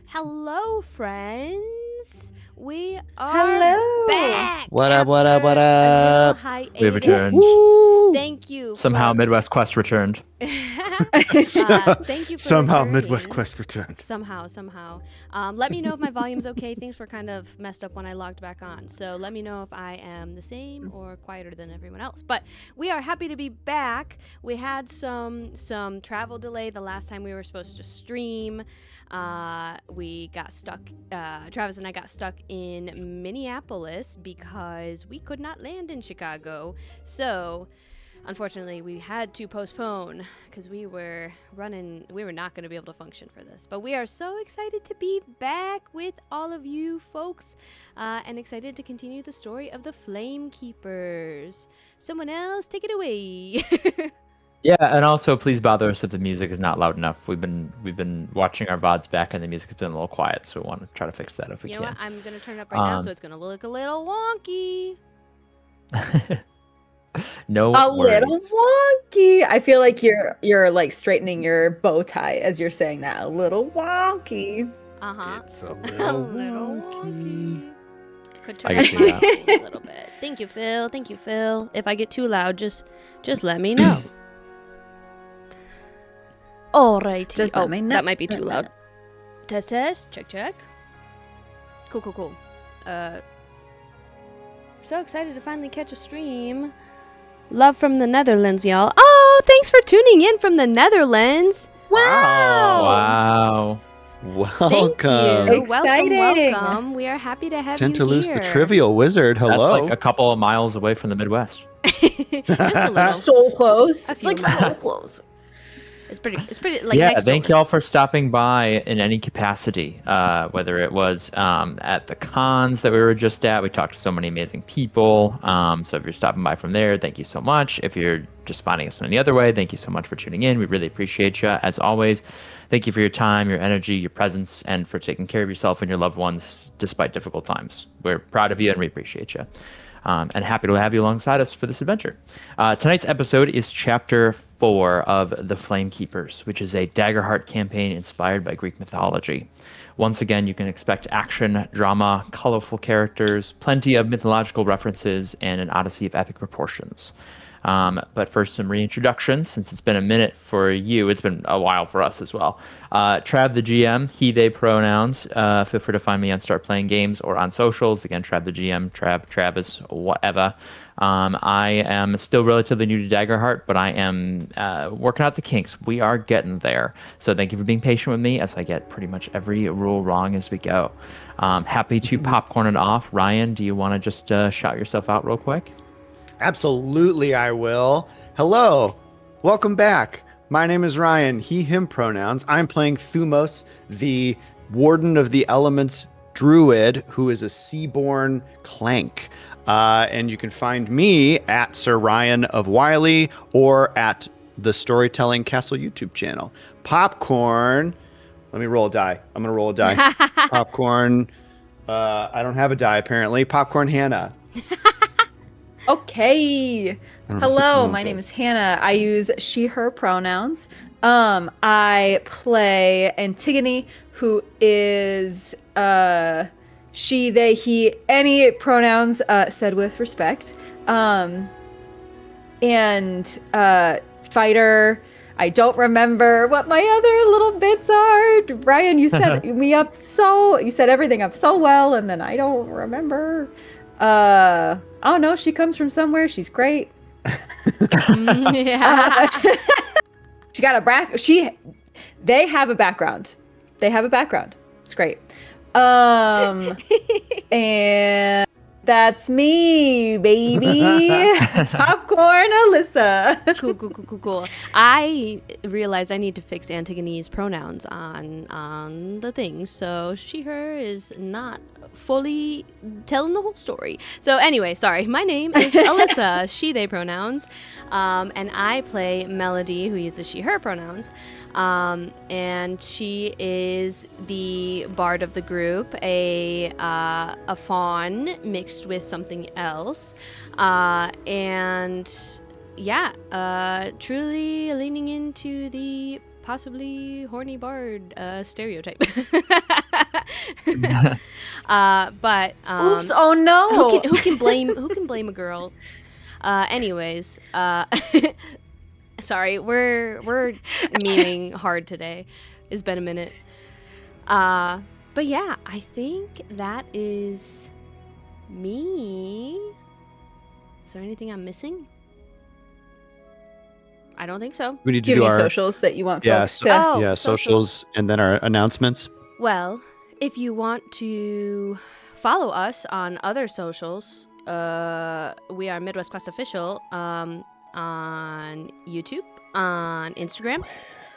Hello, friends. We are Hello. back. What up, what after up, what a little up? hiatus. We returned. Thank you. Somehow for... Midwest Quest returned. Thank you for Somehow returning. Midwest Quest returned. Somehow. Let me know if my volume's okay. Things were kind of messed up when I logged back on. So let me know if I am the same or quieter than everyone else. But we are happy to be back. We had some travel delay the last time we were supposed to stream. We got stuck. Travis and I got stuck in Minneapolis because we could not land in Chicago. So unfortunately, we had to postpone because we were not going to be able to function for this. But we are so excited to be back with all of you folks and excited to continue the story of the Flamekeepers. Someone else, take it away. Yeah, and also please bother us if the music is not loud enough. We've been watching our VODs back and the music's been a little quiet, so we want to try to fix that if we You can. know what? I'm going to turn it up right now so it's going to look a little wonky. No A worries. little wonky. I feel like you're like straightening your bow tie as you're saying that. A little wonky. Uh-huh. It's a A little little wonky. wonky. Could I turn can it see down a little bit. Thank you, Phil. Thank you, Phil. If I get too loud, just let me know. Alrighty. Just let me know. That might be too loud. Test. Check. Cool. So excited to finally catch a stream. Love from the Netherlands, y'all. Oh, thanks for tuning in from the Netherlands. Wow. Welcome. Thank you. Exciting. Welcome. We are happy to have Gentilus you the here. Trivial Wizard. That's Hello. like a couple of miles away from the Midwest. Just a little. So close. A It's few like so miles. close. It's pretty like Yeah, next thank door. y'all for stopping by in any capacity, whether it was at the cons that we were just at. We talked to so many amazing people. So if you're stopping by from there, thank you so much. If you're just finding us in any other way, thank you so much for tuning in. We really appreciate you. As always, thank you for your time, your energy, your presence, and for taking care of yourself and your loved ones despite difficult times. We're proud of you and we appreciate you. And happy to have you alongside us for this adventure. Tonight's episode is Chapter 4 of The Flamekeepers, which is a Daggerheart campaign inspired by Greek mythology. Once again, you can expect action, drama, colorful characters, plenty of mythological references, and an odyssey of epic proportions. But first, some reintroductions, since it's been a minute for you. It's been a while for us as well. Trav the GM, he, they pronouns. Feel free to find me on Start Playing Games or on socials. Again, Trav the GM, Travis, whatever. I am still relatively new to Daggerheart, but I am working out the kinks. We are getting there. So thank you for being patient with me as I get pretty much every rule wrong as we go. Happy to popcorn it off. Ryan, do you want to just shout yourself out real quick? Absolutely, I will. Hello. Welcome back. My name is Ryan, he, him pronouns. I'm playing Thumos, the Warden of the Elements Druid, who is a Seaborn Clank. And you can find me at Sir Ryan of Wiley or at the Storytelling Castle YouTube channel. Popcorn. Let me roll a die. I'm going to roll a die. Popcorn. I don't have a die, apparently. Popcorn Hannah. Okay. Hello, my name is Hannah. I use she, her pronouns. I play Antigone, who is she, they, he, any pronouns said with respect. And fighter. I don't remember what my other little bits are. Ryan, you set me up you set everything up so well, and then I don't remember. Oh no, she comes from somewhere. She's great. Yeah. She got they have a background. It's great. And that's me, baby. Popcorn Alyssa. Cool. I realize I need to fix Antigone's pronouns on the thing, so she, her is not fully telling the whole story. So anyway, sorry. My name is Alyssa, she, they pronouns, and I play Melody, who uses she, her pronouns, and she is the bard of the group, a fawn mixed with something else, and yeah, truly leaning into the possibly horny bard stereotype. But Oops! Oh no! who can blame a girl? Anyways, sorry, we're memeing hard today. It's been a minute. But yeah, I think that is me. Is there anything I'm missing? I don't think so. We need Do to you do have any our socials that you want yeah, folks so- to? Oh, yeah social. socials and then our announcements. Well, if you want to follow us on other socials, we are Midwest Quest Official on YouTube, on Instagram,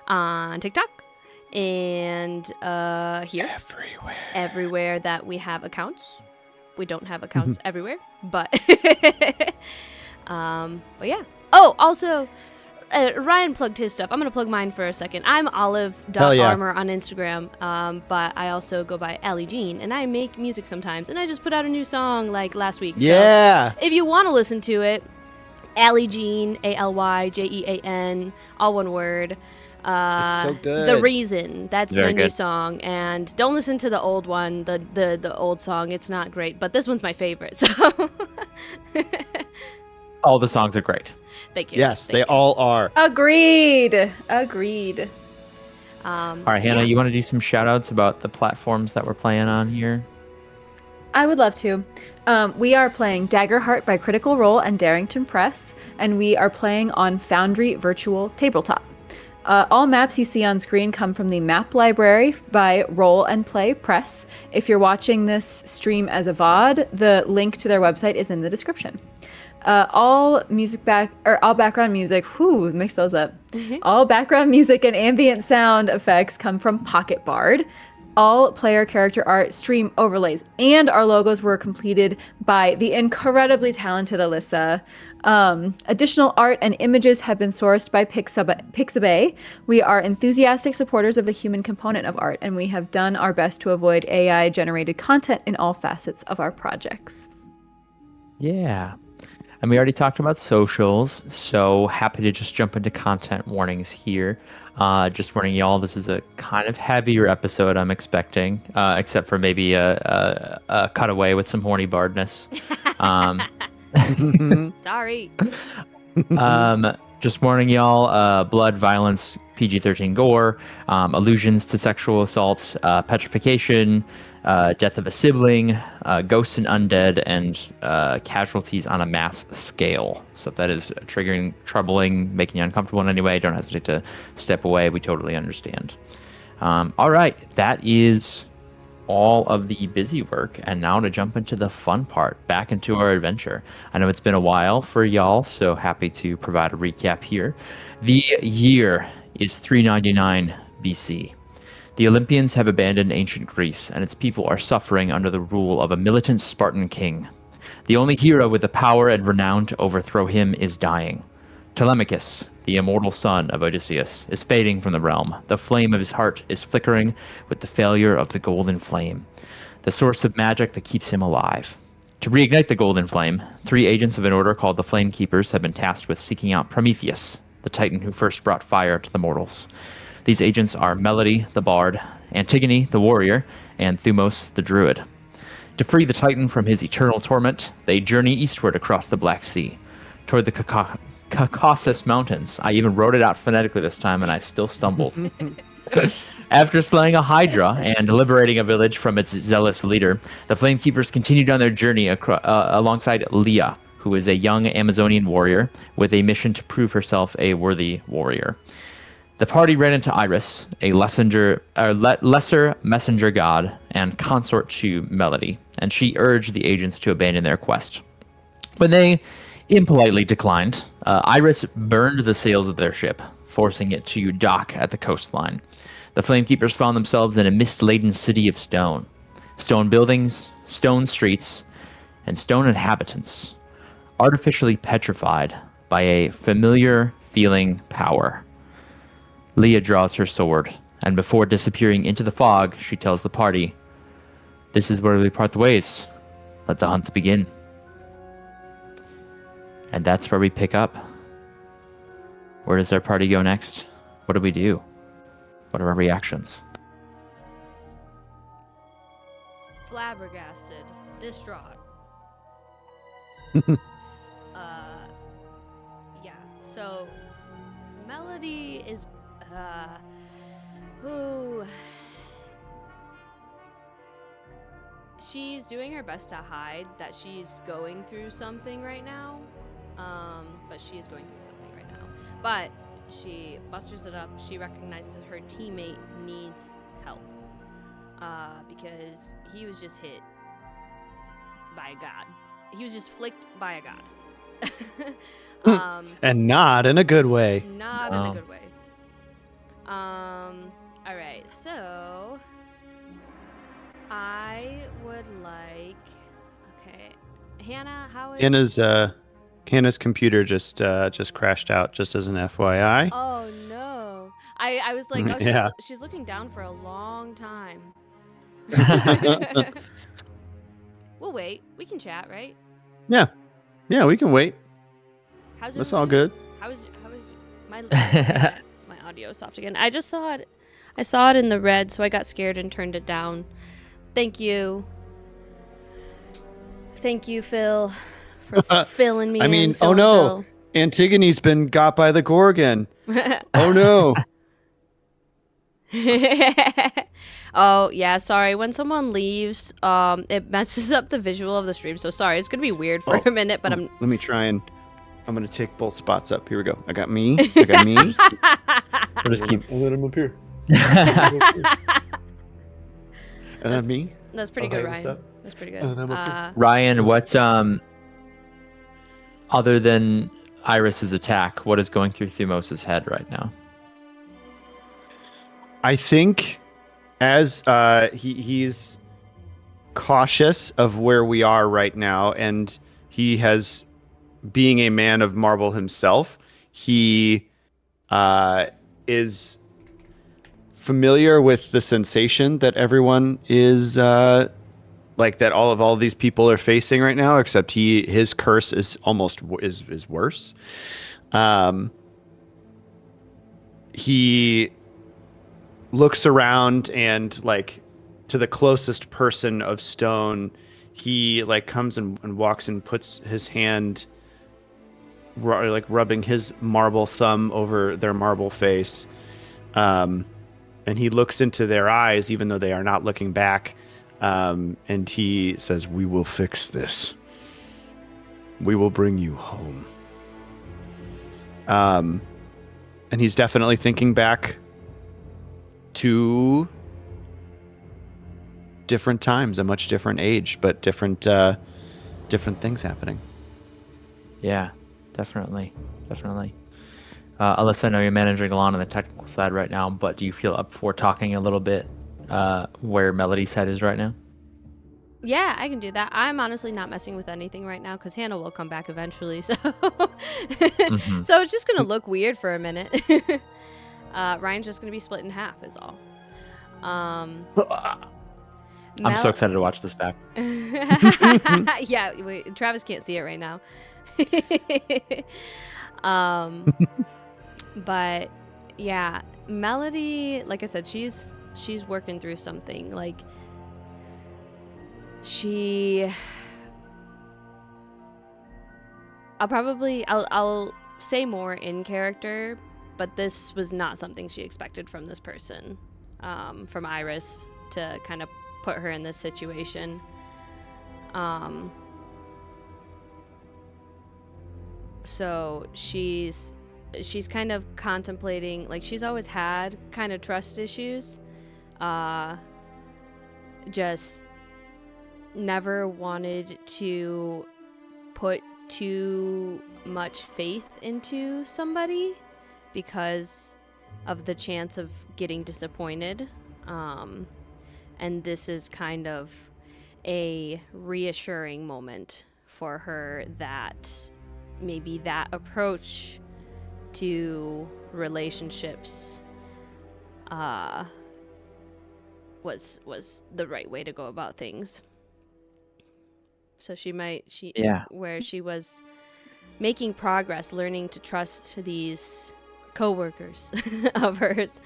on TikTok, and here. Everywhere that we have accounts. We don't have accounts everywhere, but yeah. Oh, also, Ryan plugged his stuff. I'm gonna plug mine for a second. I'm Olive.Armor on Instagram, but I also go by Allie Jean, and I make music sometimes. And I just put out a new song like last week. Yeah. So if you want to listen to it, Allie Jean, ALYJEAN, all one word. It's so good. The Reason, that's Very my new good. song, and don't listen to the old one, the old song. It's not great, but this one's my favorite. So All the songs are great. thank you. Yes, Thank they you. all are. Agreed. All right, Hannah, you want to do some shout outs about the platforms that we're playing on here? I would love to. We are playing Daggerheart by Critical Role and Darrington Press, and we are playing on Foundry Virtual Tabletop. All maps you see on screen come from the map library by Roll and Play Press. If you're watching this stream as a VOD, the link to their website is in the description. All background music, mix those up. All background music and ambient sound effects come from pocketbard. All player character art, stream overlays, and our logos were completed by the incredibly talented Alyssa. Additional art and images have been sourced by Pixabay. We are enthusiastic supporters of the human component of art, and we have done our best to avoid AI-generated content in all facets of our projects. Yeah. And we already talked about socials, so happy to just jump into content warnings here. Just warning y'all, this is a kind of heavier episode I'm expecting, except for maybe a cutaway with some horny bardness. Sorry. Just warning y'all, blood, violence, PG-13 gore, allusions to sexual assault, petrification, death of a sibling, ghosts and undead, and casualties on a mass scale. So if that is triggering, troubling, making you uncomfortable in any way, don't hesitate to step away. We totally understand. All right, that is all of the busy work, and now to jump into the fun part, back into our adventure. I know it's been a while for y'all, so happy to provide a recap here. The year is 399 BC. The Olympians have abandoned ancient Greece, and its people are suffering under the rule of a militant Spartan king. The only hero with the power and renown to overthrow him is dying. Telemachus, the immortal son of Odysseus, is fading from the realm. The flame of his heart is flickering with the failure of the golden flame, the source of magic that keeps him alive. To reignite the golden flame, 3 agents of an order called the Flamekeepers have been tasked with seeking out Prometheus, the titan who first brought fire to the mortals. These agents are Melody, the bard, Antigone, the warrior, and Thumos, the druid. To free the titan from his eternal torment, they journey eastward across the Black Sea, toward the Caucasus Mountains. I even wrote it out phonetically this time, and I still stumbled. After slaying a hydra and liberating a village from its zealous leader, the Flamekeepers continued on their journey alongside Leah, who is a young Amazonian warrior with a mission to prove herself a worthy warrior. The party ran into Iris, a lesser messenger god and consort to Melody, and she urged the agents to abandon their quest. When they impolitely declined, Iris burned the sails of their ship, forcing it to dock at the coastline. The Flamekeepers found themselves in a mist-laden city of stone. Stone buildings, stone streets, and stone inhabitants, artificially petrified by a familiar-feeling power. Leah draws her sword, and before disappearing into the fog, she tells the party, "This is where we part the ways. Let the hunt begin." And that's where we pick up. Where does our party go next? What do we do? What are our reactions? Flabbergasted, distraught. Yeah. So, Melody is, who? She's doing her best to hide that she's going through something right now. But she is going through something right now. But she musters it up. She recognizes her teammate needs help. Because he was just hit by a god. He was just flicked by a god. And not in a good way. Not in a good way. Alright, so I would like, okay, Hannah, how is Hannah's computer just crashed out, just as an FYI. Oh no. I was like, oh, Yeah. she's looking down for a long time. We'll wait. We can chat, right? Yeah, we can wait. How's That's all everyone- good. How is my my audio is soft again? I just saw it. I saw it in the red, so I got scared and turned it down. Thank you. Thank you, Phil, for filling me I mean, in. oh no, Antigone's been got by the Gorgon. Oh no. Oh yeah, sorry. When someone leaves, it messes up the visual of the stream. So sorry, it's gonna be weird for a minute, but I'm. Let me try and. I'm gonna take both spots up. Here we go. I got me. I got me. We'll just keep. And then I'm up here. And then me. That's pretty Okay, good, what's Ryan. up? That's pretty good. And I'm up here. Ryan, what's other than Iris's attack, what is going through Thumos' head right now? I think as he's cautious of where we are right now, and he has, being a man of marble himself, he is familiar with the sensation that everyone is like that all these people are facing right now, except his curse is almost is worse. He looks around and like to the closest person of stone, he like comes and walks and puts his hand like rubbing his marble thumb over their marble face. And he looks into their eyes, even though they are not looking back. And he says, "We will fix this. We will bring you home." And he's definitely thinking back to different times, a much different age, but different things happening. Yeah, definitely. Alyssa, I know you're managing along on the technical side right now, but do you feel up for talking a little bit where Melody's head is right now? Yeah, I can do that. I'm honestly not messing with anything right now because Hannah will come back eventually. So, so it's just gonna look weird for a minute. Ryan's just gonna be split in half, is all. I'm so excited to watch this back. Yeah, wait, Travis can't see it right now. But yeah, Melody, like I said, she's working through something. Like I'll say more in character, but this was not something she expected from this person, from Iris, to kind of put her in this situation. So she's kind of contemplating, like she's always had kind of trust issues, just never wanted to put too much faith into somebody because of the chance of getting disappointed. And this is kind of a reassuring moment for her that maybe that approach to relationships was the right way to go about things. So where she was making progress, learning to trust these co-workers of hers.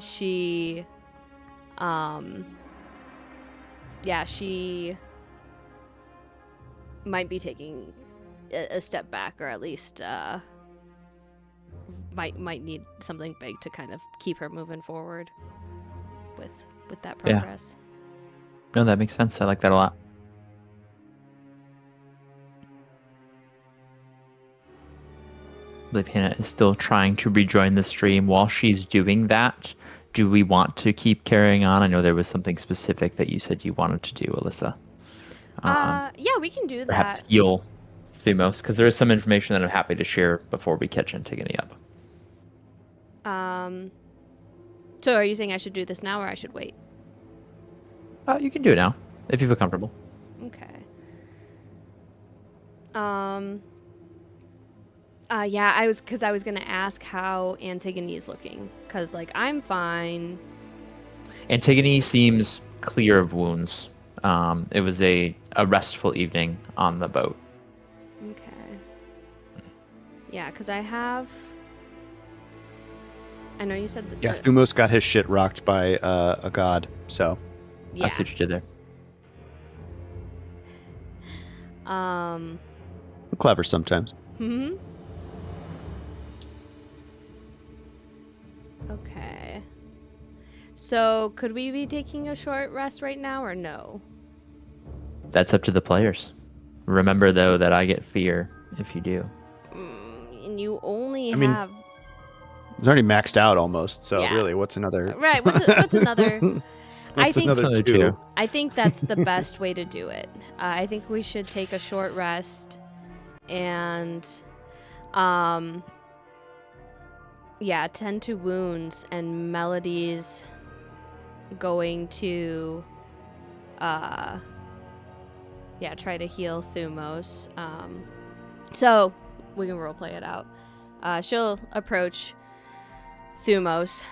She she might be taking a step back, or at least might need something big to kind of keep her moving forward with that progress. No, that makes sense. I like that a lot. I believe Hannah is still trying to rejoin the stream. While she's doing that, do we want to keep carrying on? I know there was something specific that you said you wanted to do, Alyssa. Yeah, we can do Perhaps that. heal Thumos, because there is some information that I'm happy to share before we catch Antigone up. So are you saying I should do this now, or I should wait? You can do it now, if you feel comfortable. Okay. Yeah, I was gonna ask how Antigone is looking, cause like I'm fine. Antigone seems clear of wounds. It was a restful evening on the boat. Okay. Yeah, cause I know you said that. Yeah, Thumos got his shit rocked by a god, so. Yeah. I see what you did there. Clever sometimes. Okay. So, could we be taking a short rest right now, or no? That's up to the players. Remember, though, that I get fear if you do. And you only I mean, have... It's already maxed out almost, so Yeah. really, what's another? Right, what's another... What's I think another two? I think that's the best way to do it. I think we should take a short rest and, tend to wounds, and Melody's going to, try to heal Thumos. So we can roleplay it out. She'll approach Thumos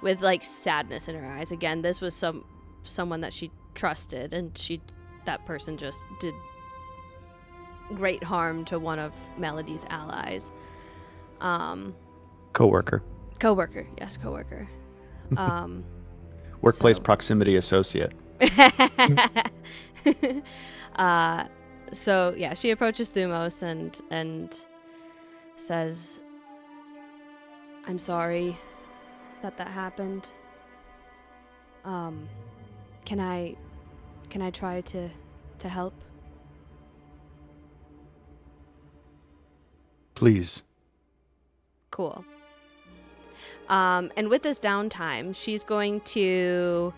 with like sadness in her eyes. Again, this was someone that she trusted, and that person just did great harm to one of Melody's allies. Coworker. Yes, coworker. Workplace so- proximity associate. So yeah, she approaches Thumos and says, "I'm sorry that happened. Can I try to help?" Please. Cool. And with this downtime, she's going to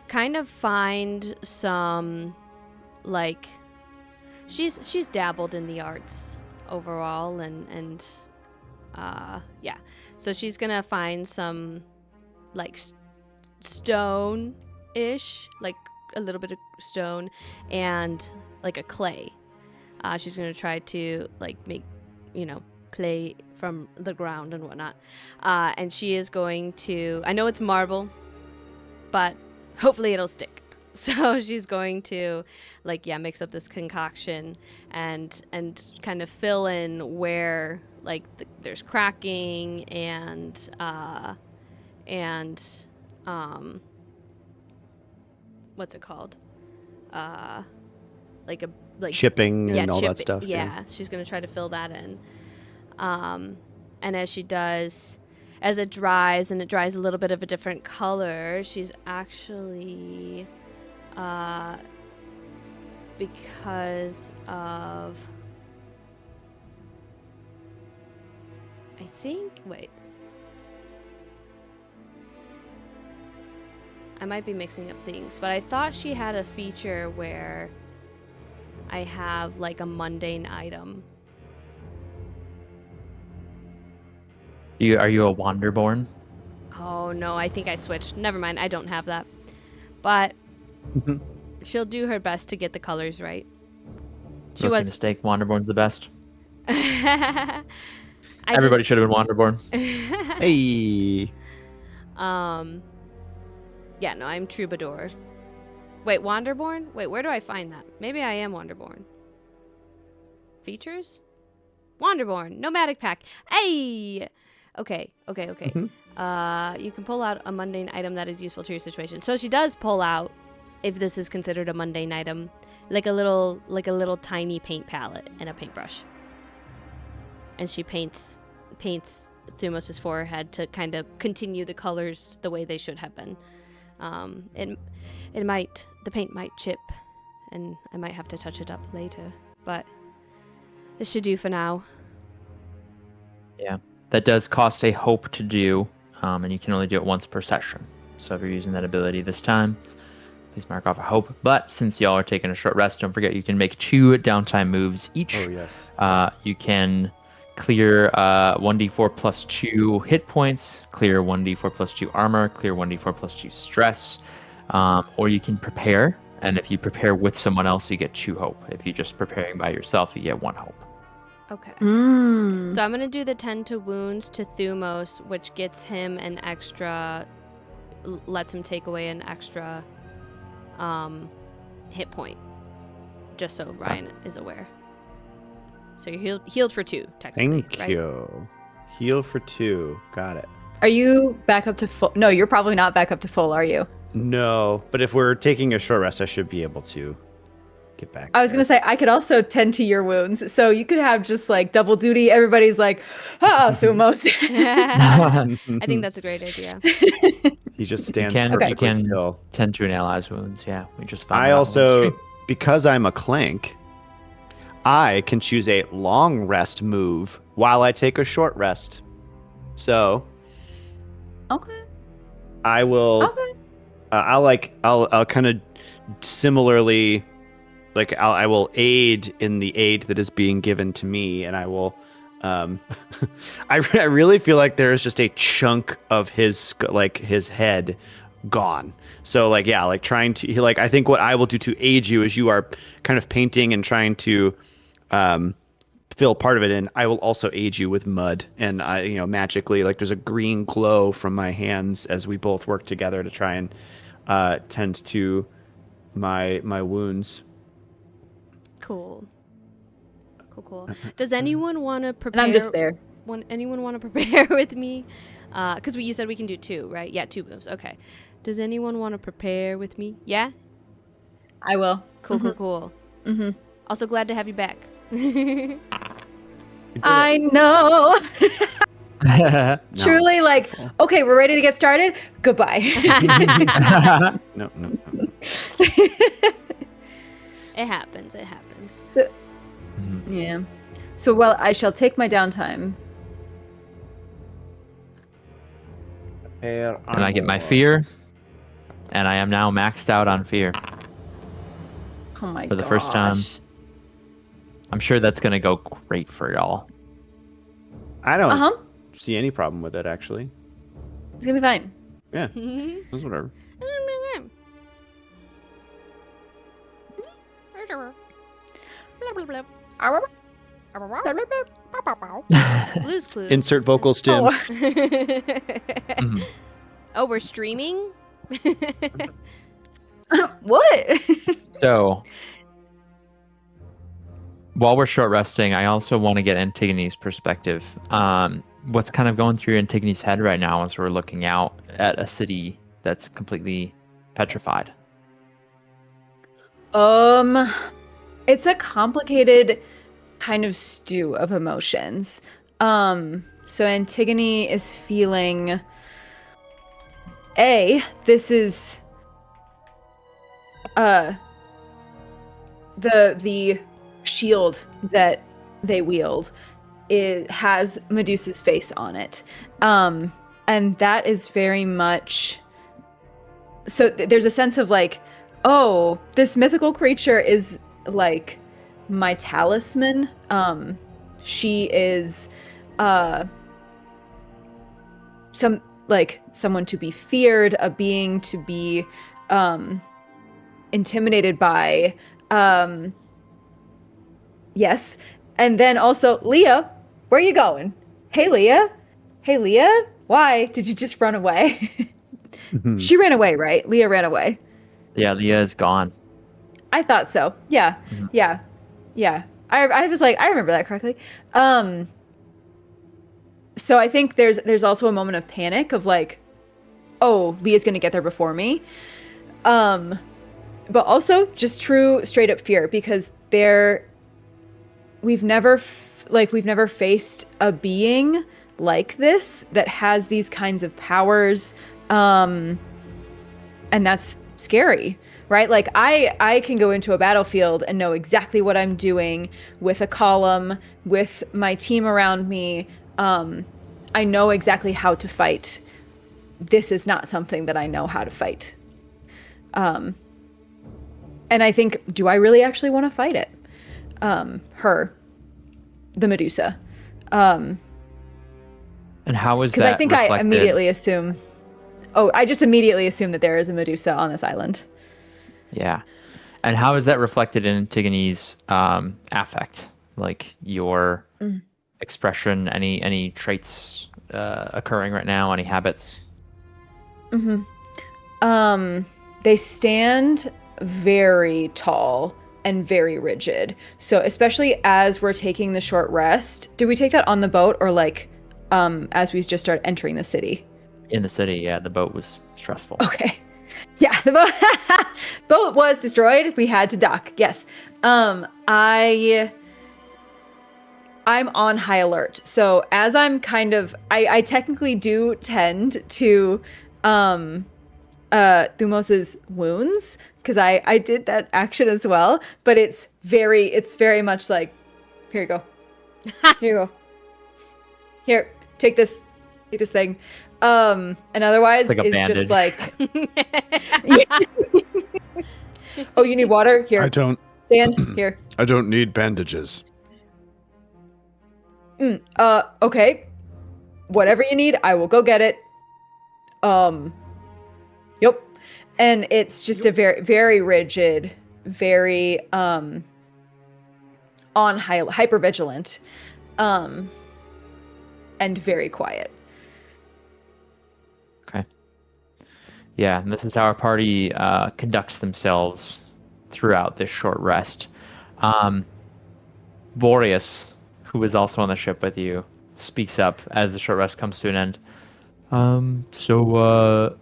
kind of find some, like, she's dabbled in the arts overall, and so she's gonna find some, like, stone-ish, like a little bit of stone, and like a clay. She's gonna try to like make, clay from the ground and whatnot. And she is going to, I know it's marble, but hopefully it'll stick. So she's going to mix up this concoction and kind of fill in where there's cracking and what's it called? Chipping and all that stuff. Yeah, she's gonna try to fill that in. And as she does, as it dries, and it dries a little bit of a different color, she's actually, because of, I might be mixing up things, but I thought she had a feature where I have like a mundane item. Are you a Wanderborn? Oh no, I think I switched. Never mind, I don't have that. But she'll do her best to get the colors right. She was mistake. Wanderborn's the best. Everybody should have been Wanderborn. Hey. Yeah, no, I'm Troubadour. Wait, Wanderborn? Wait, where do I find that? Maybe I am Wanderborn. Features? Wanderborn, nomadic pack. Hey! Okay. Mhm. You can pull out a mundane item that is useful to your situation. So she does pull out, if this is considered a mundane item, like a little tiny paint palette and a paintbrush. And she paints Thumos' forehead to kind of continue the colors the way they should have been. The paint might chip, and I might have to touch it up later, but this should do for now. Yeah, that does cost a hope to do, and you can only do it once per session. So if you're using that ability this time, please mark off a hope. But since y'all are taking a short rest, don't forget you can make 2 downtime moves each. Oh, yes. You can clear 1d4 plus 2 hit points, clear 1d4 plus 2 armor, clear 1d4 plus 2 stress, or you can prepare. And if you prepare with someone else, you get 2 hope. If you're just preparing by yourself, you get 1 hope. Okay. Mm. So I'm going to do the 10 to wounds to Thumos, which gets him an extra, lets him take away an extra hit point, just so Ryan is aware. So you're healed for 2, technically. Thank right? you. Heal for 2. Got it. Are you back up to full? No, you're probably not back up to full, are you? No, but if we're taking a short rest, I should be able to get back. I was going to say, I could also tend to your wounds. So you could have just like double duty. Everybody's like, Thumos. I think that's a great idea. He just stands You perfectly can still. tend to an ally's wounds. Yeah, we just found I that out on the also, stream. because I'm a clank, I can choose a long rest move while I take a short rest. So Okay. I will. Okay. I'll kind of similarly, like I will aid in the aid that is being given to me, and I will. I really feel like there is just a chunk of his his head gone. So trying to I think what I will do to aid you is you are kind of painting and trying to fill part of it in. I will also aid you with mud, and I magically there's a green glow from my hands as we both work together to try and tend to my wounds. Cool. Does anyone want to prepare? And I'm just there. Anyone want to prepare with me? Because you said we can do 2, right? Yeah, 2 moves. Okay. Does anyone want to prepare with me? Yeah? I will. Cool. Mm-hmm. Also glad to have you back. I know. No. Truly, okay, we're ready to get started. Goodbye. No. It happens. So, yeah. So, I shall take my downtime. And I get my fear, and I am now maxed out on fear Oh my god. for the first time. I'm sure that's gonna go great for y'all. I don't Uh-huh. see any problem with it, actually. It's gonna be fine. Yeah, that's whatever. Blue's Clues. Insert vocal stems. Mhm. Oh, we're streaming? What? So, while we're short resting, I also want to get Antigone's perspective. What's kind of going through Antigone's head right now as we're looking out at a city that's completely petrified? It's a complicated kind of stew of emotions. So Antigone is feeling this is the shield that they wield. It has Medusa's face on it. And that is very much so there's a sense of this mythical creature is my talisman. She is someone to be feared, a being to be intimidated by. Yes. And then also, Leah, where are you going? Hey, Leah. Why did you just run away? She ran away, right? Leah ran away. Yeah, Leah is gone. I thought so. Yeah. Mhm. Yeah. I was like, I remember that correctly. So I think there's also a moment of panic of like, oh, Leah's gonna get there before me. But also just true straight up fear, because we've never faced a being like this that has these kinds of powers, and that's scary, right? Like I can go into a battlefield and know exactly what I'm doing with a column, with my team around me. I know exactly how to fight. This is not something that I know how to fight. And I think, do I really actually want to fight it? Her, the Medusa. And how is that? Because I think reflected? I immediately assume. Oh, I just immediately assume that there is a Medusa on this island. Yeah. And how is that reflected in Antigone's affect? Like your expression, any traits occurring right now, any habits? They stand very tall and very rigid. So especially as we're taking the short rest, did we take that on the boat or like as we just start entering the city? In the city, yeah, the boat was stressful. Okay. Yeah, the boat was destroyed. We had to dock. Yes. I'm on high alert. So as I'm kind of I technically do tend to Thumos's wounds, because I did that action as well, but it's very much like, here you go. Here you go. Here, take this thing. And otherwise It's like a it's just like oh, you need water? Here. I don't. Sand? Here. I don't need bandages. Okay. Whatever you need, I will go get it. Yep. And it's just a very, very rigid, very on hyper vigilant, and very quiet. Okay. Yeah, and this is how our party conducts themselves throughout this short rest. Boreas, who is also on the ship with you, speaks up as the short rest comes to an end. So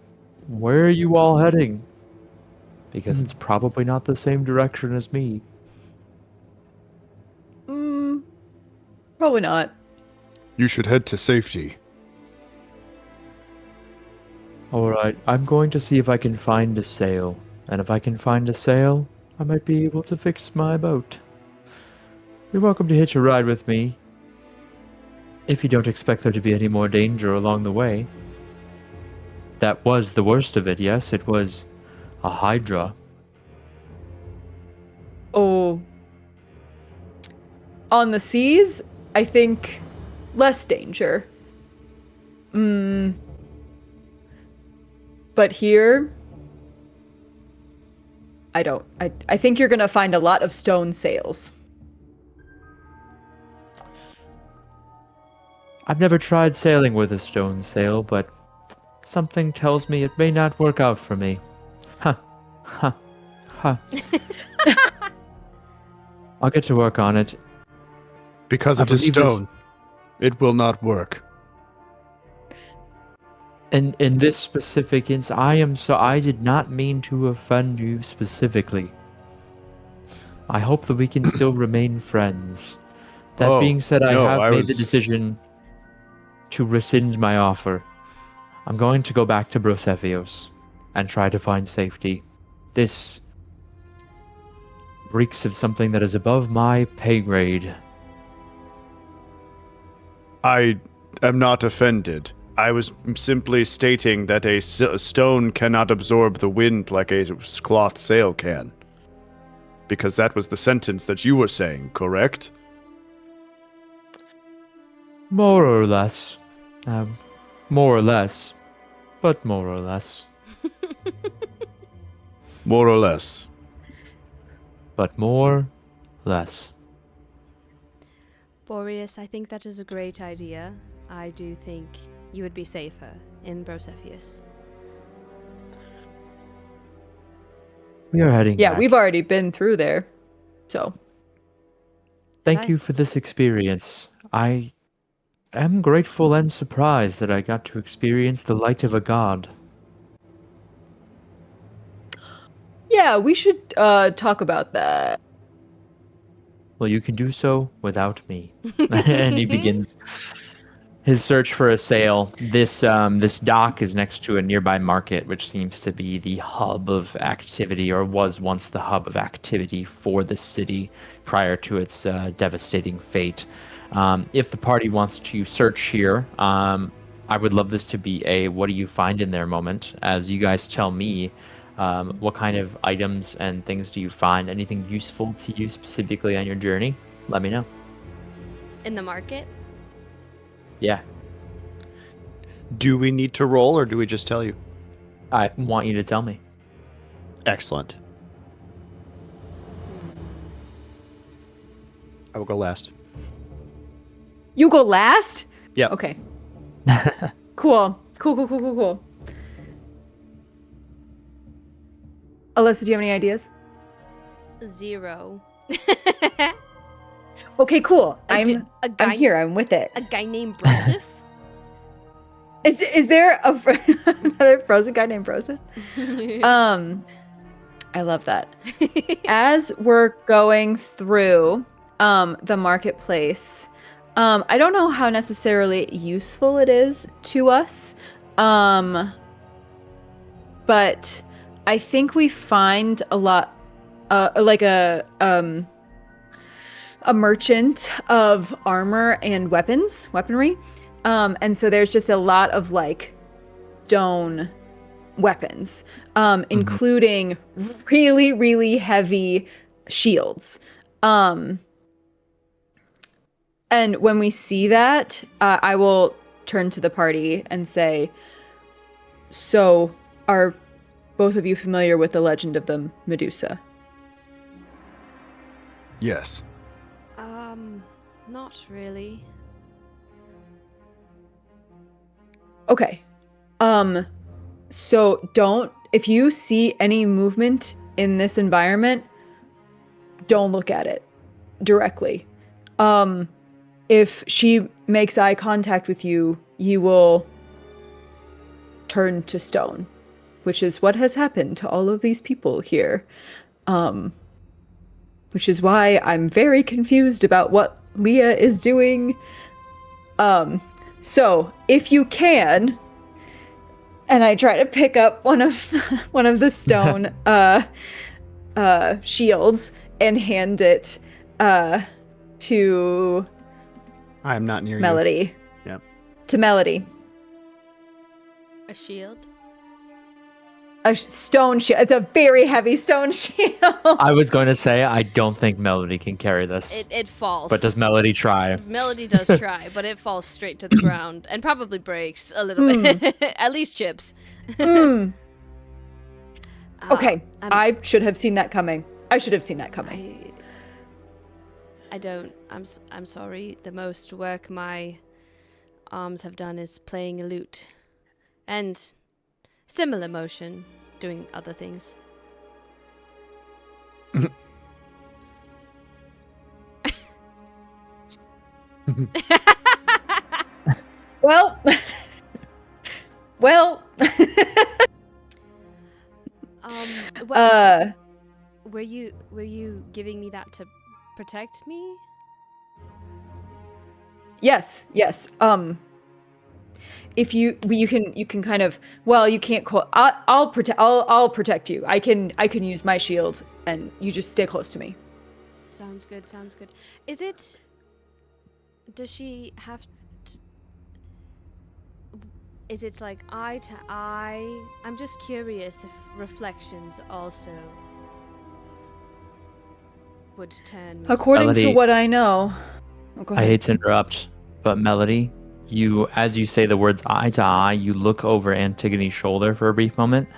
where are you all heading? Because it's probably not the same direction as me. Probably not. You should head to safety. Alright, I'm going to see if I can find a sail. And if I can find a sail, I might be able to fix my boat. You're welcome to hitch a ride with me. If you don't expect there to be any more danger along the way. That was the worst of it, yes. It was a hydra. Oh. On the seas, I think less danger. But here, I don't. I think you're gonna find a lot of stone sails. I've never tried sailing with a stone sail, but something tells me it may not work out for me. Huh. Huh. Huh. I'll get to work on it. Because I it is believe it's- stone, it will not work. In this specific instance, I did not mean to offend you specifically. I hope that we can still remain friends. That being said, I have made the decision to rescind my offer. I'm going to go back to Brosephios and try to find safety. This reeks of something that is above my pay grade. I am not offended. I was simply stating that a stone cannot absorb the wind like a cloth sail can. Because that was the sentence that you were saying, correct? More or less. More or less. But more or less. More or less. But more, less. Boreas, I think that is a great idea. I do think you would be safer in Brosephius. We are heading Yeah, back. we've already been through there. So. Thank you for this experience. I am grateful and surprised that I got to experience the light of a god. Yeah, we should talk about that. Well, you can do so without me. And he begins his search for a sail. This dock is next to a nearby market, which seems to be the hub of activity, or was once the hub of activity for the city prior to its devastating fate. If the party wants to search here, I would love this to be a "what do you find in there" moment, as you guys tell me. What kind of items and things do you find? Anything useful to you specifically on your journey? Let me know. In the market? Yeah, Do we need to roll, or do we just tell you? I want you to tell me. Excellent. I will go last. You go last? Yep. Okay. Cool. Cool. Alyssa, do you have any ideas? 0. Okay, cool. A I'm here. I'm with it. A guy named Broseph? Is there another frozen guy named Broseph? I love that. As we're going through the marketplace, I don't know how necessarily useful it is to us, but I think we find a lot, like a merchant of armor and weaponry. And so there's just a lot of like stone weapons, including really, really heavy shields. And when we see that, I will turn to the party and say, so are both of you familiar with the legend of the Medusa? Yes. Not really. Okay. So if you see any movement in this environment, don't look at it directly. If she makes eye contact with you, you will turn to stone, which is what has happened to all of these people here. Which is why I'm very confused about what Leah is doing. So if you can, and I try to pick up one of the stone shields and hand it to I am not near Melody. you. Yep. To Melody. A shield? A stone shield. It's a very heavy stone shield. I was going to say, I don't think Melody can carry this. It falls. But does Melody try? Melody does try, but it falls straight to the ground and probably breaks a little bit. At least chips. Okay. I should have seen that coming. I don't. I'm sorry. The most work my arms have done is playing a lute. And similar motion, doing other things. Well. Were you giving me that to protect me? Yes. If you can kind of, well, you can't call. I'll protect you. I can use my shield, and you just stay close to me. Sounds good. Is it? Does she have to? Is it like eye to eye? I'm just curious if reflections also would turn me. According Melody, to what I know. Oh, go I ahead. hate to interrupt, but Melody, as you say the words eye to eye, you look over Antigone's shoulder for a brief moment,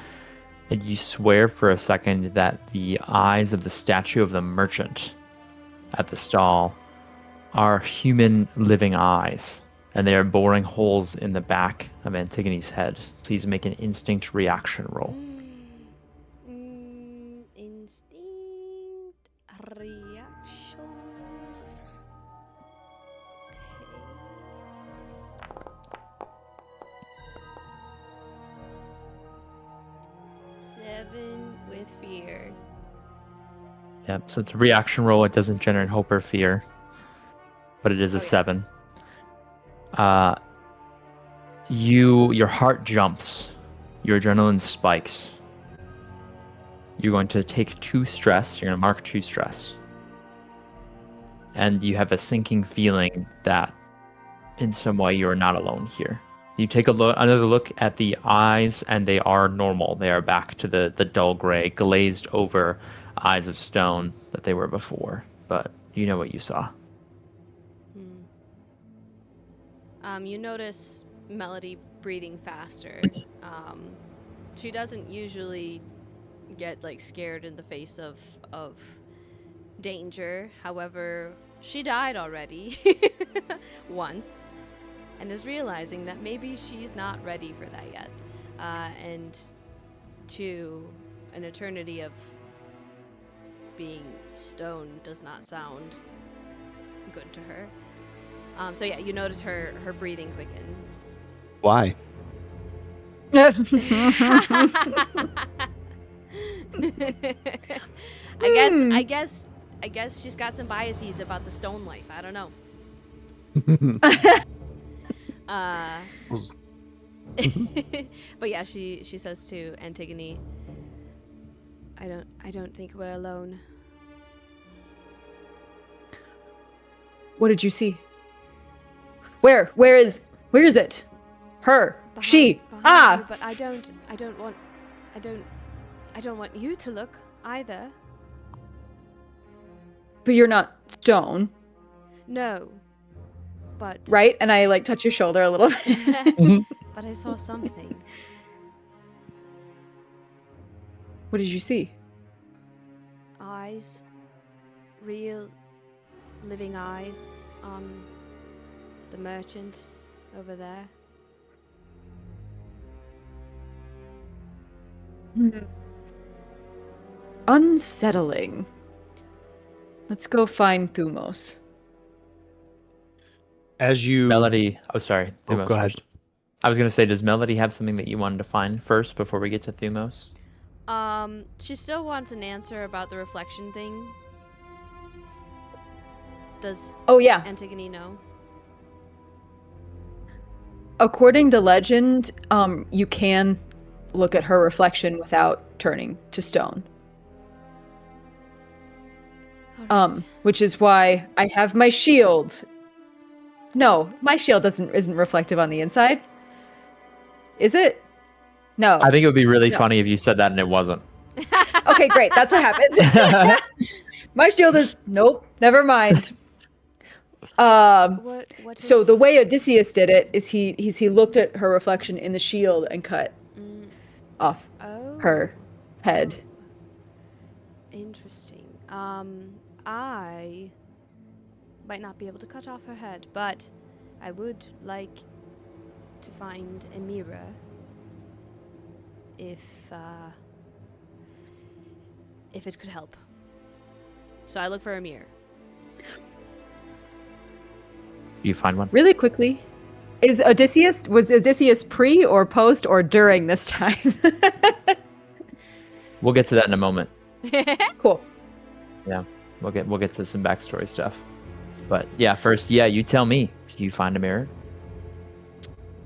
and you swear for a second that the eyes of the statue of the merchant at the stall are human living eyes, and they are boring holes in the back of Antigone's head. Please make an instinct reaction roll. Instinct reaction. with fear. Yep. So it's a reaction roll. It doesn't generate hope or fear, but it is a 7. Your heart jumps, your adrenaline spikes. You're going to take 2 stress. You're going to mark 2 stress, and you have a sinking feeling that, in some way, you are not alone here. You take another look at the eyes, and they are normal. They are back to the dull gray, glazed over eyes of stone that they were before. But you know what you saw. You notice Melody breathing faster. She doesn't usually get like scared in the face of danger. However, she died already once, and is realizing that maybe she's not ready for that yet. And to an eternity of being stone does not sound good to her. So yeah, you notice her breathing quicken. Why? I guess she's got some biases about the stone life. I don't know. But yeah, she says to Antigone, I don't think we're alone. What did you see? Where is it? Her. She. Behind you, but I don't want you to look either. But you're not stone, No. But right? And I like touch your shoulder a little bit. but I saw something. What did you see? Eyes. Real living eyes on the merchant over there. Unsettling. Let's go find Thumos. As you... Melody. Oh, sorry. Oh, Thumos go ahead. first. I was going to say, does Melody have something that you wanted to find first before we get to Thumos? She still wants an answer about the reflection thing. Does Antigone know? According to legend, you can look at her reflection without turning to stone. Alright. Which is why I have my shield. No, my shield isn't reflective on the inside. Is it? No. I think it would be really funny if you said that and it wasn't. Okay, great. That's what happens. My shield is nope. Never mind. What So the way Odysseus did it is he looked at her reflection in the shield and cut off her head. Interesting. I might not be able to cut off her head, but I would like to find a mirror if it could help. So I look for a mirror. You find one? Really quickly, was Odysseus pre or post or during this time? We'll get to that in a moment. Cool. Yeah, we'll get to some backstory stuff. But yeah, first, you tell me. Do you find a mirror?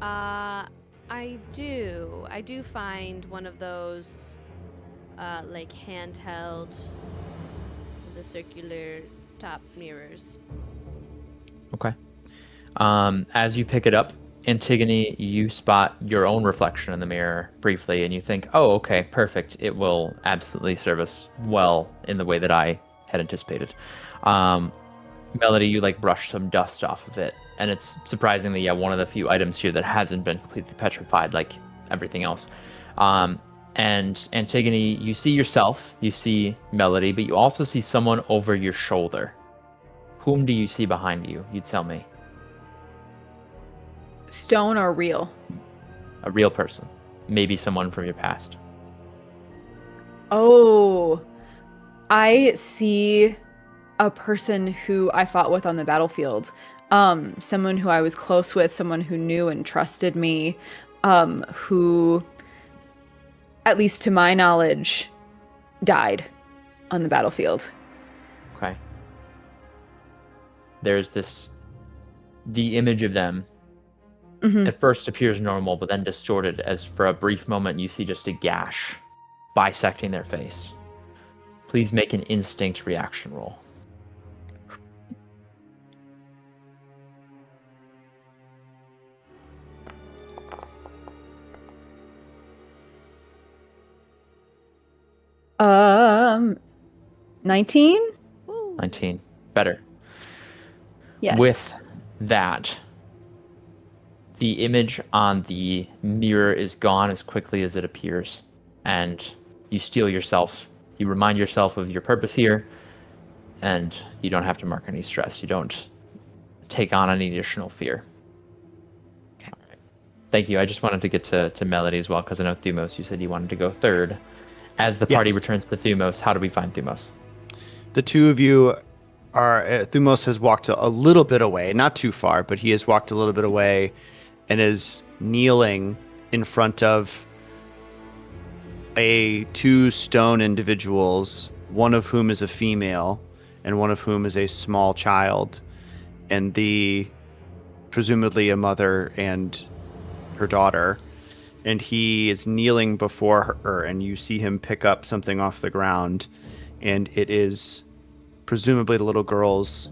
I do find one of those like handheld, the circular top mirrors. Okay. As you pick it up, Antigone, you spot your own reflection in the mirror briefly, and you think, oh, okay, perfect. It will absolutely serve us well in the way that I had anticipated. Melody, you brush some dust off of it, and it's surprisingly, one of the few items here that hasn't been completely petrified like everything else. And Antigone, you see yourself, you see Melody, but you also see someone over your shoulder. Whom do you see behind you? You tell me. Stone or real? A real person. Maybe someone from your past. Oh, I see a person who I fought with on the battlefield. Someone who I was close with, someone who knew and trusted me, who, at least to my knowledge, died on the battlefield. Okay. There's the image of them at first appears normal, but then distorted as for a brief moment you see just a gash bisecting their face. Please make an instinct reaction roll. Um, 19? Woo. 19. Better. Yes. With that, the image on the mirror is gone as quickly as it appears, and you you remind yourself of your purpose here, and you don't have to mark any stress. You don't take on any additional fear. Okay. All right. Thank you. I just wanted to get to Melody as well, because I know Thumos, you said you wanted to go third. Yes. As the party returns to Thumos, how do we find Thumos? The two of you are... Thumos has walked a little bit away, not too far, but he has walked a little bit away and is kneeling in front of two stone individuals, one of whom is a female and one of whom is a small child, and presumably a mother and her daughter. And he is kneeling before her, and you see him pick up something off the ground, and it is presumably the little girl's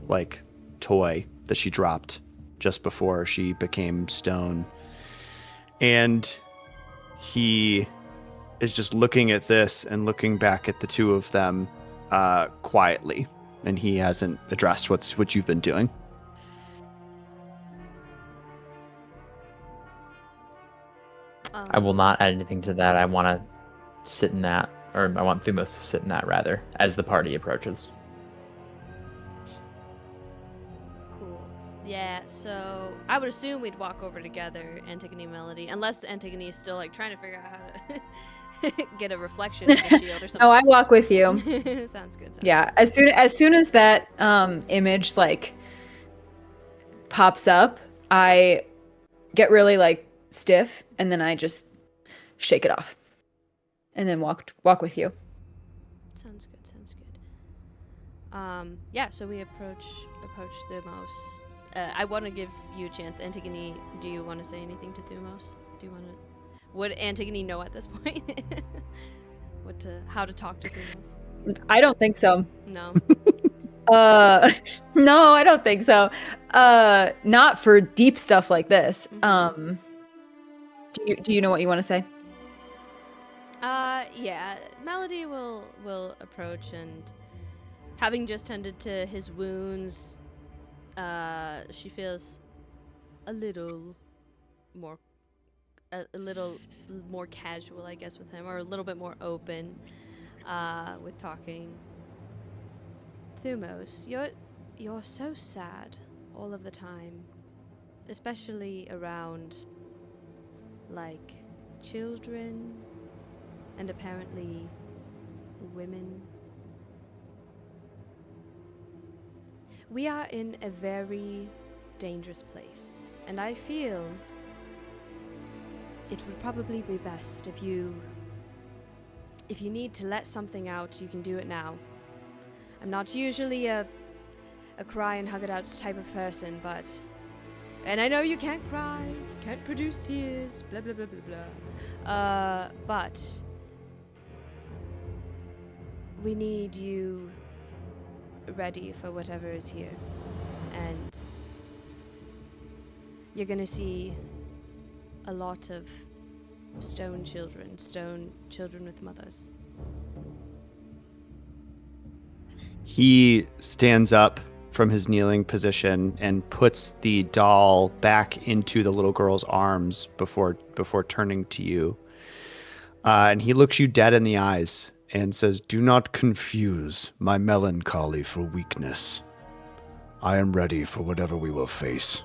toy that she dropped just before she became stone. And he is just looking at this and looking back at the two of them quietly, and he hasn't addressed what you've been doing. I will not add anything to that. I want to sit in that, or I want Thumos to sit in that rather, as the party approaches. Cool. Yeah, so I would assume we'd walk over together, Antigone, Melody, unless Antigone is still trying to figure out how to get a reflection of the shield or something. Oh, I walk with you. Sounds good. Yeah, as soon as that image pops up, I get really stiff, and then I just shake it off, and then walk with you. Sounds good. Yeah. So we approach Thumos. I want to give you a chance, Antigone. Do you want to say anything to Thumos? Would Antigone know at this point how to talk to Thumos? I don't think so. No. No, I don't think so. Not for deep stuff like this. Mm-hmm. Do you know what you want to say? Yeah. Melody will approach, and having just tended to his wounds, she feels a little more casual, I guess, with him, or a little bit more open with talking. Thumos, you're so sad all of the time, especially around children and apparently women. We are in a very dangerous place, and I feel it would probably be best if you need to let something out, you can do it now. I'm not usually a cry and hug it out type of person, and I know you can't cry, can't produce tears, blah blah blah blah blah. But we need you ready for whatever is here, and you're gonna see a lot of stone children with mothers. He stands up from his kneeling position and puts the doll back into the little girl's arms before turning to you. And he looks you dead in the eyes and says, "Do not confuse my melancholy for weakness. I am ready for whatever we will face."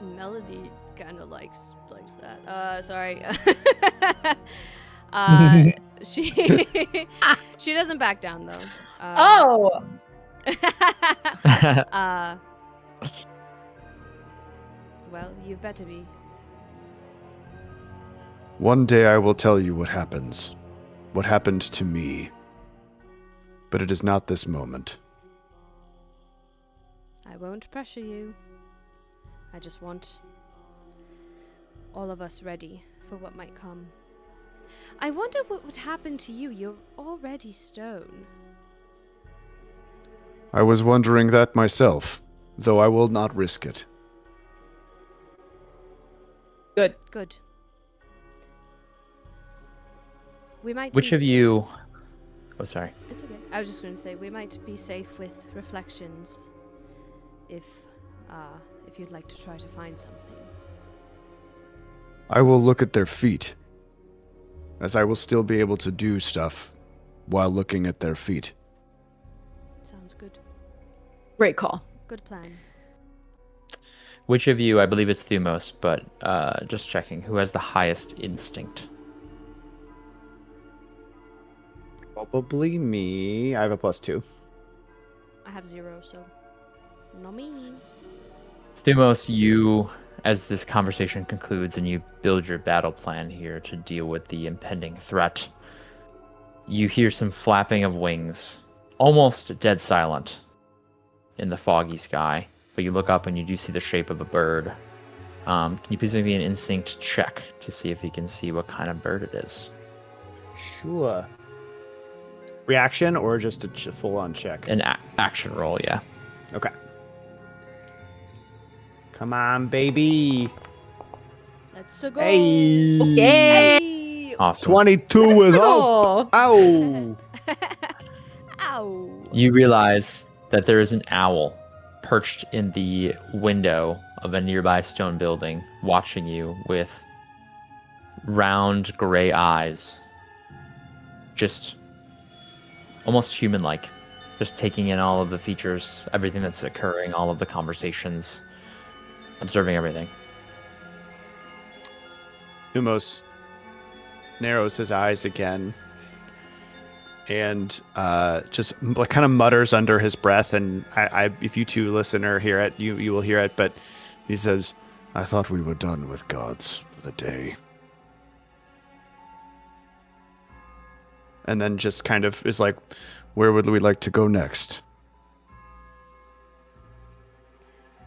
Melody kind of likes that. Sorry. She doesn't back down though. Well, you've better be. One day I will tell you what happens. What happened to me. But it is not this moment. I won't pressure you. I just want all of us ready for what might come. I wonder what would happen to you. You're already stone. I was wondering that myself, though I will not risk it. Good. Good. We might Which be of you... Oh, sorry. It's okay. I was just going to say, we might be safe with reflections if you'd like to try to find something. I will look at their feet, as I will still be able to do stuff while looking at their feet. Sounds good. Great call. Good plan. Which of you, I believe it's Thumos, but just checking, who has the highest instinct? Probably me. I have a +2. I have 0, so not me. Thumos, you, as this conversation concludes and you build your battle plan here to deal with the impending threat, you hear some flapping of wings, almost dead silent in the foggy sky, but you look up and you do see the shape of a bird. Can you please give me an instinct check to see if you can see what kind of bird it is? Sure. Reaction or just a full-on check? An action roll, yeah. Okay. Come on, baby. Let's go. Hey. Okay. Hey. Awesome. 22 with hope. Oh. Ow. Ow. You realize that there is an owl perched in the window of a nearby stone building, watching you with round gray eyes. Just almost human-like. Just taking in all of the features, everything that's occurring, all of the conversations, observing everything. Thumos narrows his eyes again and just kind of mutters under his breath. And I if you two listener hear it, you will hear it. But he says, I thought we were done with gods for the day. And then just kind of is like, where would we like to go next?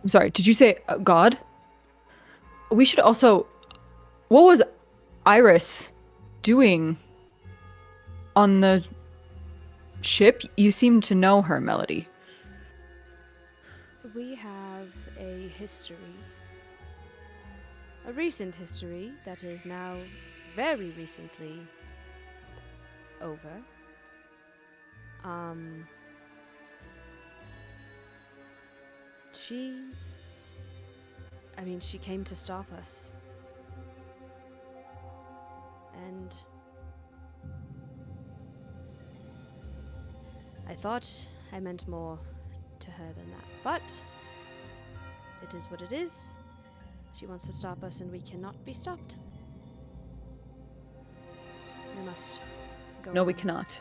I'm sorry, did you say God? We should also... What was Iris doing on the ship? You seem to know her, Melody. We have a history. A recent history that is now very recently over. She came to stop us. And I thought I meant more to her than that. But it is what it is. She wants to stop us and we cannot be stopped. We must go. No, we on. cannot.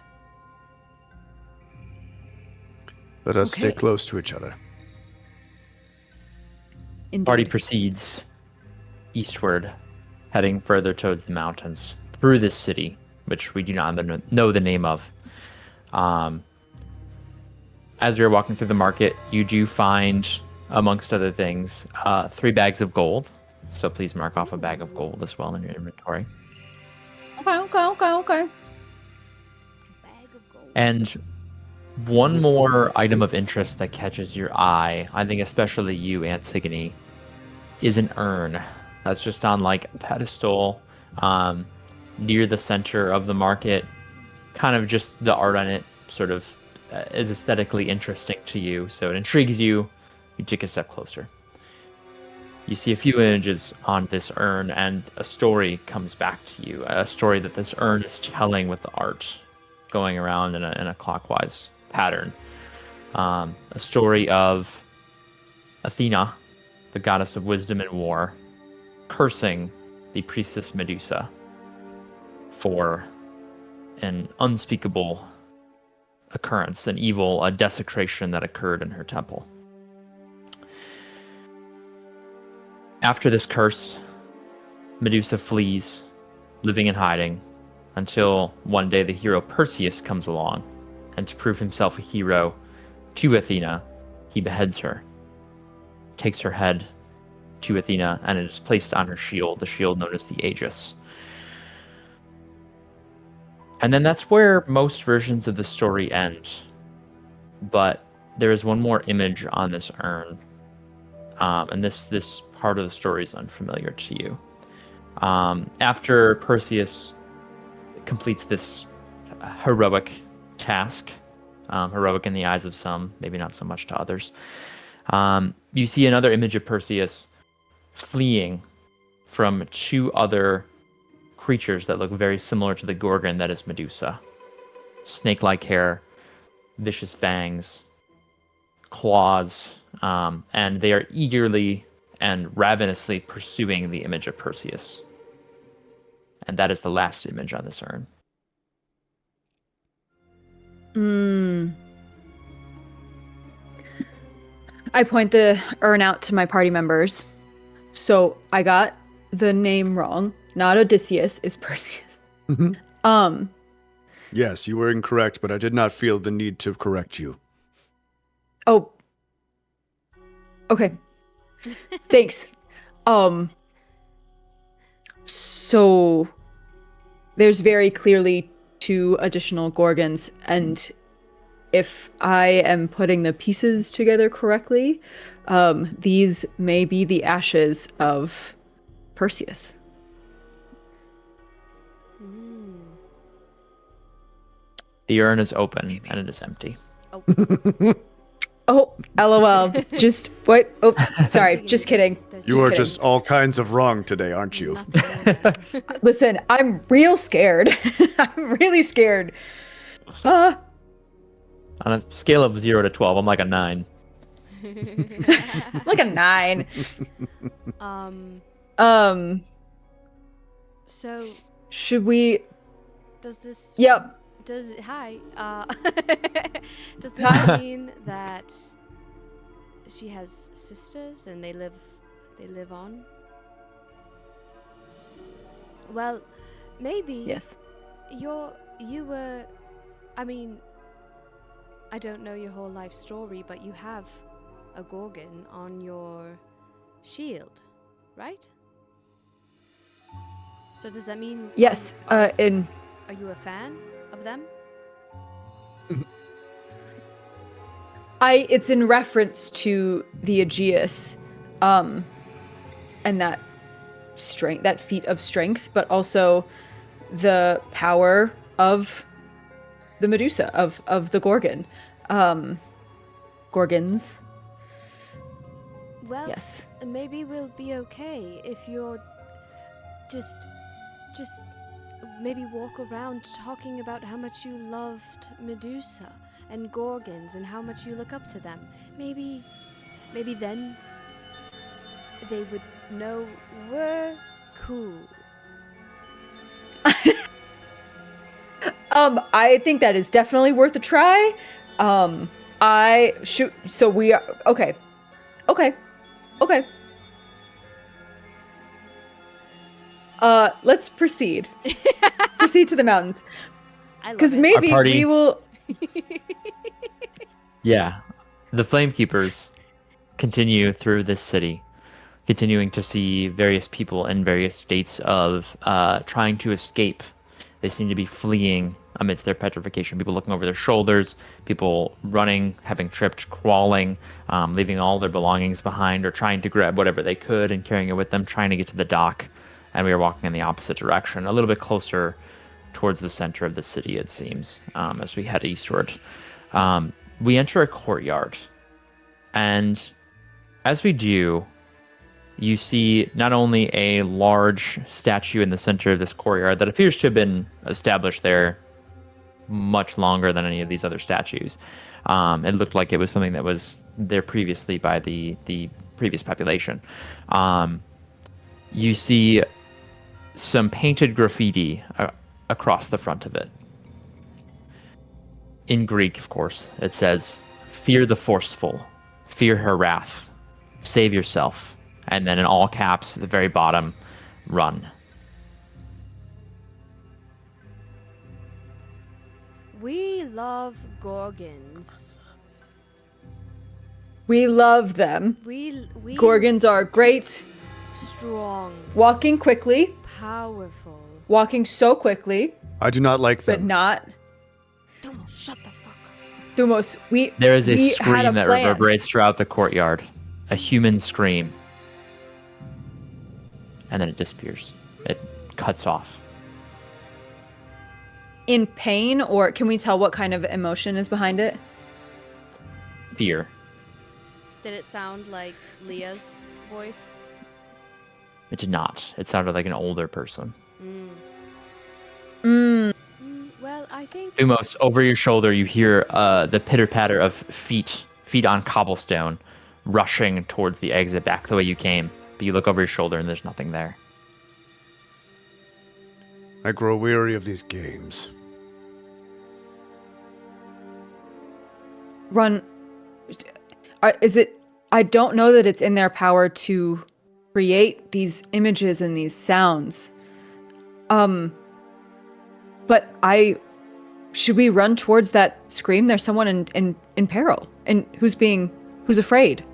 Let us stay Okay. close to each other. Indeed. Party proceeds eastward, heading further towards the mountains, through this city, which we do not know the name of. As you're walking through the market, you do find, amongst other things, 3 bags of gold. So please mark off a bag of gold as well in your inventory. Okay. Bag of gold. And one more item of interest that catches your eye, I think especially you, Antigone, is an urn that's just on like a pedestal near the center of the market. Kind of just the art on it sort of is aesthetically interesting to you, so it intrigues you. You take a step closer. You see a few images on this urn, and a story comes back to you. A story that this urn is telling with the art going around in a clockwise pattern. A story of Athena, the goddess of wisdom and war, cursing the priestess Medusa for an unspeakable occurrence, an evil, a desecration that occurred in her temple. After this curse, Medusa flees living in hiding, until one day the hero Perseus comes along, and to prove himself a hero to Athena, he beheads her, takes her head to Athena, and it is placed on her shield, the shield known as the Aegis. And then that's where most versions of the story end. But there is one more image on this urn, and this part of the story is unfamiliar to you. After Perseus completes this heroic task, heroic in the eyes of some, maybe not so much to others, you see another image of Perseus fleeing from two other creatures that look very similar to the Gorgon that is Medusa. Snake-like hair, vicious fangs, claws, and they are eagerly and ravenously pursuing the image of Perseus. And that is the last image on this urn. I point the urn out to my party members. So I got the name wrong. Not Odysseus, it's Perseus. Yes, you were incorrect, but I did not feel the need to correct you. Oh. Okay. Thanks. So there's very clearly two additional Gorgons, and if I am putting the pieces together correctly, these may be the ashes of Perseus. The urn is open and it is empty. Oh, LOL. Just what? Oh, sorry. Just kidding. You are just all kinds of wrong today, aren't you? Listen, I'm real scared. I'm really scared. On a scale of 0 to 12, I'm like a 9. Like a 9. So should we? does this? Yep. Does does this mean that she has sisters and they live on? Well, maybe. Yes. You were. I mean, I don't know your whole life story, but you have a Gorgon on your shield, right? So does that mean? Yes. Are you a fan of them? It's in reference to the Aegeus, and that strength, that feat of strength, but also the power of the Medusa, of the Gorgon. Gorgons. Well, Yes. maybe we'll be okay if you're just maybe walk around talking about how much you loved Medusa and Gorgons and how much you look up to them. Maybe then they would know we're cool. I think that is definitely worth a try. So we are okay. Let's proceed. Proceed to the mountains. Because maybe we will. Yeah. The Flamekeepers continue through this city, continuing to see various people in various states of trying to escape. They seem to be fleeing amidst their petrification. People looking over their shoulders, people running, having tripped, crawling, leaving all their belongings behind, or trying to grab whatever they could and carrying it with them, trying to get to the dock. And we are walking in the opposite direction, a little bit closer towards the center of the city, it seems, as we head eastward. We enter a courtyard, and as we do, you see not only a large statue in the center of this courtyard that appears to have been established there much longer than any of these other statues. It looked like it was something that was there previously by the previous population. You see some painted graffiti across the front of it. In Greek, of course, it says, "Fear the forceful, fear her wrath, save yourself." And then in all caps, at the very bottom, "Run." We love gorgons. We love them. We Gorgons are great. strong, Walking quickly. powerful. Walking so quickly, I do not like but them. not. Don't shut the fuck up. Thumos, There is a we had scream that plan. reverberates throughout the courtyard. A human scream. And then it disappears. It cuts off. In pain, or can we tell what kind of emotion is behind it? Fear. Did it sound like Leah's voice? It did not. It sounded like an older person. Well, I think Thumos, over your shoulder, you hear the pitter-patter of feet on cobblestone, rushing towards the exit back the way you came. But you look over your shoulder and there's nothing there. I grow weary of these games. Run. Is it? I don't know that it's in their power to create these images and these sounds. But should we run towards that scream? There's someone in peril, and who's afraid.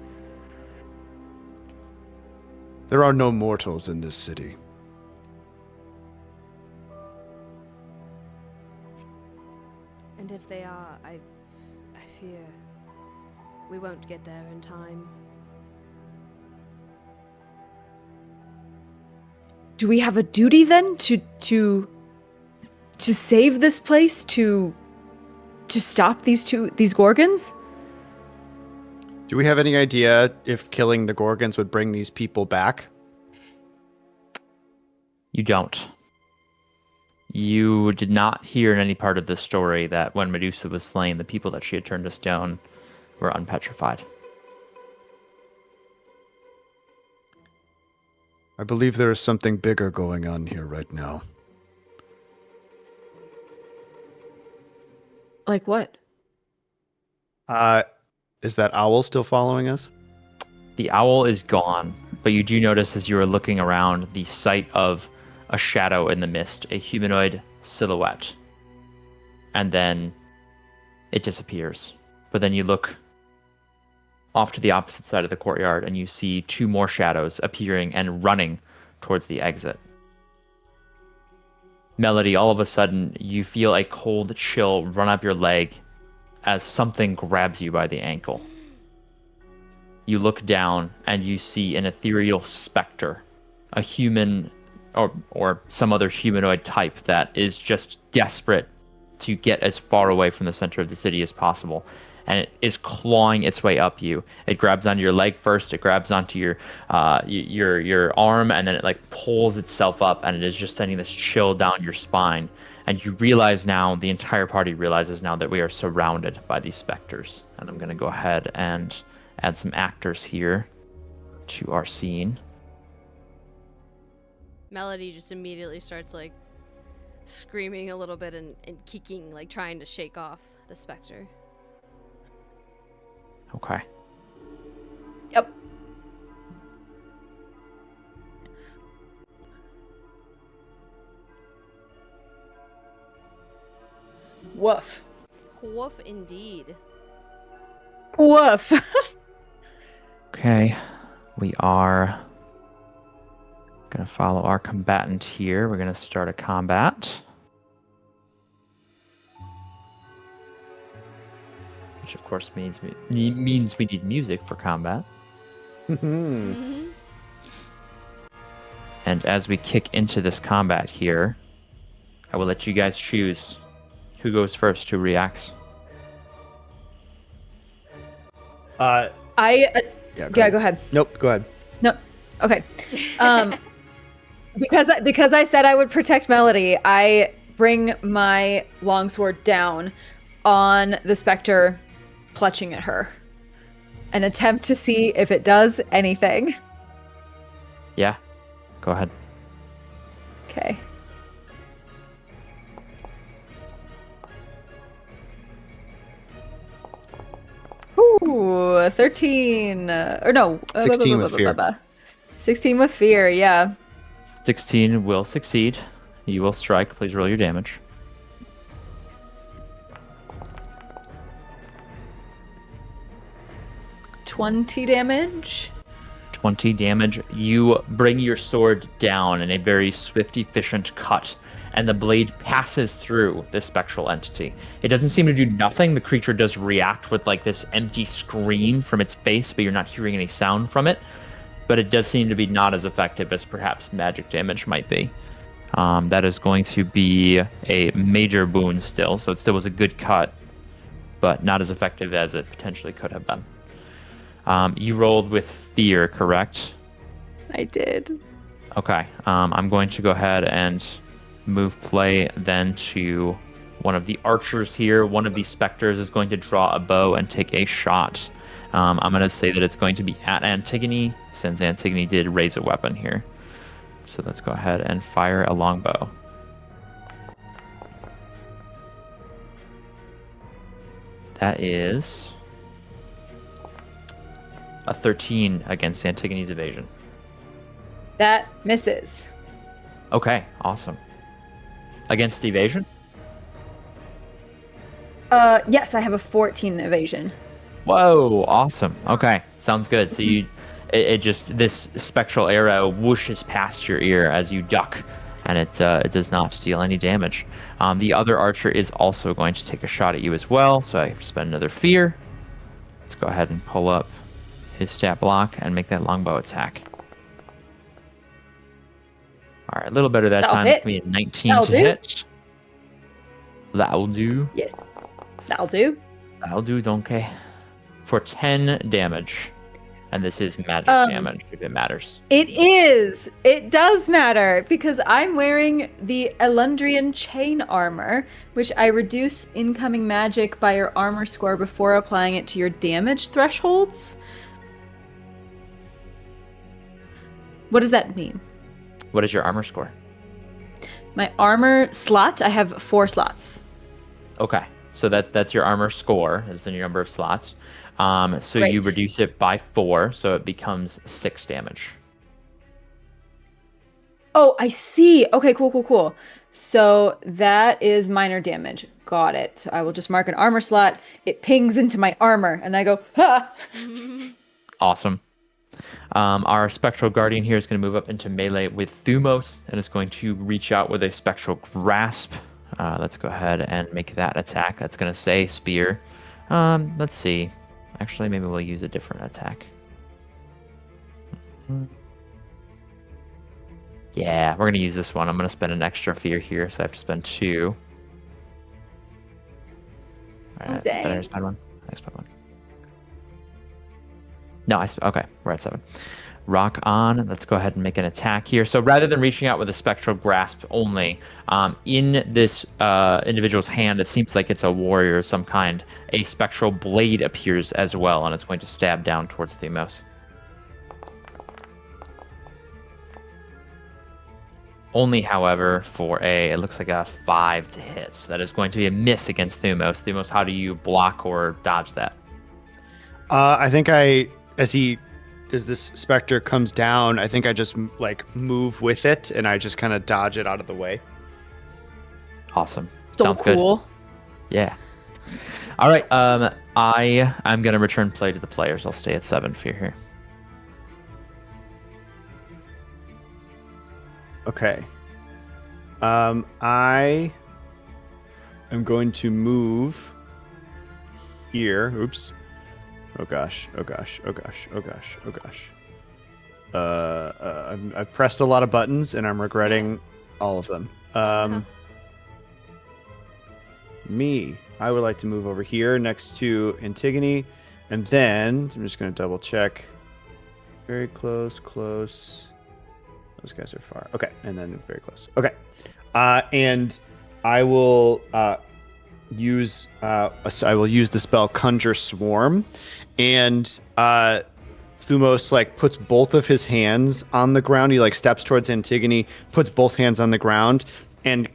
There are no mortals in this city. and if they are, I fear we won't get there in time. Do we have a duty then to save this place, to stop these Gorgons? Do we have any idea if killing the Gorgons would bring these people back? You don't. You did not hear in any part of this story that when Medusa was slain, the people that she had turned to stone were unpetrified. I believe there is something bigger going on here right now. Like what? Is that owl still following us? The owl is gone, but you do notice as you are looking around the sight of a shadow in the mist, a humanoid silhouette. And then it disappears. But then you look off to the opposite side of the courtyard and you see two more shadows appearing and running towards the exit. Melody, all of a sudden, you feel a cold chill run up your leg as something grabs you by the ankle. You look down and you see an ethereal specter, a human or some other humanoid type that is just desperate to get as far away from the center of the city as possible. And it is clawing its way up you. It grabs onto your leg first, it grabs onto your arm, and then it like pulls itself up, and it is just sending this chill down your spine. And you realize now, the entire party realizes now that we are surrounded by these specters. And I'm going to go ahead and add some actors here to our scene. Melody just immediately starts like screaming a little bit and kicking, like trying to shake off the specter. Okay. Yep. Woof. Woof indeed. Woof. Okay. We are going to follow our combatant here. We're going to start a combat. Which of course means we need music for combat. And as we kick into this combat here, I will let you guys choose who goes first, who reacts. Yeah, go ahead. Nope, go ahead. No, okay. Because I said I would protect Melody, I bring my longsword down on the specter, clutching at her, and attempt to see if it does anything. Yeah, go ahead. Okay. Ooh, 13. Or no. 16 with fear. 16 with fear, yeah. 16 will succeed. You will strike. Please roll your damage. 20 damage. 20 damage. You bring your sword down in a very swift, efficient cut, and the blade passes through this spectral entity. It doesn't seem to do nothing. The creature does react with like this empty scream from its face, but you're not hearing any sound from it. But it does seem to be not as effective as perhaps magic damage might be. That is going to be a major wound still, so it still was a good cut, but not as effective as it potentially could have been. You rolled with fear, correct? I did. Okay. I'm going to go ahead and move play then to one of the archers here. One of these specters is going to draw a bow and take a shot. I'm going to say that it's going to be at Antigone, since Antigone did raise a weapon here. So let's go ahead and fire a longbow. That is a 13 against Antigone's evasion. That misses. Okay, awesome. Against evasion? Yes, I have a 14 evasion. Whoa, awesome. Okay, sounds good. So it just, this spectral arrow whooshes past your ear as you duck, and it does not deal any damage. The other archer is also going to take a shot at you as well, so I have to spend another fear. Let's go ahead and pull up his stat block and make that longbow attack. All right, a little better that That'll time. hit. It's going to be a 19 That'll to do. hit. That'll do. Yes. That'll do. That'll do, donkey. For 10 damage. And this is magic damage, if it matters. It is. It does matter because I'm wearing the Elundrian chain armor, which I reduce incoming magic by your armor score before applying it to your damage thresholds. What does that mean? What is your armor score? My armor slot, I have 4 slots. Okay, so that's your armor score, is the number of slots. So Great. you reduce it by 4, so it becomes 6 damage. Oh, I see. Okay, cool. So that is minor damage. Got it. So I will just mark an armor slot. It pings into my armor, and I go, ha! Awesome. Our spectral guardian here is going to move up into melee with Thumos, and is going to reach out with a spectral grasp. Let's go ahead and make that attack. That's going to say spear. Let's see. Actually, maybe we'll use a different attack. Yeah, we're going to use this one. I'm going to spend an extra fear here, so I have to spend 2. All right, dang. did I spend one? I spent one. No, okay, we're at 7. Rock on. Let's go ahead and make an attack here. So rather than reaching out with a spectral grasp only, in this individual's hand, it seems like it's a warrior of some kind. A spectral blade appears as well, and it's going to stab down towards Thumos. Only, however, for it looks like a 5 to hit. So that is going to be a miss against Thumos. Thumos, how do you block or dodge that? I think as this specter comes down, I think I just like move with it and I just kind of dodge it out of the way. Awesome. So Sounds cool. good. Yeah. All right. I'm gonna return play to the players. I'll stay at 7 fear here. Okay. I am going to move here. Oops. Oh gosh. I've pressed a lot of buttons and I'm regretting all of them. I would like to move over here next to Antigone, and then I'm just going to double check. Very close. Those guys are far. Okay, and then very close. Okay, and I will use the spell Conjure Swarm, and Thumos like puts both of his hands on the ground. He like steps towards Antigone, puts both hands on the ground, and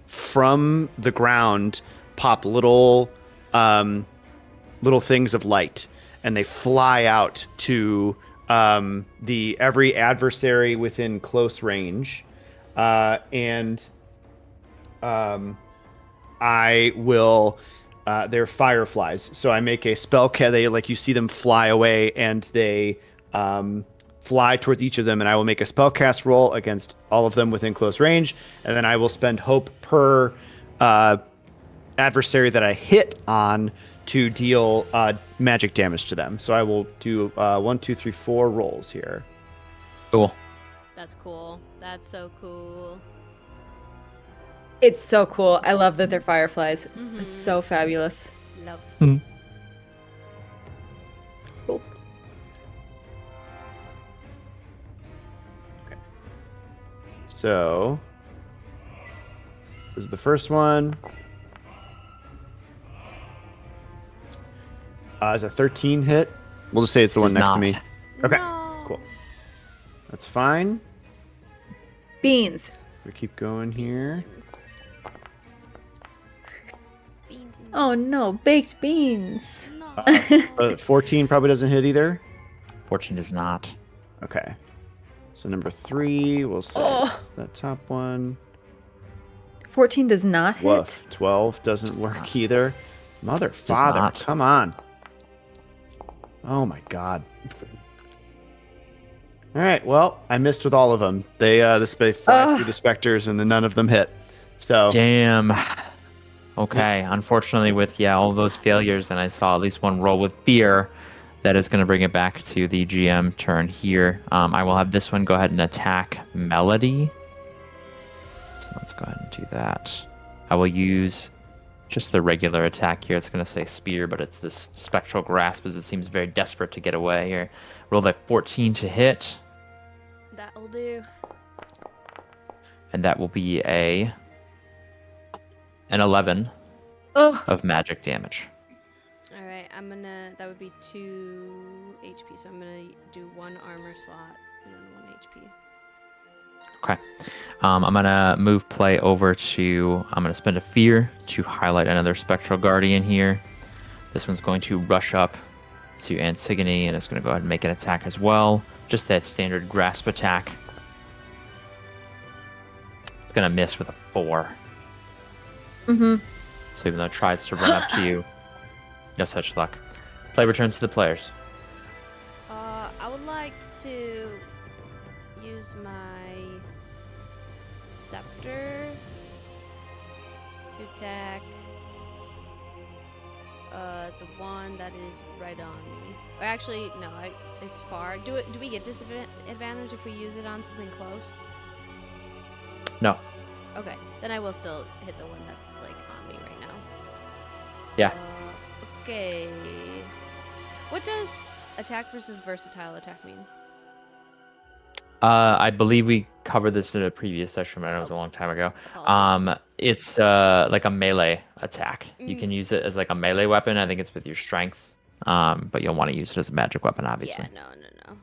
from the ground pop little things of light, and they fly out to every adversary within close range, and I will they're fireflies. So I make a spell cast. They like you see them fly away, and they fly towards each of them, and I will make a spell cast roll against all of them within close range, and then I will spend hope per adversary that I hit on to deal magic damage to them. So I will do 1, 2, 3, 4 rolls here. Cool. That's cool. That's so cool. It's so cool. I love that they're fireflies. Mhm. It's so fabulous. Love. Cool. So this is the first one. Is a 13 hit? We'll just say it's the one Does next to not. me. Okay, No. cool. That's fine. Beans. We keep going here. Beans. Beans and Oh no, baked beans. no. 14 probably doesn't hit either. 14 does not. Okay. So number 3, we'll say it's that top one. 14 does not hit. Woof. 12 doesn't work either. Mother, father, not. come on. Oh my god. All right, well, I missed with all of them. They fly through the specters, and then none of them hit. So Damn. Okay. Unfortunately, with all those failures, and I saw at least one roll with fear, that is going to bring it back to the GM turn here. I will have this one go ahead and attack Melody. So let's go ahead and do that. I will use just the regular attack here. It's going to say spear, but it's this spectral grasp as it seems very desperate to get away here. Roll that 14 to hit, That'll do. and that will be an 11 Oh, of magic damage. All right, that would be 2 HP, so I'm gonna do 1 armor slot and then 1 HP. Okay. I'm going to move play over to... I'm going to spend a fear to highlight another Spectral Guardian here. This one's going to rush up to Antigone, and it's going to go ahead and make an attack as well. Just that standard grasp attack. It's going to miss with a 4. mm-hmm. So even though it tries to run up to you, no such luck. Play returns to the players. I would like to use my scepter to attack the one that is right on me. Or actually, no, it's far. Do we get disadvantage if we use it on something close? No. Okay, then I will still hit the one that's like on me right now. Yeah. Okay. What does attack versus versatile attack mean? I believe we covered this in a previous session, but I know it was a long time ago. Apologies. It's like a melee attack. You can use it as like a melee weapon. I think it's with your strength. But you'll want to use it as a magic weapon, obviously. Yeah, no.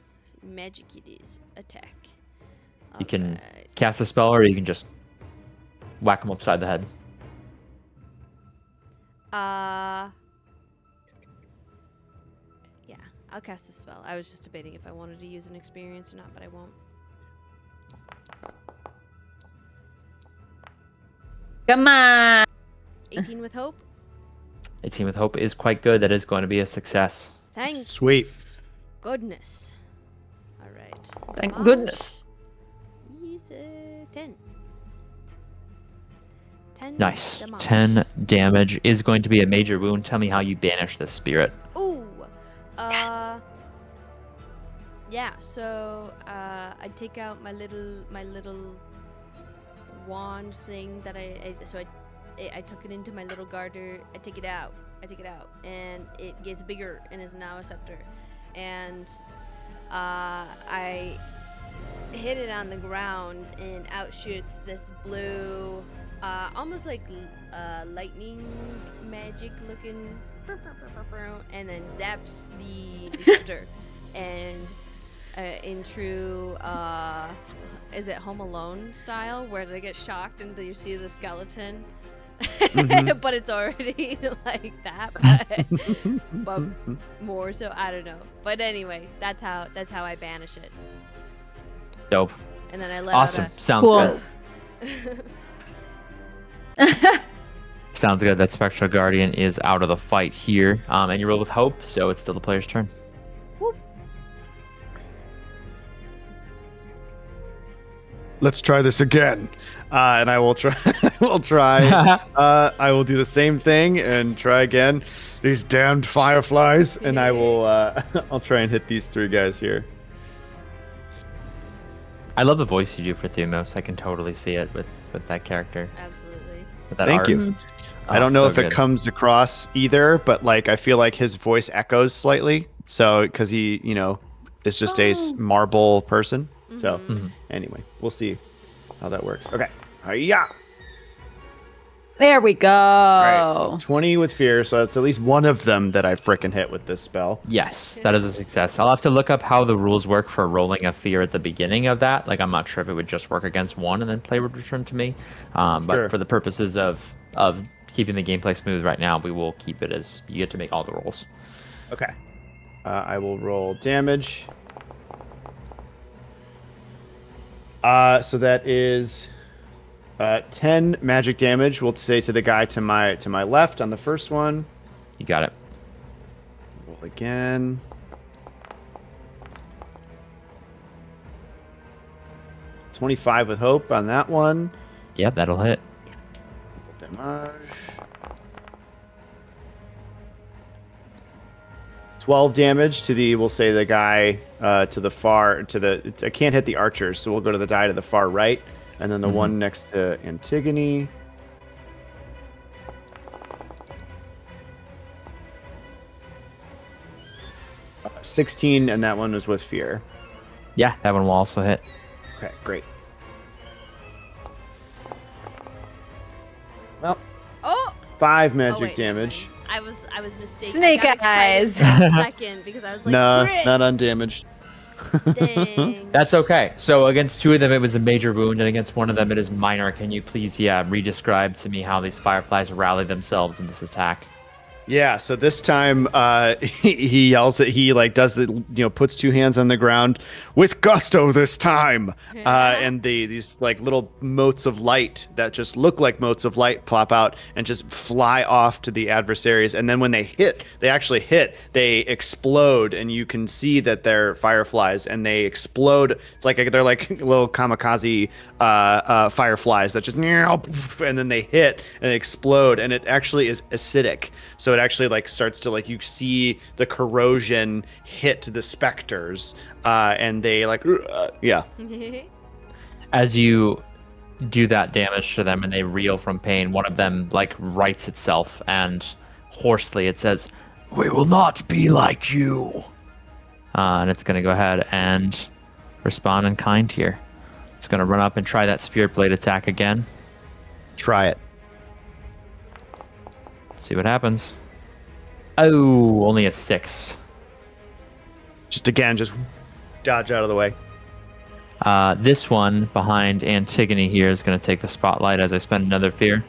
Magic it is. Attack. You can Alright. cast a spell, or you can just whack them upside the head. Yeah, I'll cast a spell. I was just debating if I wanted to use an experience or not, but I won't. Come on. 18 with hope. 18 with hope is quite good. That is going to be a success. Thank sweet. goodness. All right. Thank Damage goodness. is 10. 10 Nice. damage. 10 damage is going to be a major wound. Tell me how you banish this spirit. Ooh. Yeah, so I take out my little wand thing that I took it into my little garter. I take it out, and it gets bigger and is now a scepter. And I hit it on the ground, and out shoots this blue, almost like lightning magic looking, and then zaps the scepter. And in true, is it Home Alone style, where they get shocked and you see the skeleton? But it's already like that, but more so. I don't know. But anyway, that's how I banish it. Dope. And then I let Awesome. out Sounds Cool. good. Sounds good. That Spectral Guardian is out of the fight here. And you roll with hope, so it's still the player's turn. Whoop. Let's try this again. And I will try. I will try. I will do the same thing and try again. These damned fireflies. And I will. I'll try and hit these 3 guys here. I love the voice you do for Thumos. I can totally see it with that character. Absolutely. With that Thank art. you. I Oh, don't know so if good. it comes across either, but like I feel like his voice echoes slightly. So because he, is just a marble person. So anyway, we'll see how that works. Okay. Hiya! There we go. All right. 20 with fear, so that's at least one of them that I frickin' hit with this spell. Yes, that is a success. I'll have to look up how the rules work for rolling a fear at the beginning of that. Like, I'm not sure if it would just work against one and then play would return to me. But Sure. for the purposes of keeping the gameplay smooth right now, we will keep it as you get to make all the rolls. Okay. I will roll damage. So that is 10 magic damage. We'll say to the guy to my left on the first one. You got it. Roll again. $25 with hope on that one. Yep, that'll hit. Damage. 12 damage to the, we'll say the guy to the far, I can't hit the archers, so we'll go to the guy to the far right, and then the one next to Antigone. Uh, 16, and that one was with fear. Yeah, that one will also hit. Okay, great. Well, Oh! 5 Oh, magic wait, never damage. mind. I was mistaken. Snake I got excited eyes. for a second because I was like, No, "Crit!" not undamaged. Dang. That's okay. So against 2 of them, it was a major wound, and against 1 of them, it is minor. Can you please, re-describe to me how these fireflies rally themselves in this attack? Yeah, so this time he yells at he like does the puts 2 hands on the ground with gusto this time, and these like little motes of light that just look like motes of light plop out and just fly off to the adversaries, and then when they actually hit, they explode, and you can see that they're fireflies, and they explode. It's like they're like little kamikaze fireflies that just and then they hit and they explode, and it actually is acidic. So it actually like starts to like you see the corrosion hit the specters, and they like yeah. As you do that damage to them and they reel from pain, one of them like rights itself and hoarsely it says, "We will not be like you." And it's going to go ahead and respond in kind here. It's going to run up and try that Spirit Blade attack again. Try it. See what happens. Oh, only a 6. Just dodge out of the way. This one behind Antigone here is going to take the spotlight as I spend another fear.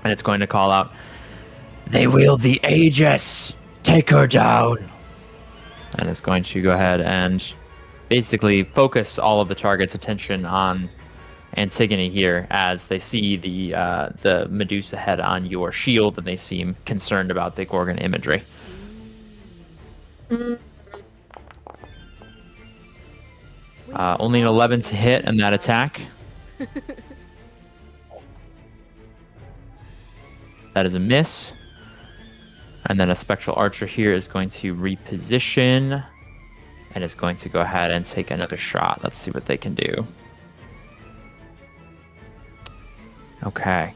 And it's going to call out, "They wield the Aegis! Take her down!" And it's going to go ahead and basically focus all of the target's attention on Antigone here as they see the Medusa head on your shield, and they seem concerned about the Gorgon imagery. Only an 11 to hit in that attack. That is a miss. And then a Spectral Archer here is going to reposition and is going to go ahead and take another shot. Let's see what they can do. Okay.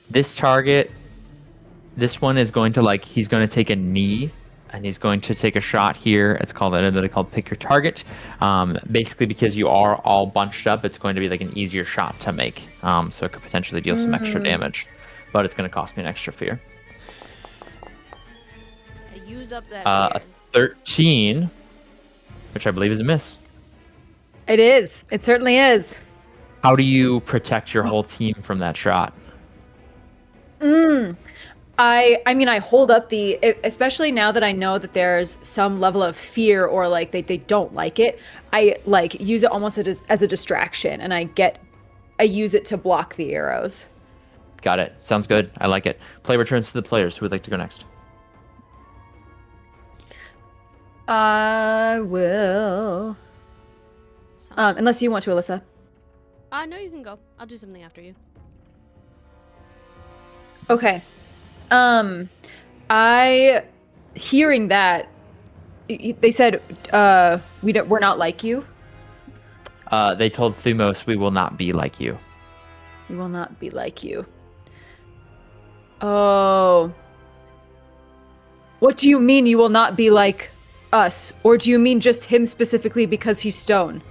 This target, this one is going to he's going to take a knee and he's going to take a shot here. It's called pick your target. Basically because you are all bunched up, it's going to be like an easier shot to make. So it could potentially deal some extra damage, but it's going to cost me an extra fear. I use up that A 13, which I believe is a miss. It is. It certainly is. How do you protect your whole team from that shot? I mean, I hold up especially now that I know that there's some level of fear or like they don't like it. I like use it almost as a distraction, and I use it to block the arrows. Got it. Sounds good. I like it. Play returns to the players. Who would like to go next? I will. Unless you want to, Alyssa. No, you can go. I'll do something after you. Okay. Hearing that, they said, we're not like you. They told Thumos, we will not be like you. We will not be like you. Oh. What do you mean you will not be like us? Or do you mean just him specifically because he's stone?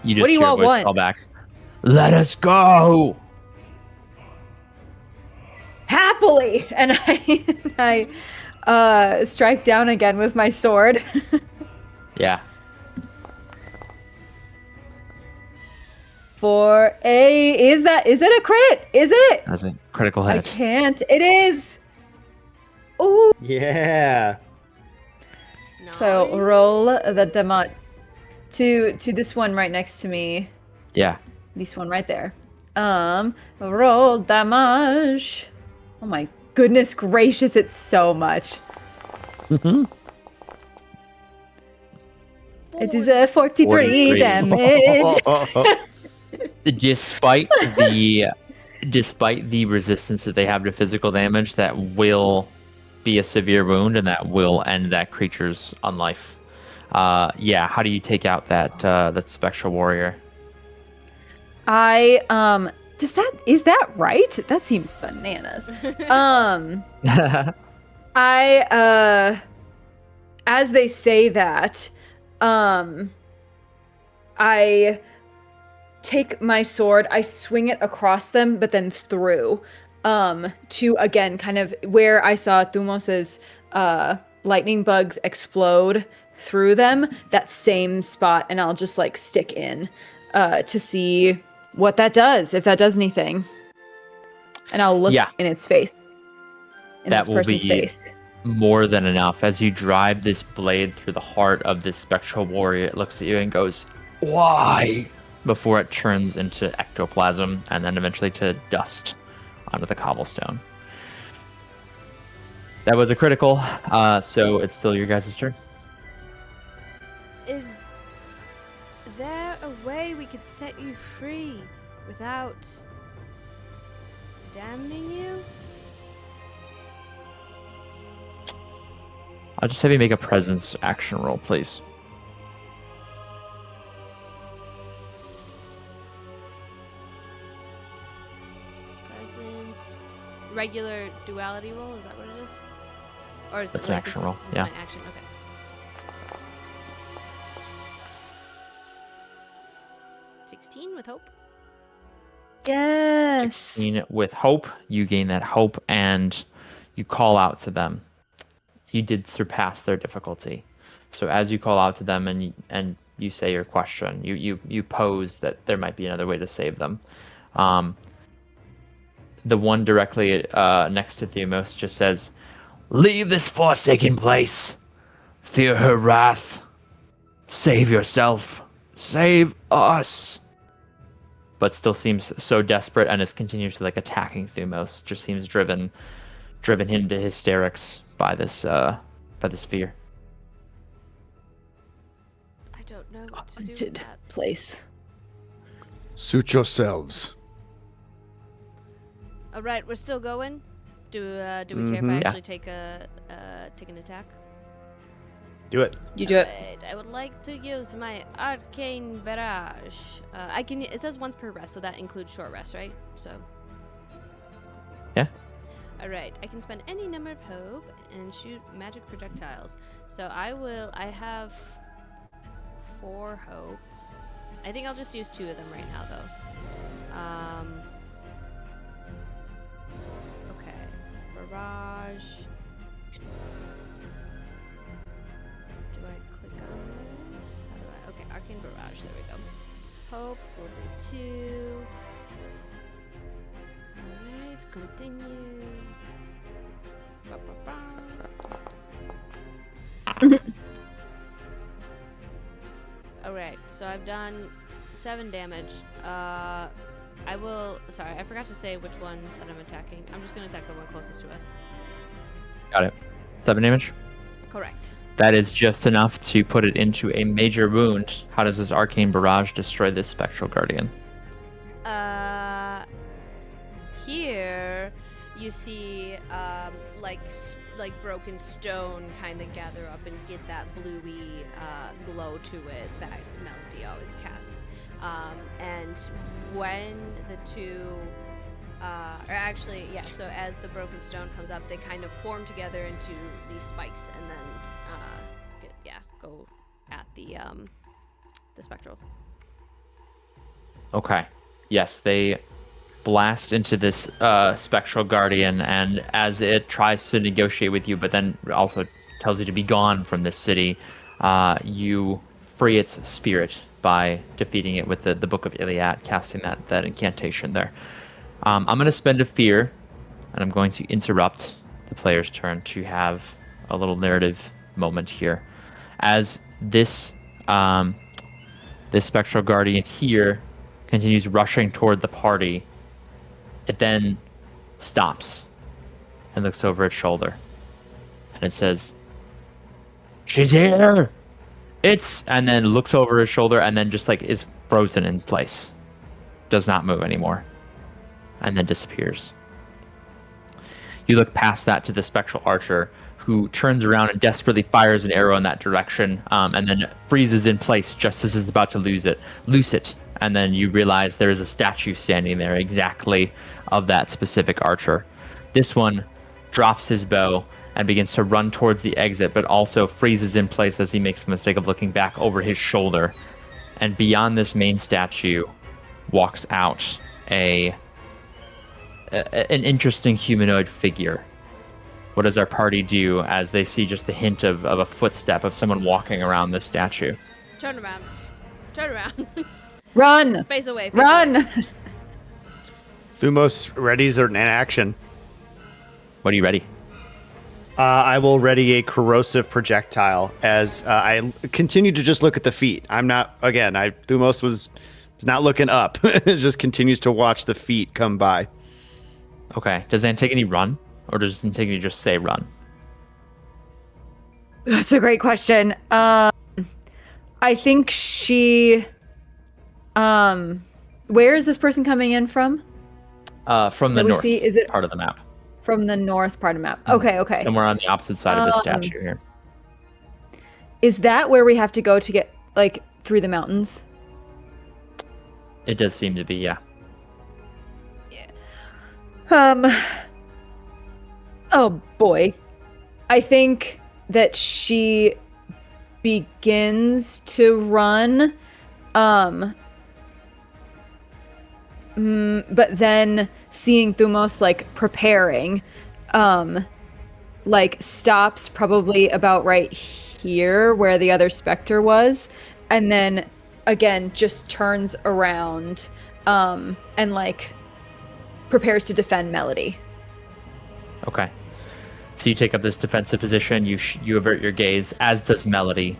You just What do you hear a all voice want? call back. Let us go! Happily! And I strike down again with my sword. Yeah. For is it a crit? Is it? That's a critical I hit. can't. It is. Ooh. Yeah. So Nice. roll the damage to this one right next to me. Yeah. This one right there. Roll damage. Oh my goodness gracious, it's so much. It is a 43 43. damage. Despite the resistance that they have to physical damage, that will be a severe wound and that will end that creature's unlife. Yeah, how do you take out that spectral warrior? Is that right? That seems bananas. As they say that, I take my sword, I swing it across them, but then through, to again, kind of where I saw Thumos's lightning bugs explode through them, that same spot, and I'll just like stick in to see what that does, if that does anything. And I'll look in its face. In That this will person's be face. more than enough. As you drive this blade through the heart of this spectral warrior, it looks at you and goes, "Why?" before it turns into ectoplasm and then eventually to dust onto the cobblestone. That was a critical, so it's still your guys' turn. Is there a way we could set you free without damning you? I'll just have you make a presence action roll, please. Presence. Regular duality roll, is that what it is? Or is That's it an like action this- roll, this is yeah. my action, okay. 16 with hope. Yes. 16 with hope. You gain that hope and you call out to them. You did surpass their difficulty. So as you call out to them and you say your question, you pose that there might be another way to save them. The one directly next to Thumos just says, "Leave this forsaken place. Fear her wrath. Save yourself. Save us." But still seems so desperate and is continuously like attacking Thumos. Just seems driven into hysterics by this fear. I don't know what to do with Haunted that. place. Suit yourselves. All right, we're still going. Do we care if I actually take an attack? Do it. You do it. Alright, I would like to use my arcane barrage. I can. It says once per rest, so that includes short rest, right? So. Yeah. All right, I can spend any number of hope and shoot magic projectiles. So I have 4 hope. I think I'll just use 2 of them right now, though. Okay, barrage. Do I click on this? How do I? Okay, arcane barrage. There we go. Hope. We'll do 2. Alright, continue. Ba, ba, ba. Alright, so I've done 7 damage. I I will. Sorry, I forgot to say which one that I'm attacking. I'm just gonna attack the one closest to us. Got it. 7 damage. Correct. That is just enough to put it into a major wound. How does this arcane barrage destroy this spectral guardian? Here you see like broken stone kind of gather up and get that bluey glow to it that Melody always casts. And when the two, so as the broken stone comes up, they kind of form together into these spikes and then go at the spectral. Okay. Yes, they blast into this spectral guardian, and as it tries to negotiate with you, but then also tells you to be gone from this city, you free its spirit by defeating it with the Book of Iliad, casting that incantation there. I'm going to spend a fear, and I'm going to interrupt the player's turn to have a little narrative moment here. As this spectral guardian here continues rushing toward the party, it then stops and looks over its shoulder. And it says, "She's here! And then looks over his shoulder and then just like is frozen in place. Does not move anymore. And then disappears. You look past that to the spectral archer, who turns around and desperately fires an arrow in that direction, and then freezes in place just as it's about to loose it. And then you realize there is a statue standing there exactly of that specific archer. This one drops his bow and begins to run towards the exit, but also freezes in place as he makes the mistake of looking back over his shoulder. And beyond this main statue walks out an interesting humanoid figure. What does our party do as they see just the hint of a footstep of someone walking around this statue? Turn around. Run! Face away. Run! Away. Thumos readies an action. What are you ready? I will ready a corrosive projectile as I continue to just look at the feet. I'm not, Thumos was not looking up. It just continues to watch the feet come by. Okay. Does Antigone run? Or does Antigone just say run? That's a great question. I think she... where is this person coming in from? From the north part of the map. From the north part of the map. Okay. Somewhere on the opposite side of the statue here. Is that where we have to go to get, like, through the mountains? It does seem to be, yeah. Oh boy. I think that she begins to run, but then seeing Thumos, like, preparing, like, stops probably about right here where the other specter was, and then again just turns around, and, like, prepares to defend Melody. Okay. So you take up this defensive position, you avert your gaze, as does Melody.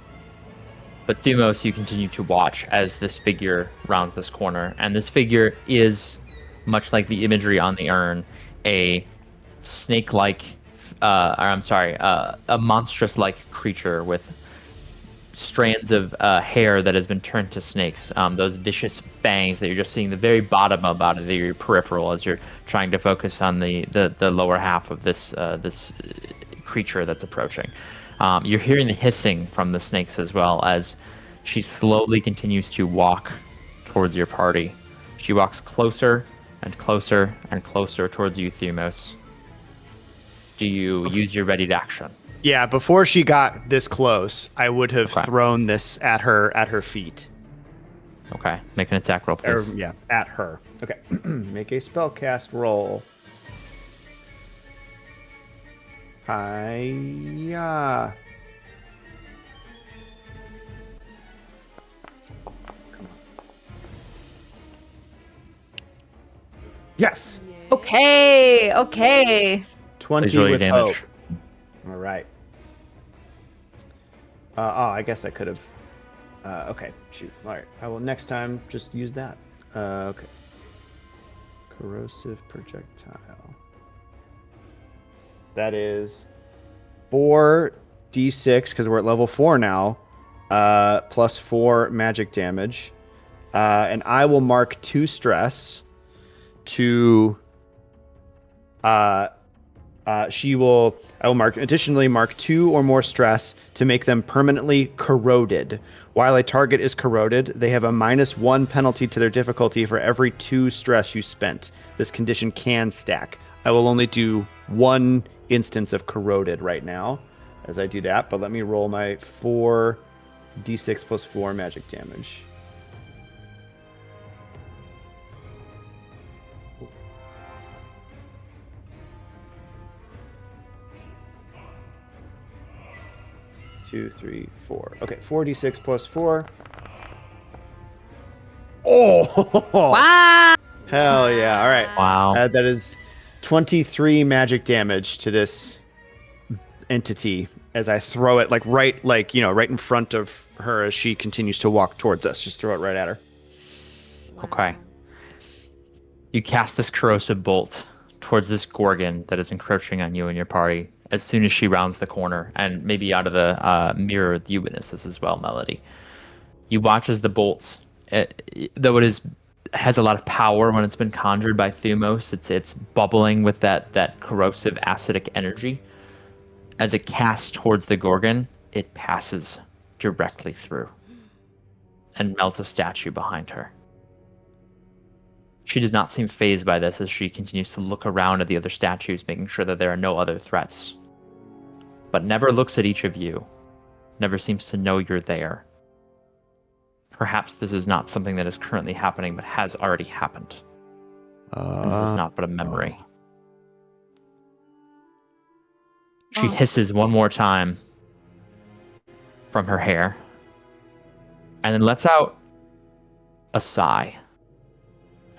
But Thumos, you continue to watch as this figure rounds this corner. And this figure is, much like the imagery on the urn, a snake-like, a monstrous-like creature with strands of hair that has been turned to snakes. Those vicious fangs that you're just seeing the very bottom of out of your peripheral as you're trying to focus on the lower half of this creature that's approaching. You're hearing the hissing from the snakes as well as she slowly continues to walk towards your party. She walks closer and closer and closer towards you, Thumos. Do you use your readied action? Yeah, before she got this close, I would have thrown this at her feet. Okay, make an attack roll, please. At her. Okay, make a spellcast roll. Hiya. Come on. Yes. Okay. 20 roll your with damage. hope. All right. I guess I could have. Okay, shoot. All right. I will next time just use that. Okay. Corrosive projectile. That is 4d6, because we're at level 4 now, plus 4 magic damage. And I will mark 2 stress to... I will additionally mark 2 or more stress to make them permanently corroded. While a target is corroded, they have a -1 penalty to their difficulty for every 2 stress you spent. This condition can stack. I will only do 1 instance of corroded right now as I do that, but let me roll my 4d6 plus 4 magic damage. Two, 3, 4. Okay, 4d6 plus 4. Oh! Wow. Hell yeah. All right. Wow. That is 23 magic damage to this entity as I throw it right in front of her as she continues to walk towards us. Just throw it right at her. Okay. You cast this corrosive bolt towards this Gorgon that is encroaching on you and your party as soon as she rounds the corner, and maybe out of the mirror, you witness this as well, Melody. You watch as the bolts, though it has a lot of power when it's been conjured by Thumos, it's bubbling with that corrosive acidic energy. As it casts towards the Gorgon, it passes directly through and melts a statue behind her. She does not seem fazed by this as she continues to look around at the other statues, making sure that there are no other threats. But never looks at each of you, never seems to know you're there. Perhaps this is not something that is currently happening, but has already happened. This is not but a memory. She hisses one more time from her hair, and then lets out a sigh.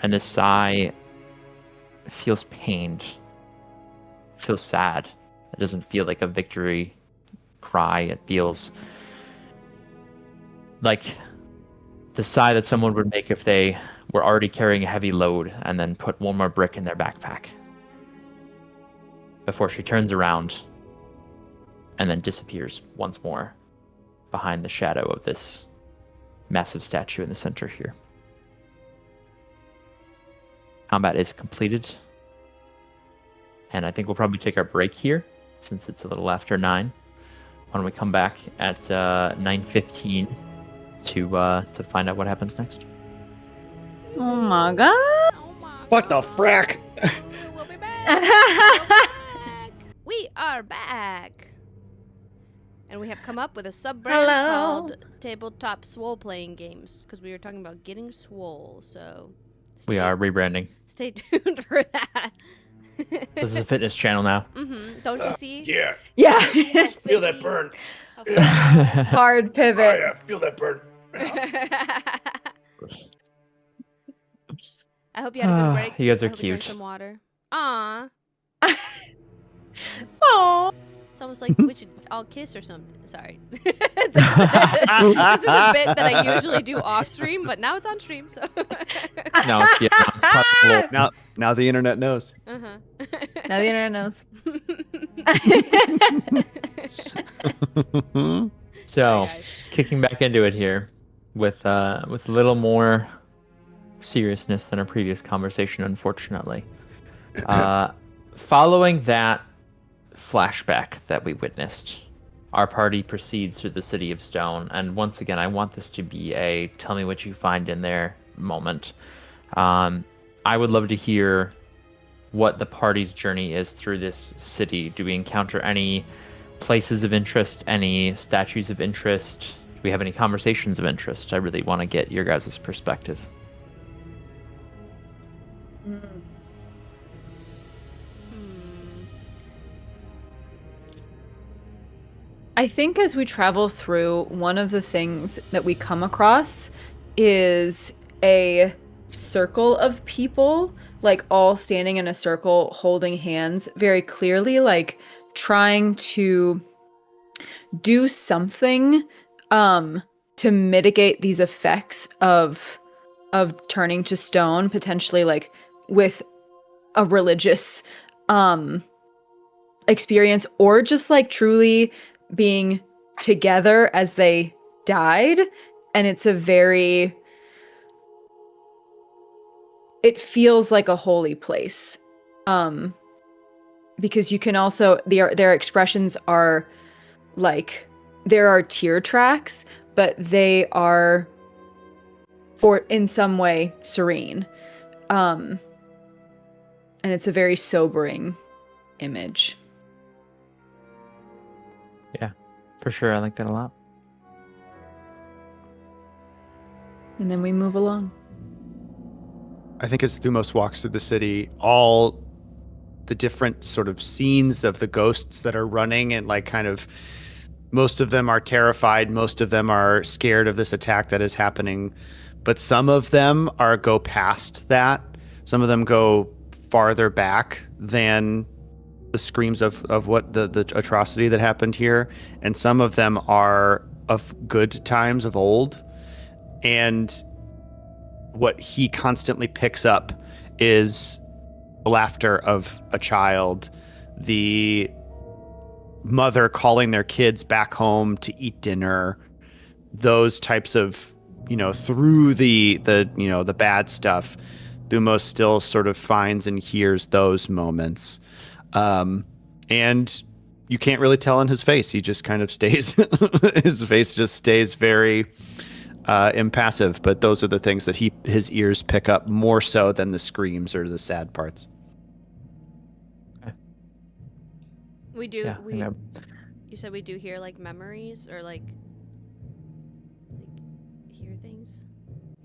And this sigh feels pained, feels sad. It doesn't feel like a victory cry. It feels like the sigh that someone would make if they were already carrying a heavy load and then put one more brick in their backpack. Before she turns around and then disappears once more behind the shadow of this massive statue in the center here. Combat is completed. And I think we'll probably take our break here, since it's a little after 9. Why don't we come back at 9:15 to find out what happens next? Oh my god. Oh my What the God. frack? We'll be back. We'll be back. We are back. And we have come up with a sub-brand Hello. called Tabletop Swole Playing Games, because we were talking about getting swole, so... We are rebranding. Stay tuned for that. This is a fitness channel now. Don't you see? Yeah. Yeah. Feel that burn. Hard pivot. Oh, yeah. Feel that burn. I hope you had a good break. You guys are I hope you drank cute. some water. Aw. Aww. It's almost like we should all kiss or something. Sorry. This is a bit that I usually do off stream, but now it's on stream, so. No, it's possible. Now the internet knows. Uh-huh. Now the internet knows. So, Sorry, guys. kicking back into it here with a little more seriousness than our previous conversation, unfortunately. Following that flashback that we witnessed, our party proceeds through the city of Stone, and once again, I want this to be a tell me what you find in there moment. I would love to hear what the party's journey is through this city. Do we encounter any places of interest, any statues of interest? Do we have any conversations of interest? I really want to get your guys' perspective. I think as we travel through, one of the things that we come across is a circle of people, like all standing in a circle, holding hands very clearly, like trying to do something to mitigate these effects of turning to stone, potentially like with a religious experience, or just like truly being together as they died. And it's it feels like a holy place. Because you can also, their expressions are like, there are tear tracks, but they are in some way serene. And it's a very sobering image. Yeah, for sure. I like that a lot. And then we move along. I think as Thumos walks through the city, all the different sort of scenes of the ghosts that are running, and like kind of most of them are terrified, most of them are scared of this attack that is happening, but some of them go past that. Some of them go farther back than the screams of what the atrocity that happened here, and some of them are of good times of old. And what he constantly picks up is the laughter of a child, the mother calling their kids back home to eat dinner, those types of, through the bad stuff, Thumos still sort of finds and hears those moments. And you can't really tell in his face. He just kind of stays, his face just stays very impassive, but those are the things that his ears pick up more so than the screams or the sad parts. We do. Yeah, You said we do hear like memories or like hear things,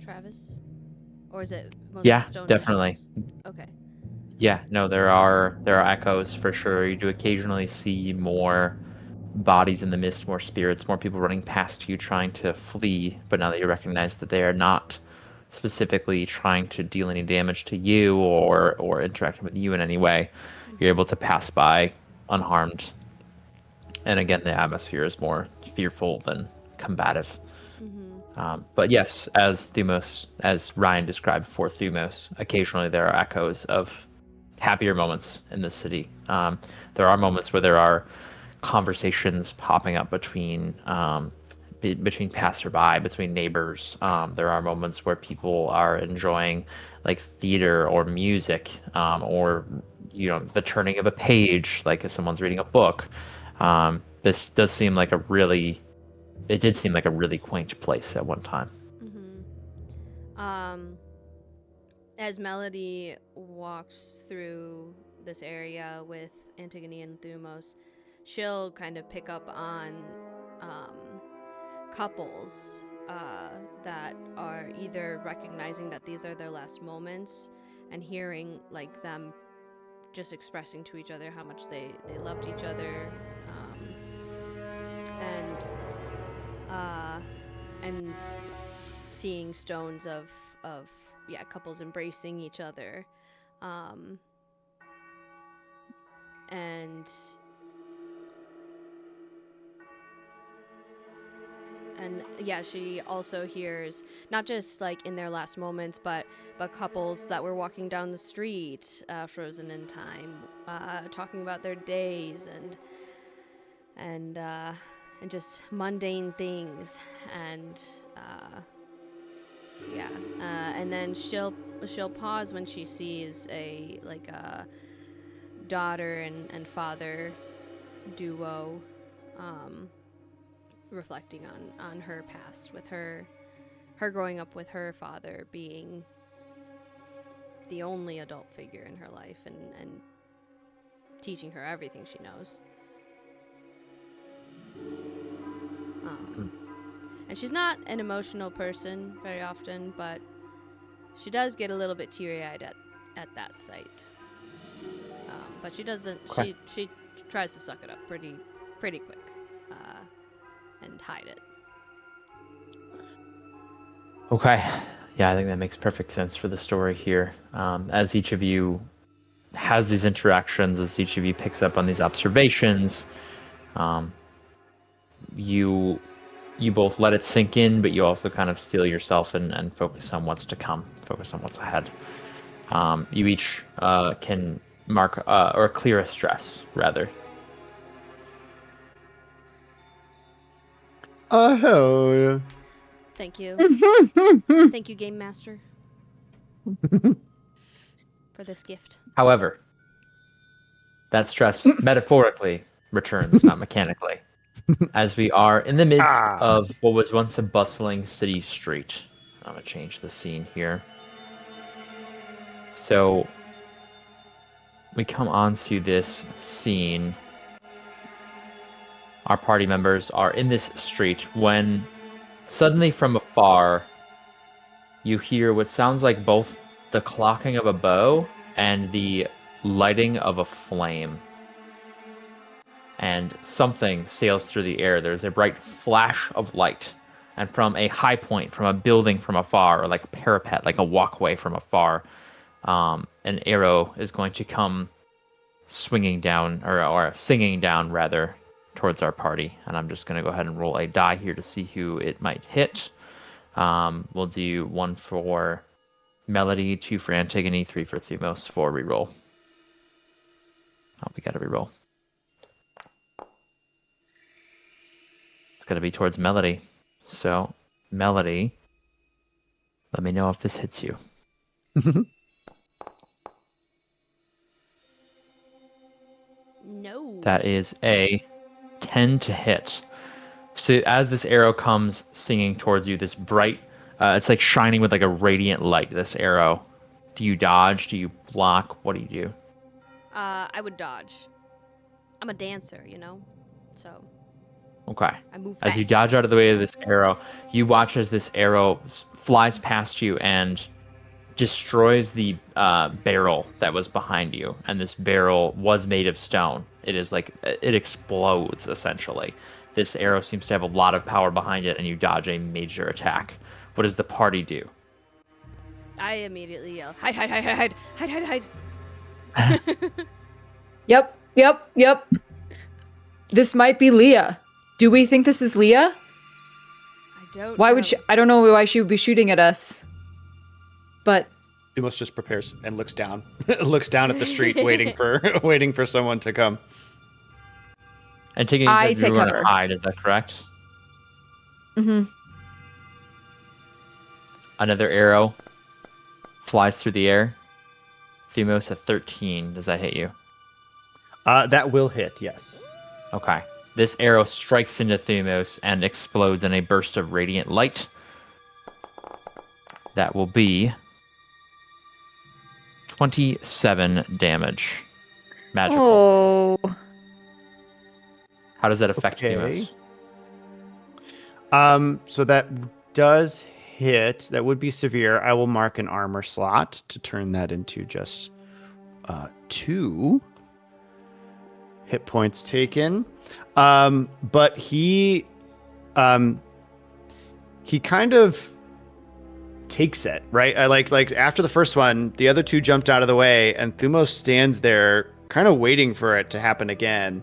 Travis, or is it mostly stone definitely. visuals? Okay. Yeah, no, there are echoes for sure. You do occasionally see more bodies in the mist, more spirits, more people running past you trying to flee, but now that you recognize that they are not specifically trying to deal any damage to you or interacting with you in any way, you're able to pass by unharmed. And again, the atmosphere is more fearful than combative. But yes, as Ryan described for Thumos, occasionally there are echoes of happier moments in the city. There are moments where there are conversations popping up between passerby, between neighbors. There are moments where people are enjoying like theater or music, or the turning of a page, like if someone's reading a book. This did seem like a really quaint place at one time. As Melody walks through this area with Antigone and Thumos, she'll kind of pick up on couples that are either recognizing that these are their last moments and hearing like them just expressing to each other how much they loved each other, and seeing stones of couples embracing each other, and she also hears not just like in their last moments, but couples that were walking down the street, frozen in time, talking about their days and just mundane things, and and then she'll pause when she sees a daughter and father duo, reflecting on her past, with her growing up with her father being the only adult figure in her life and teaching her everything she knows. And she's not an emotional person very often, but she does get a little bit teary-eyed at that sight. But she doesn't. Okay. She tries to suck it up pretty quick, and hide it. Okay. Yeah, I think that makes perfect sense for the story here. As each of you has these interactions, as each of you picks up on these observations, you both let it sink in, but you also kind of steel yourself and focus on what's to come, focus on what's ahead. You each can mark or clear a stress, rather. Oh. Thank you. Thank you, Game Master, for this gift. However, that stress metaphorically returns, not mechanically, as we are in the midst of what was once a bustling city street. I'm going to change the scene here. So we come onto this scene. Our party members are in this street when suddenly from afar you hear what sounds like both the clocking of a bow and the lighting of a flame. And something sails through the air. There's a bright flash of light. And from a high point, from a building from afar, or like a parapet, like a walkway from afar, an arrow is going to come swinging down, or singing down, rather, towards our party. And I'm just going to go ahead and roll a die here to see who it might hit. We'll do 1 for Melody, 2 for Antigone, 3 for Thumos for reroll. Oh, we got to reroll. It's going to be towards Melody. So, Melody, let me know if this hits you. No. That is a 10 to hit. So as this arrow comes singing towards you, this bright, it's like shining with like a radiant light, this arrow. Do you dodge? Do you block? What do you do? I would dodge. I'm a dancer, so Okay. I move fast. As you dodge out of the way of this arrow, you watch as this arrow flies past you and destroys the barrel that was behind you. And this barrel was made of stone. It explodes, essentially. This arrow seems to have a lot of power behind it, and you dodge a major attack. What does the party do? I immediately yell, hide, hide, hide, hide, hide, hide, hide, hide. Yep. This might be Leah. Do we think this is Leah? I don't Why know. would she? I don't know why she would be shooting at us. But Thumos just prepares and looks down, looks down at the street, waiting for someone to come. Antigone, I you said you take were going to cover. hide, is that correct? mm-hmm. Another arrow flies through the air. Thumos, a 13. Does that hit you? That will hit, yes. Okay. This arrow strikes into Thumos and explodes in a burst of radiant light. That will be 27 damage. Magical. Oh. How does that affect Okay. Thumos? So that does hit. That would be severe. I will mark an armor slot to turn that into just 2 hit points taken. But he kind of takes it, right? I like after the first one, the other 2 jumped out of the way, and Thumos stands there, kind of waiting for it to happen again.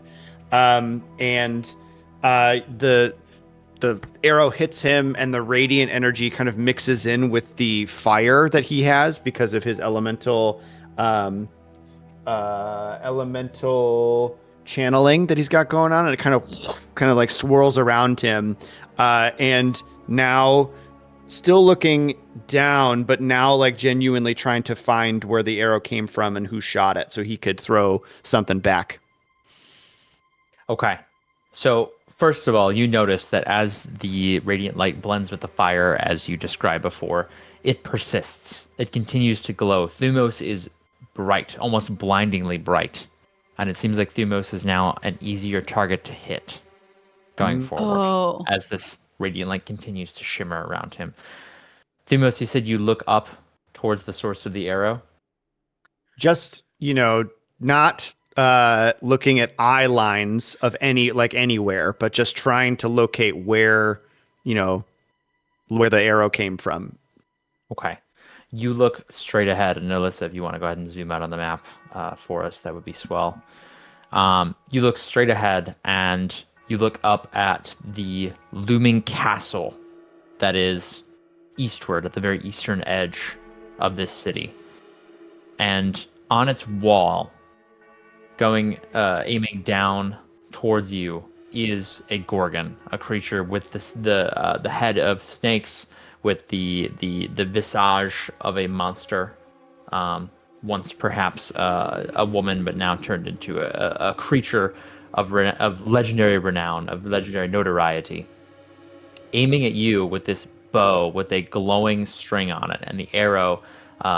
The arrow hits him, and the radiant energy kind of mixes in with the fire that he has because of his elemental channeling that he's got going on, and it kind of like swirls around him, and now still looking down, but now like genuinely trying to find where the arrow came from and who shot it, so he could throw something back. Okay. So, first of all, you notice that as the radiant light blends with the fire, as you described before, it persists. It continues to glow. Thumos is bright, almost blindingly bright. And it seems like Thumos is now an easier target to hit going forward Oh. as this radiant light continues to shimmer around him. Thumos, you said you look up towards the source of the arrow? Just, not looking at eye lines of anywhere, but just trying to locate where the arrow came from. Okay. You look straight ahead, and Alyssa, if you want to go ahead and zoom out on the map for us, that would be swell. You look straight ahead, and you look up at the looming castle that is eastward, at the very eastern edge of this city. and on its wall, aiming down towards you, is a gorgon, a creature with the head of snakes, with the visage of a monster, once perhaps a woman, but now turned into a creature of legendary renown, of legendary notoriety, aiming at you with this bow with a glowing string on it, and the arrow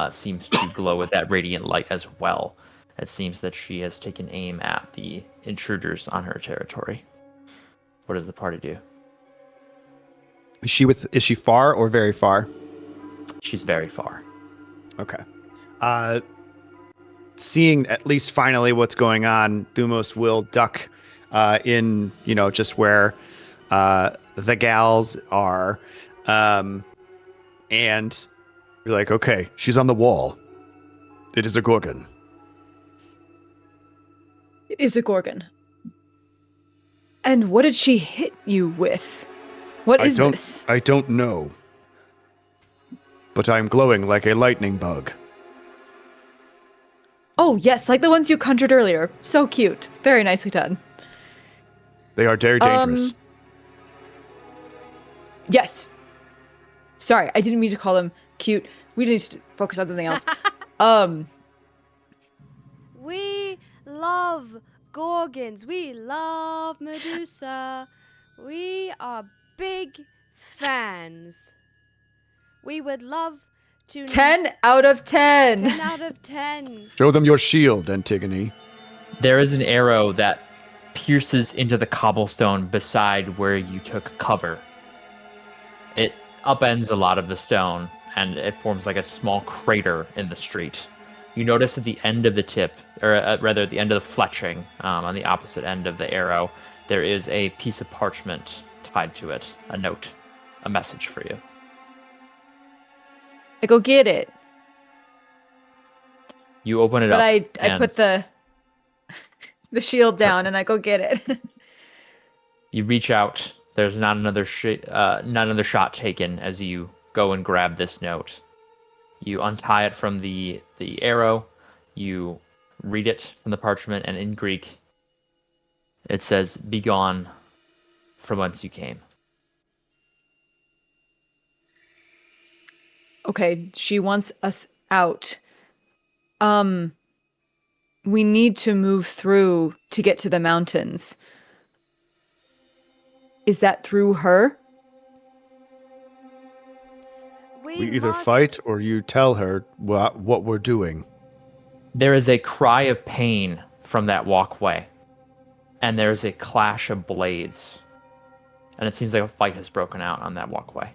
seems to glow with that radiant light as well. It seems that she has taken aim at the intruders on her territory. What does the party do? Is she far or very far? She's very far. Okay. Seeing at least finally what's going on, Thumos will duck in, just where the gals are. And you're like, okay, she's on the wall. It is a gorgon. It is a gorgon. And what did she hit you with? What is this? I don't know. But I'm glowing like a lightning bug. Oh, yes, like the ones you conjured earlier. So cute. Very nicely done. They are very dangerous. Yes. Sorry, I didn't mean to call them cute. We need to focus on something else. We love gorgons. We love Medusa. We are big fans. We would love to... 10 out of 10. 10 out of 10. Show them your shield, Antigone. There is an arrow that pierces into the cobblestone beside where you took cover. It upends a lot of the stone, and it forms like a small crater in the street. You notice at the end of the tip, or rather at the end of the fletching, on the opposite end of the arrow, there is a piece of parchment tied to it, a note, a message for you. I go get it. You open it up. But I put the shield down and I go get it. You reach out. There's not another shot taken as you go and grab this note. You untie it from the arrow. You read it from the parchment, and in Greek, it says, "Be gone from whence you came." Okay, she wants us out. We need to move through to get to the mountains. Is that through her? We either fight or you tell her what we're doing. There is a cry of pain from that walkway, and there's a clash of blades. And it seems like a fight has broken out on that walkway.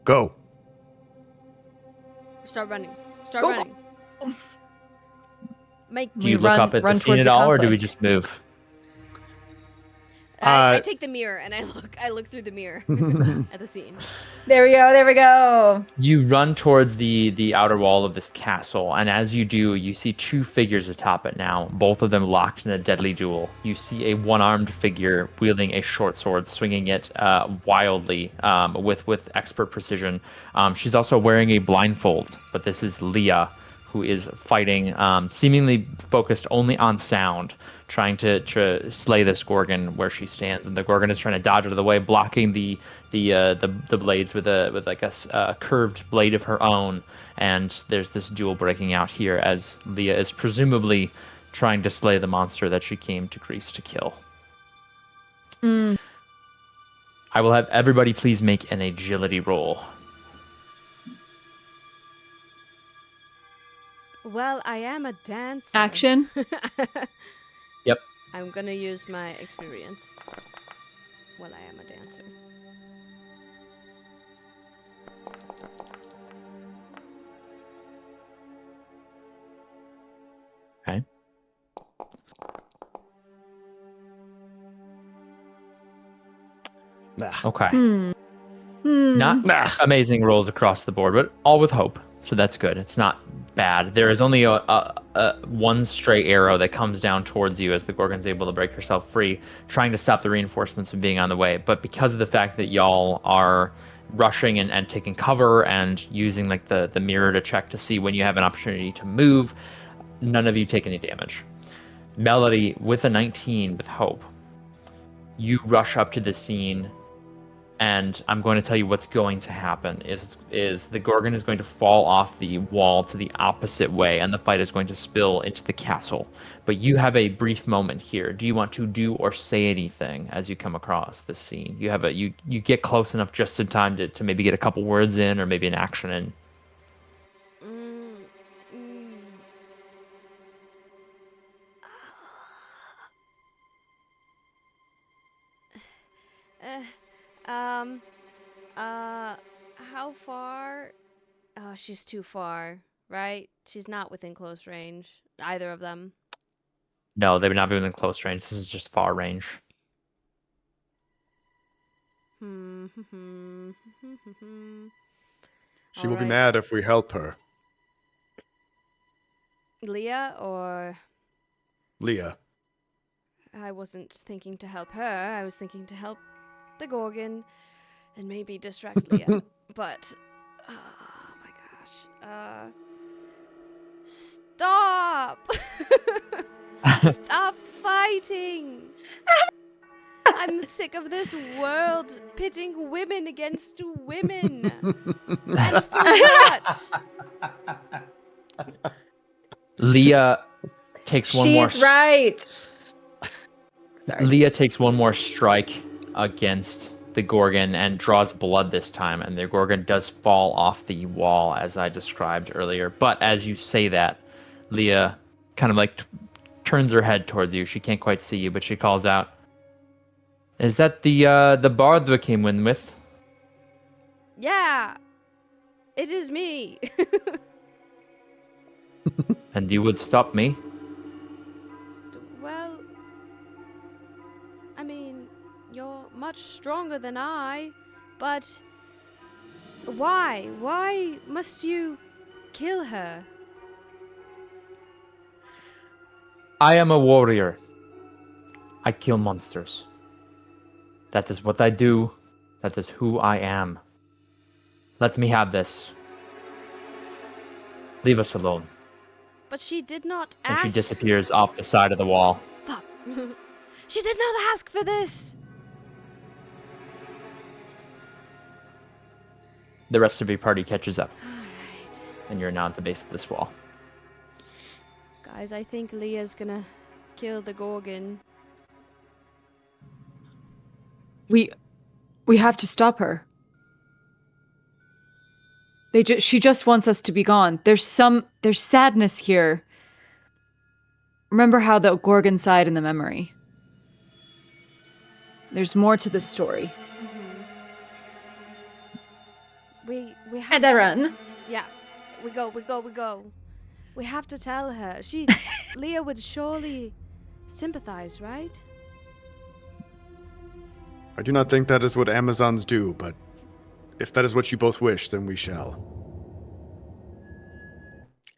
Go. Start running. Start running. Do you look up at the scene at all, or do we just move? I take the mirror and I look through the mirror at the scene. There we go. There we go. You run towards the outer wall of this castle, and as you do, you see two figures atop it now, both of them locked in a deadly duel. You see a one-armed figure wielding a short sword, swinging it wildly with expert precision. She's also wearing a blindfold, but this is Leah, who is fighting, seemingly focused only on sound, trying to slay this Gorgon where she stands, and the Gorgon is trying to dodge out of the way, blocking the blades with a curved blade of her own. And there's this duel breaking out here as Leah is presumably trying to slay the monster that she came to Greece to kill. I will have everybody please make an agility roll. Well, I am a dancer. Action. Yep. I'm gonna use my experience. Well, I am a dancer. Okay. Okay. Not amazing rolls across the board, but all with hope. So that's good. It's not bad. There is only a one stray arrow that comes down towards you as the Gorgon's able to break herself free, trying to stop the reinforcements from being on the way. But because of the fact that y'all are rushing and taking cover and using like the mirror to check to see when you have an opportunity to move. None of you take any damage. Melody, with a 19 with hope, you rush up to the scene, and I'm going to tell you what's going to happen is the Gorgon is going to fall off the wall to the opposite way, and the fight is going to spill into the castle. But you have a brief moment here. Do you want to do or say anything as you come across this scene? You get close enough just in time to maybe get a couple words in, or maybe an action in. How far? Oh, she's too far, right? She's not within close range, either of them. No, they would not be within close range. This is just far range. She will be mad if we help her. Leah or... Leah. I wasn't thinking to help her. I was thinking to help the Gorgon and maybe distract Leah. But, oh my gosh. Stop! Stop fighting! I'm sick of this world pitting women against women. And for what? Leah takes one more. She's right. Sorry. Leah takes one more strike against the Gorgon and draws blood this time, and the Gorgon does fall off the wall as I described earlier. But as you say that, Leah kind of like turns her head towards you. She can't quite see you, but she calls out, "Is that the bard we came in with?" Yeah, it is me. And you would stop me? Well, I mean, you're much stronger than I, but why? Why must you kill her? I am a warrior. I kill monsters. That is what I do. That is who I am. Let me have this. Leave us alone. But she did not And ask. she disappears off the side of the wall. Fuck. She did not ask for this. The rest of your party catches up, All right. and you're now at the base of this wall. Guys, I think Leah's gonna kill the Gorgon. We have to stop her. She just wants us to be gone. There's sadness here. Remember how the Gorgon sighed in the memory. There's more to the story. We have And I run. Yeah, we go. We have to tell her. Leah would surely sympathize, right? I do not think that is what Amazons do, but if that is what you both wish, then we shall.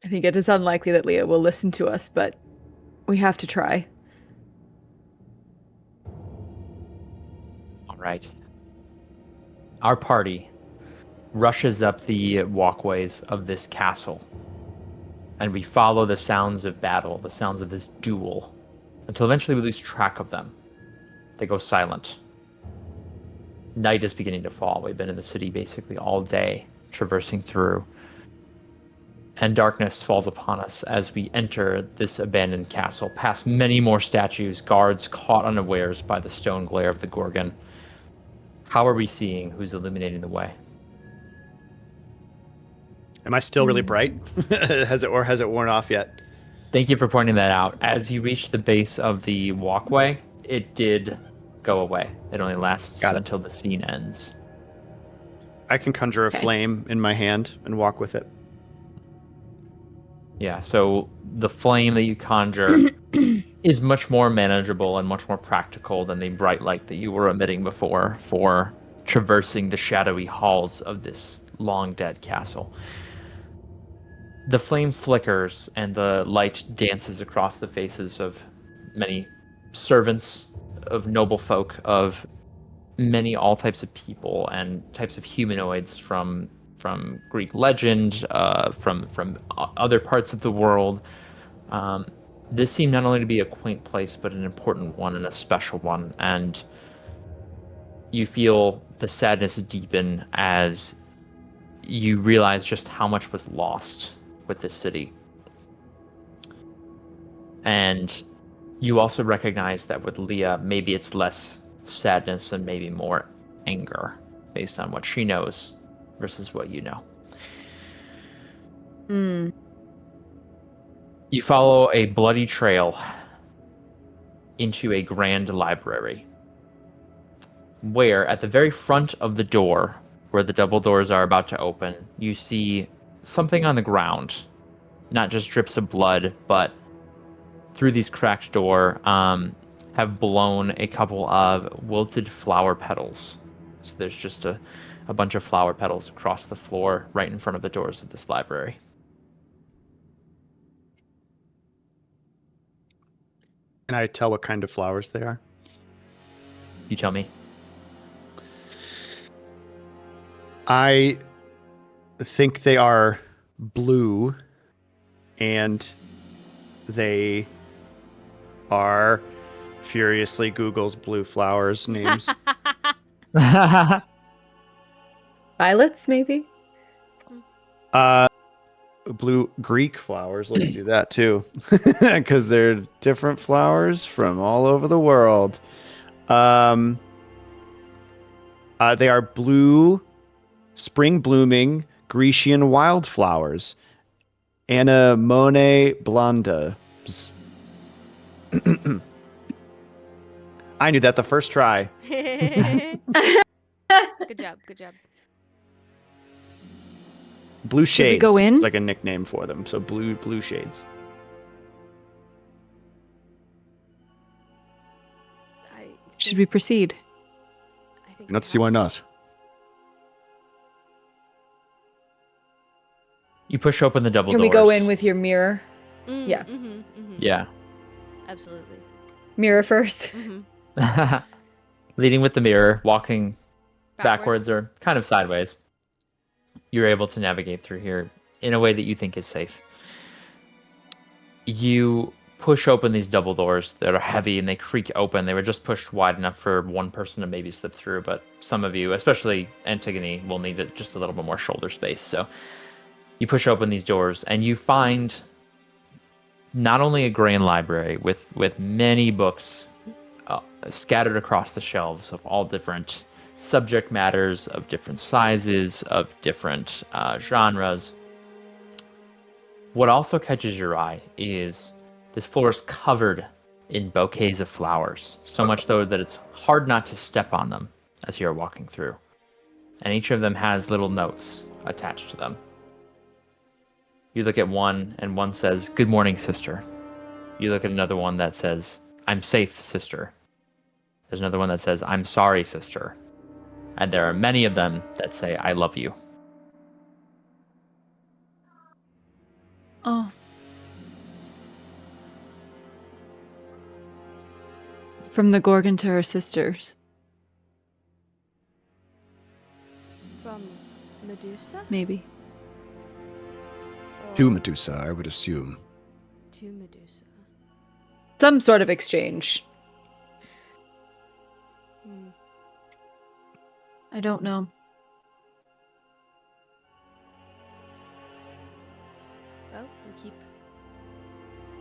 I think it is unlikely that Leah will listen to us, but we have to try. All right. Our party rushes up the walkways of this castle, and we follow the sounds of battle, the sounds of this duel, until eventually we lose track of them. They go silent. Night is beginning to fall. We've been in the city basically all day, traversing through. And darkness falls upon us as we enter this abandoned castle, past many more statues, guards caught unawares by the stone glare of the Gorgon. How are we seeing who's illuminating the way? Am I still really bright? Has it worn off yet? Thank you for pointing that out. As you reach the base of the walkway, it did go away. It only lasts until the scene ends. I can conjure a flame in my hand and walk with it. Yeah, so the flame that you conjure is much more manageable and much more practical than the bright light that you were emitting before for traversing the shadowy halls of this long-dead castle. The flame flickers and the light dances across the faces of many servants, of noble folk, of all types of people and types of humanoids from Greek legend, from other parts of the world. This seemed not only to be a quaint place, but an important one and a special one. And you feel the sadness deepen as you realize just how much was lost with this city. And you also recognize that with Leah, maybe it's less sadness and maybe more anger based on what she knows versus what you know. You follow a bloody trail into a grand library where at the very front of the door, where the double doors are about to open, you see something on the ground. Not just drips of blood, but through these cracked door have blown a couple of wilted flower petals. So there's just a bunch of flower petals across the floor right in front of the doors of this library. Can I tell what kind of flowers they are? You tell me. I think they are blue, and they are furiously Google's blue flowers names. Violets, maybe? Blue Greek flowers. Let's do that too, because they're different flowers from all over the world. They are blue, spring blooming Grecian wildflowers. Anemone blonda. I knew that the first try. Good job. Blue Should we shades. go in? It's like a nickname for them. So blue shades. Should we proceed? Let's see why not. You push open the double Can doors. we go in with your mirror? Yeah. Yeah. Absolutely. Mirror first. Leading with the mirror, walking backwards or kind of sideways. You're able to navigate through here in a way that you think is safe. You push open these double doors that are heavy and they creak open. They were just pushed wide enough for one person to maybe slip through, but some of you, especially Antigone, will need just a little bit more shoulder space. So you push open these doors and you find not only a grand library with many books scattered across the shelves of all different subject matters, of different sizes, of different genres. What also catches your eye is this floor is covered in bouquets of flowers, so much so that it's hard not to step on them as you're walking through. And each of them has little notes attached to them. You look at one, and one says, "Good morning, sister." You look at another one that says, "I'm safe, sister." There's another one that says, "I'm sorry, sister." And there are many of them that say, "I love you." Oh. From the Gorgon to her sisters. From Medusa? Maybe. To Medusa, I would assume. To Medusa. Some sort of exchange. I don't know. Well, we keep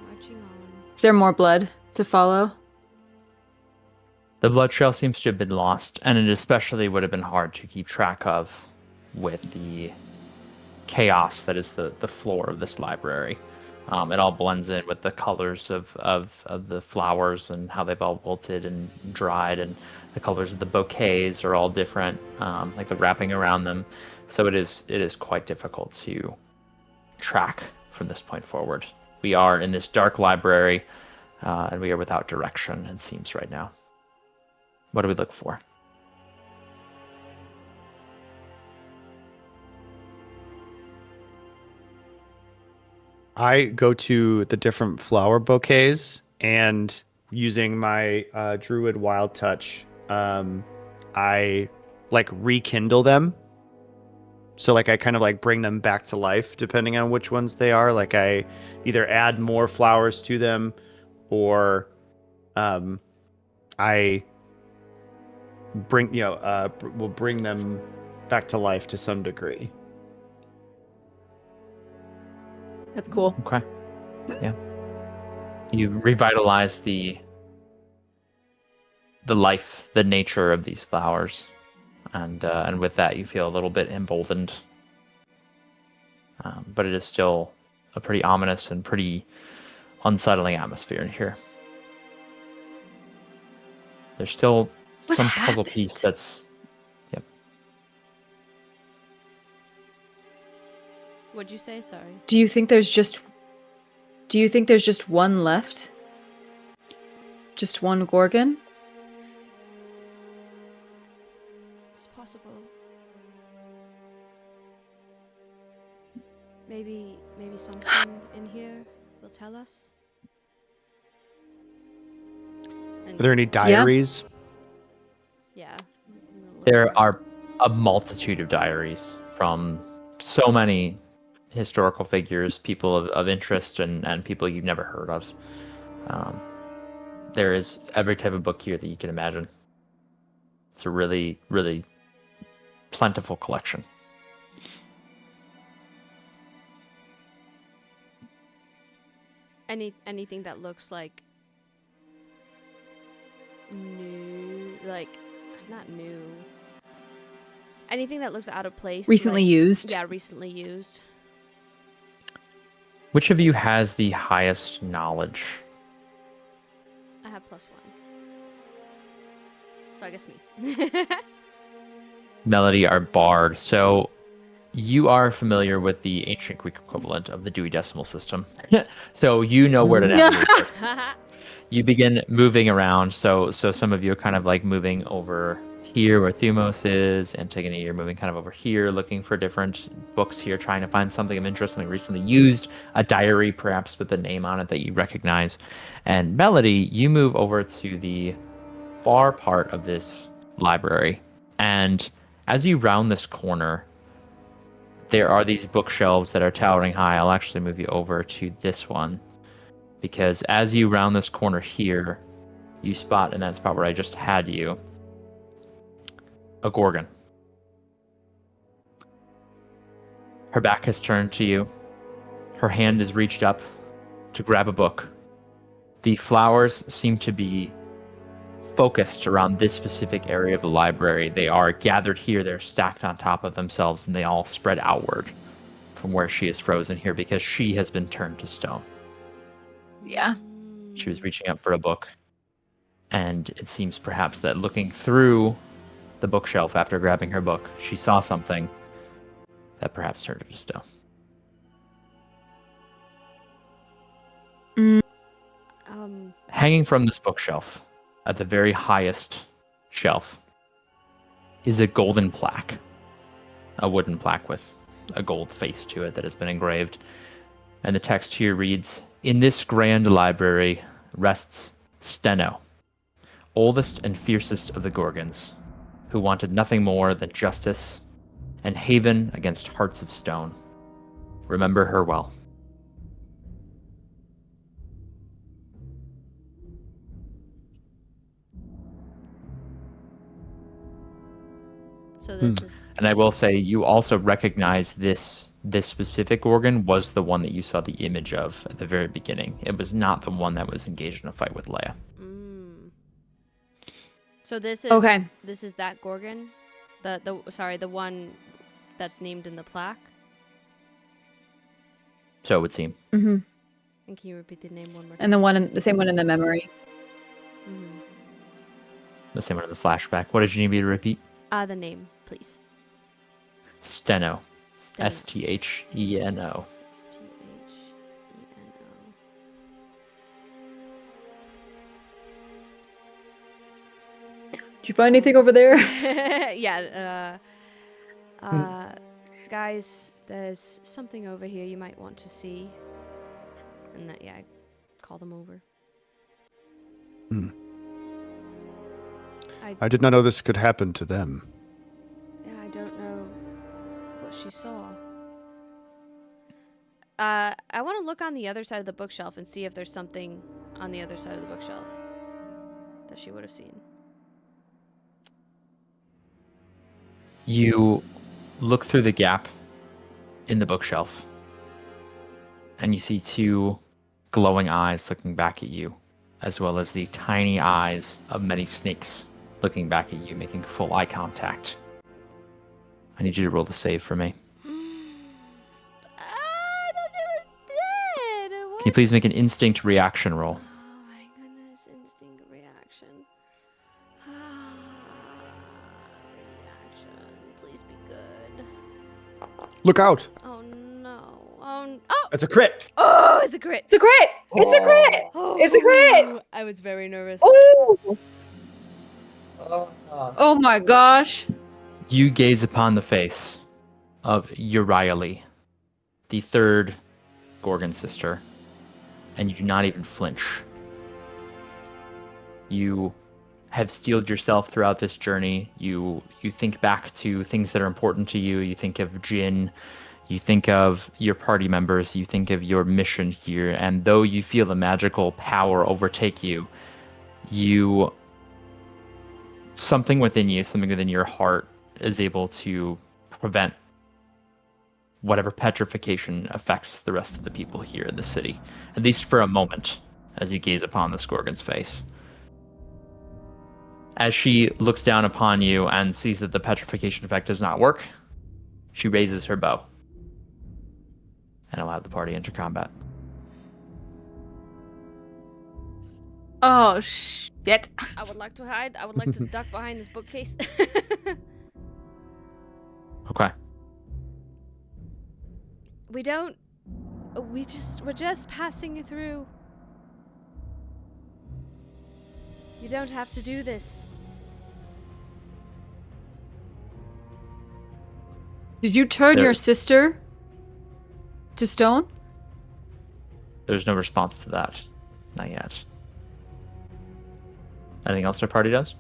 marching on. Is there more blood to follow? The blood trail seems to have been lost, and it especially would have been hard to keep track of with the chaos that is the floor of this library. It all blends in with the colors of the flowers and how they've all wilted and dried, and the colors of the bouquets are all different, like the wrapping around them. So it is quite difficult to track from this point forward. We are in this dark library, and we are without direction, it seems, right now. What do we look for? I go to the different flower bouquets and using my Druid Wild Touch, I like rekindle them. So like I kind of like bring them back to life depending on which ones they are. Like I either add more flowers to them or I bring will bring them back to life to some degree. That's cool. Okay. Yeah. You revitalize the life, the nature of these flowers, and with that, you feel a little bit emboldened. But it is still a pretty ominous and pretty unsettling atmosphere in here. There's still some puzzle piece that's. Yep. What'd you say? Sorry. Do you think there's just one left? Just one Gorgon? It's possible. Maybe something in here will tell us. Are there any diaries? Yeah. There are a multitude of diaries from so many historical figures, people of interest, and people you've never heard of. There is every type of book here that you can imagine. It's a really, really plentiful collection. Anything that looks like new, like not new. Anything that looks out of place. Recently used? Yeah, recently used. Which of you has the highest knowledge? I have +1. So I guess me. Melody, our bard. So you are familiar with the ancient Greek equivalent of the Dewey Decimal System. So you know where to navigate. You begin moving around. So some of you are kind of like moving over here where Thumos is. Antigone, you're moving kind of over here, looking for different books here, trying to find something of interest, something recently used, a diary perhaps with a name on it that you recognize. And Melody, you move over to the far part of this library. And as you round this corner, there are these bookshelves that are towering high. I'll actually move you over to this one, because as you round this corner here, you spot in that spot where I just had you, a Gorgon. Her back has turned to you. Her hand is reached up to grab a book. The flowers seem to be focused around this specific area of the library. They are gathered here, they're stacked on top of themselves, and they all spread outward from where she is frozen here because she has been turned to stone. Yeah. She was reaching up for a book, and it seems perhaps that looking through the bookshelf after grabbing her book, she saw something that perhaps turned her to stone. Hanging from this bookshelf, at the very highest shelf, is a golden plaque. A wooden plaque with a gold face to it that has been engraved. And the text here reads, "In this grand library rests Steno, oldest and fiercest of the Gorgons, who wanted nothing more than justice and haven against hearts of stone. Remember her well." So this is. And I will say, you also recognize this specific Gorgon was the one that you saw the image of at the very beginning. It was not the one that was engaged in a fight with Leia. So this is okay. This is that Gorgon, the one that's named in the plaque. So it would seem. Mm-hmm. And can you repeat the name one more time? And the same one in the memory. Mm-hmm. The same one in the flashback. What did you need me to repeat? The name, please. Steno. Steno. Steno. Steno. Did you find anything over there? Yeah. Guys, there's something over here you might want to see. And that, I call them over. I did not know this could happen to them. Yeah, I don't know what she saw. I want to look on the other side of the bookshelf and see if there's something on the other side of the bookshelf that she would have seen. You look through the gap in the bookshelf, and you see two glowing eyes looking back at you, as well as the tiny eyes of many snakes looking back at you, making full eye contact. I need you to roll the save for me. I thought she was dead. What? Can you please make an instinct reaction roll? Oh my goodness, instinct reaction. Reaction. Please be good. Look out! Oh no. It's a crit! Oh, it's a crit. It's a crit! It's a crit! It's a crit! I was very nervous. Ooh! Oh my gosh. You gaze upon the face of Uriah, the third Gorgon sister, and you do not even flinch. You have steeled yourself throughout this journey. You think back to things that are important to you. You think of Jin. You think of your party members. You think of your mission here. And though you feel the magical power overtake you, something within you, something within your heart is able to prevent whatever petrification affects the rest of the people here in the city, at least for a moment, as you gaze upon this Gorgon's face. As she looks down upon you and sees that the petrification effect does not work, she raises her bow and allowed the party into combat. Oh, shit. I would like to hide. I would like to duck behind this bookcase. Okay. We're just passing you through. You don't have to do this. Did you turn There- your sister to stone? There's no response to that. Not yet. Anything else our party does?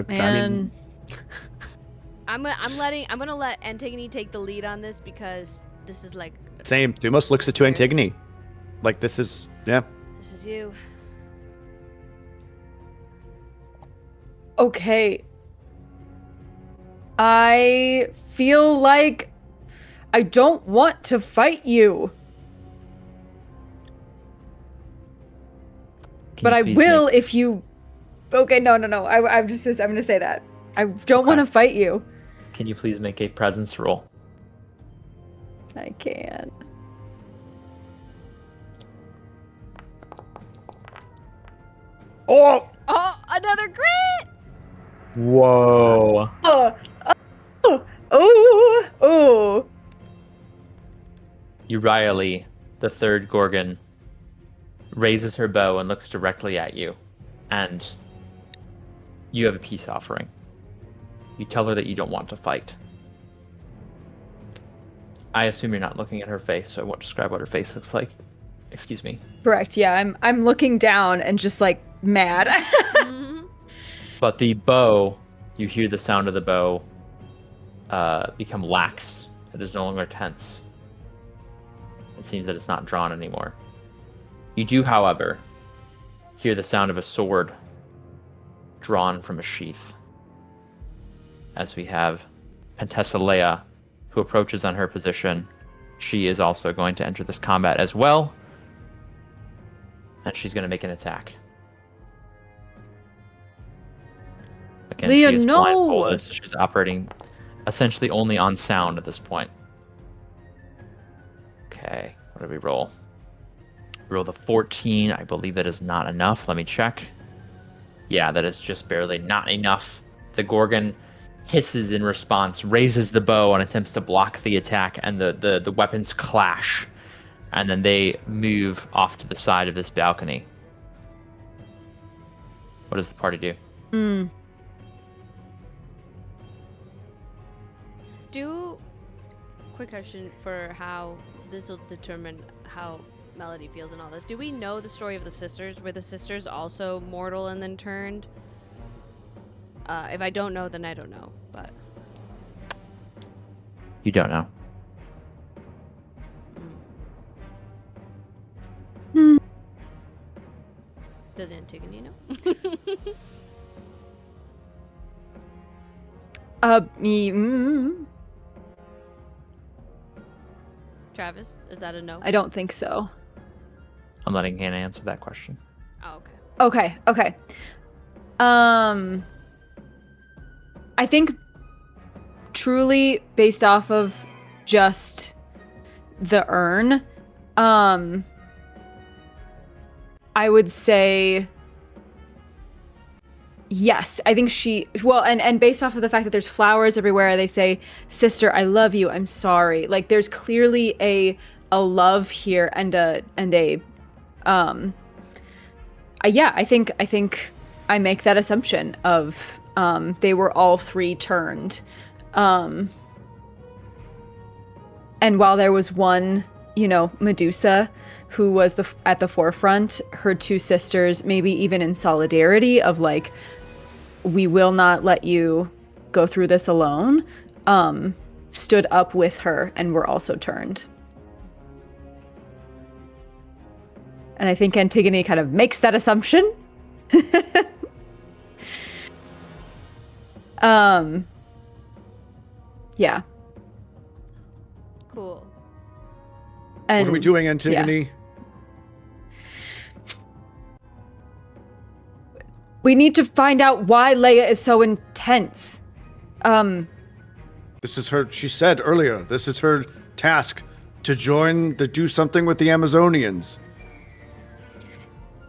Man. I'm gonna let Antigone take the lead on this because this is like Same. Thumos looks to Antigone. Like, this is, yeah. this is you. Okay. I feel like I don't want to fight you. But I will if you... Okay, no. I'm gonna say that. I don't want to fight you. Can you please make a presence roll? I can't. Oh! Oh, another crit! Whoa. Oh. Uriah, the third Gorgon, raises her bow and looks directly at you. And you have a peace offering. You tell her that you don't want to fight. I assume you're not looking at her face, so I won't describe what her face looks like. Excuse me. Correct. Yeah, I'm looking down and just like mad. But the bow, you hear the sound of the bow become lax. It is no longer tense. It seems that it's not drawn anymore. You do, however, hear the sound of a sword drawn from a sheath. As we have Pentessa Leia, who approaches on her position. She is also going to enter this combat as well. And she's going to make an attack. Again, Leia, she is no! blindfolded, so she's operating essentially only on sound at this point. Okay, what do we roll? We roll the 14. I believe that is not enough. Let me check. Yeah, that is just barely not enough. The Gorgon hisses in response, raises the bow and attempts to block the attack, and the weapons clash. And then they move off to the side of this balcony. What does the party do? Quick question for how this will determine how Melody feels in all this. Do we know the story of the sisters? Were the sisters also mortal and then turned? If I don't know, then I don't know. But You don't know. does Antigone know? Travis, is that a no? I don't think so. I'm letting Hannah answer that question. Oh, okay. Okay. I think truly based off of just the urn, I would say yes. I think and based off of the fact that there's flowers everywhere, they say, "Sister, I love you. I'm sorry." Like there's clearly a love here and a yeah, I think I make that assumption of they were all three turned. And while there was one, Medusa who was at the forefront, her two sisters, maybe even in solidarity of like, we will not let you go through this alone, stood up with her and were also turned. And I think Antigone kind of makes that assumption. Yeah. Cool. And, What are we doing, Antigone? yeah. We need to find out why Leia is so intense. This is her, she said earlier, this is her task to do something with the Amazonians.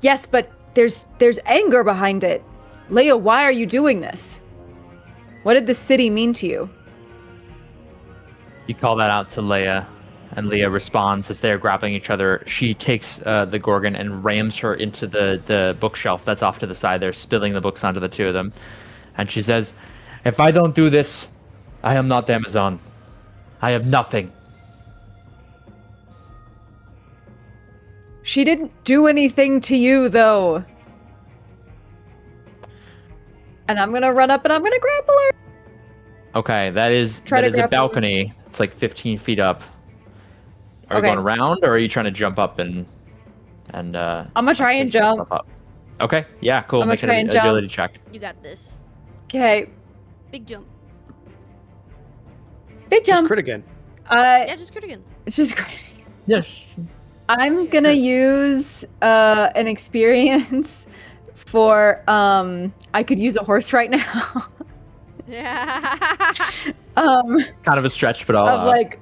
Yes, but there's anger behind it. Leia, why are you doing this? What did the city mean to you? You call that out to Leia, and Leia responds as they're grappling each other. She takes the Gorgon and rams her into the bookshelf that's off to the side. They're spilling the books onto the two of them. And she says, "If I don't do this, I am not Amazon. I have nothing." She didn't do anything to you, though. And I'm gonna run up and I'm gonna grapple her. Okay, that is Try to a grapple. balcony. It's like 15 feet up. Are you Okay. going around, or are you trying to jump up and I'm gonna try and place yourself jump. up? Okay, yeah, cool. I'm gonna Make try an and jump. agility check. You got this. Okay, Big jump. big Just jump. crit again. Yeah, just crit again. It's just great. Yes. I'm gonna use an experience for I could use a horse right now. Yeah. Kind of a stretch, but I'll. Of like,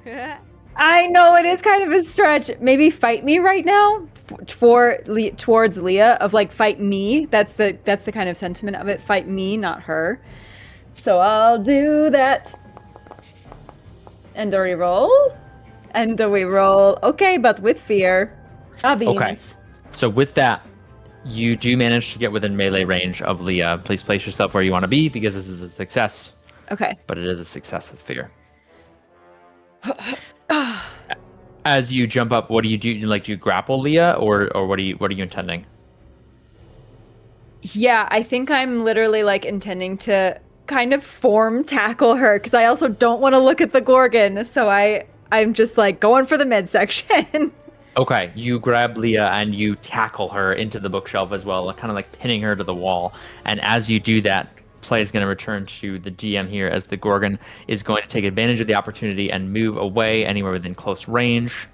I know it is kind of a stretch. Maybe fight me right now towards Leah of like fight me. That's the kind of sentiment of it. Fight me, not her. So I'll do that. And a reroll. And we roll. Okay, but with fear. Okay. So with that, you do manage to get within melee range of Leah. Please place yourself where you want to be because this is a success. Okay. But it is a success with fear. As you jump up, what do you do? Like, do you grapple Leah, or what are you intending? Yeah, I think I'm literally like intending to kind of form tackle her because I also don't want to look at the Gorgon. So I'm just like going for the midsection. Okay, you grab Leah and you tackle her into the bookshelf as well, kind of like pinning her to the wall. And as you do that, play is going to return to the DM here as the Gorgon is going to take advantage of the opportunity and move away anywhere within close range.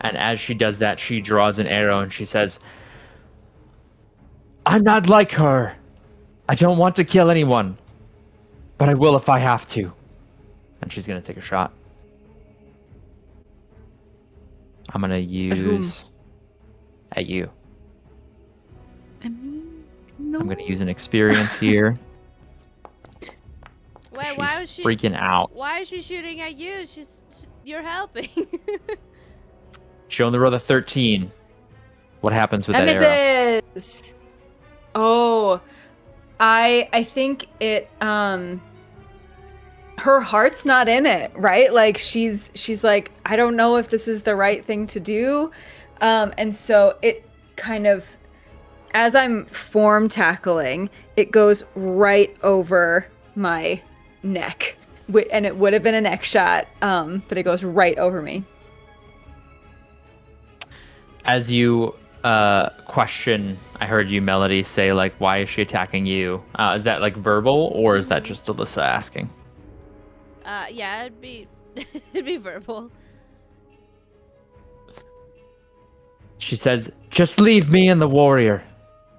And as she does that, she draws an arrow and she says, "I'm not like her. I don't want to kill anyone, but I will if I have to." And she's going to take a shot. I'm going to use at you. I mean, no. I'm going to use an experience here. Wait, why was she freaking out? Why is she shooting at you? You're helping. She only rolled a 13. What happens with That that arrow? misses. Oh, I think it her heart's not in it, right? Like she's like, I don't know if this is the right thing to do. And so it kind of, as I'm form tackling, it goes right over my neck. And it would have been a neck shot, but it goes right over me. As you question, I heard you, Melody, say, like, why is she attacking you? Is that, like, verbal, or is that just Alyssa asking? Yeah, it'd be verbal. She says, just leave me and the warrior.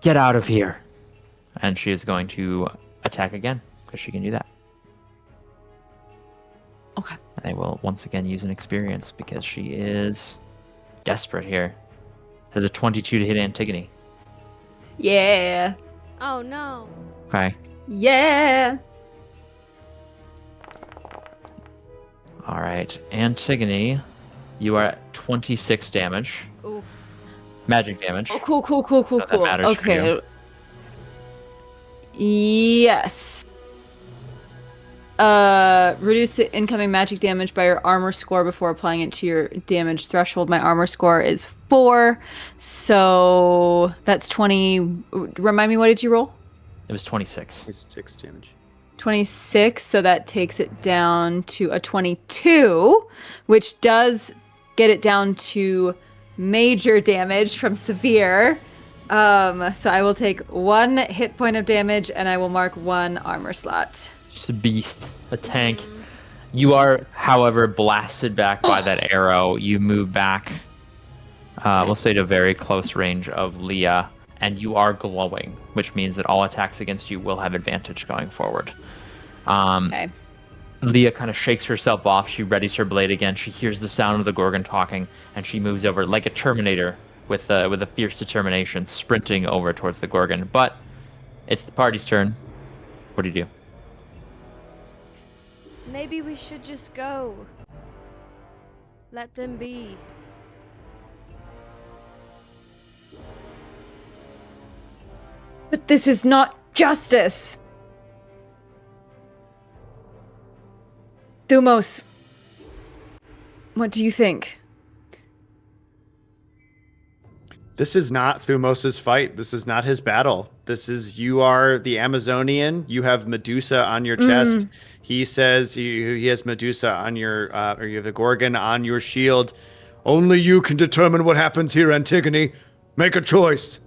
Get out of here. And she is going to attack again, because she can do that. Okay. And I will once again use an experience, because she is desperate here. There's a 22 to hit Antigone. Yeah. Oh no. Okay. Yeah. All right. Antigone, you are at 26 damage. Oof. Magic damage. Oh, cool. So that matters for you. Okay. Yes. Reduce the incoming magic damage by your armor score before applying it to your damage threshold. My armor score is 4, so that's 20. Remind me, what did you roll? It was 26. 6 damage. 26, so that takes it down to a 22, which does get it down to major damage from severe. So I will take 1 hit point of damage, and I will mark 1 armor slot. Just a beast, a tank. You are, however, blasted back by that arrow. You move back, we'll say, to very close range of Leah, and you are glowing, which means that all attacks against you will have advantage going forward. Okay. Leah kind of shakes herself off. She readies her blade again. She hears the sound of the Gorgon talking, and she moves over like a Terminator with a fierce determination, sprinting over towards the Gorgon. But it's the party's turn. What do you do? Maybe we should just go. Let them be. But this is not justice. Thumos, what do you think? This is not Thumos's fight. This is not his battle. You are the Amazonian. You have Medusa on your chest. He says he has Medusa on your, or you have the Gorgon on your shield. Only you can determine what happens here, Antigone. Make a choice.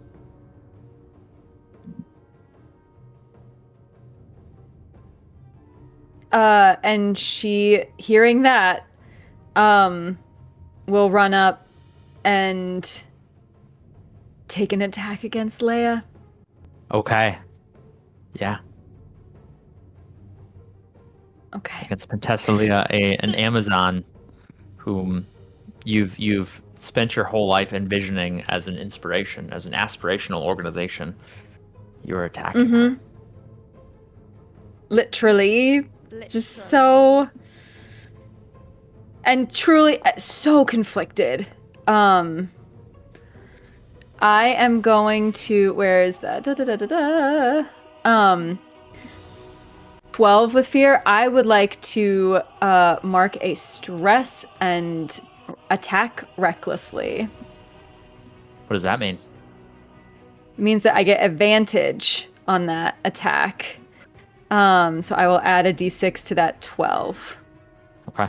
And she, hearing that, will run up and take an attack against Leia. Okay. Yeah. Okay. Against Penthesilea, an Amazon whom you've spent your whole life envisioning as an inspiration, as an aspirational organization. You're attacking her. Literally. Just so... And truly so conflicted. I am going to... Where is that? 12 with fear. I would like to mark a stress and attack recklessly. What does that mean? It means that I get advantage on that attack. So I will add a d6 to that 12. Okay.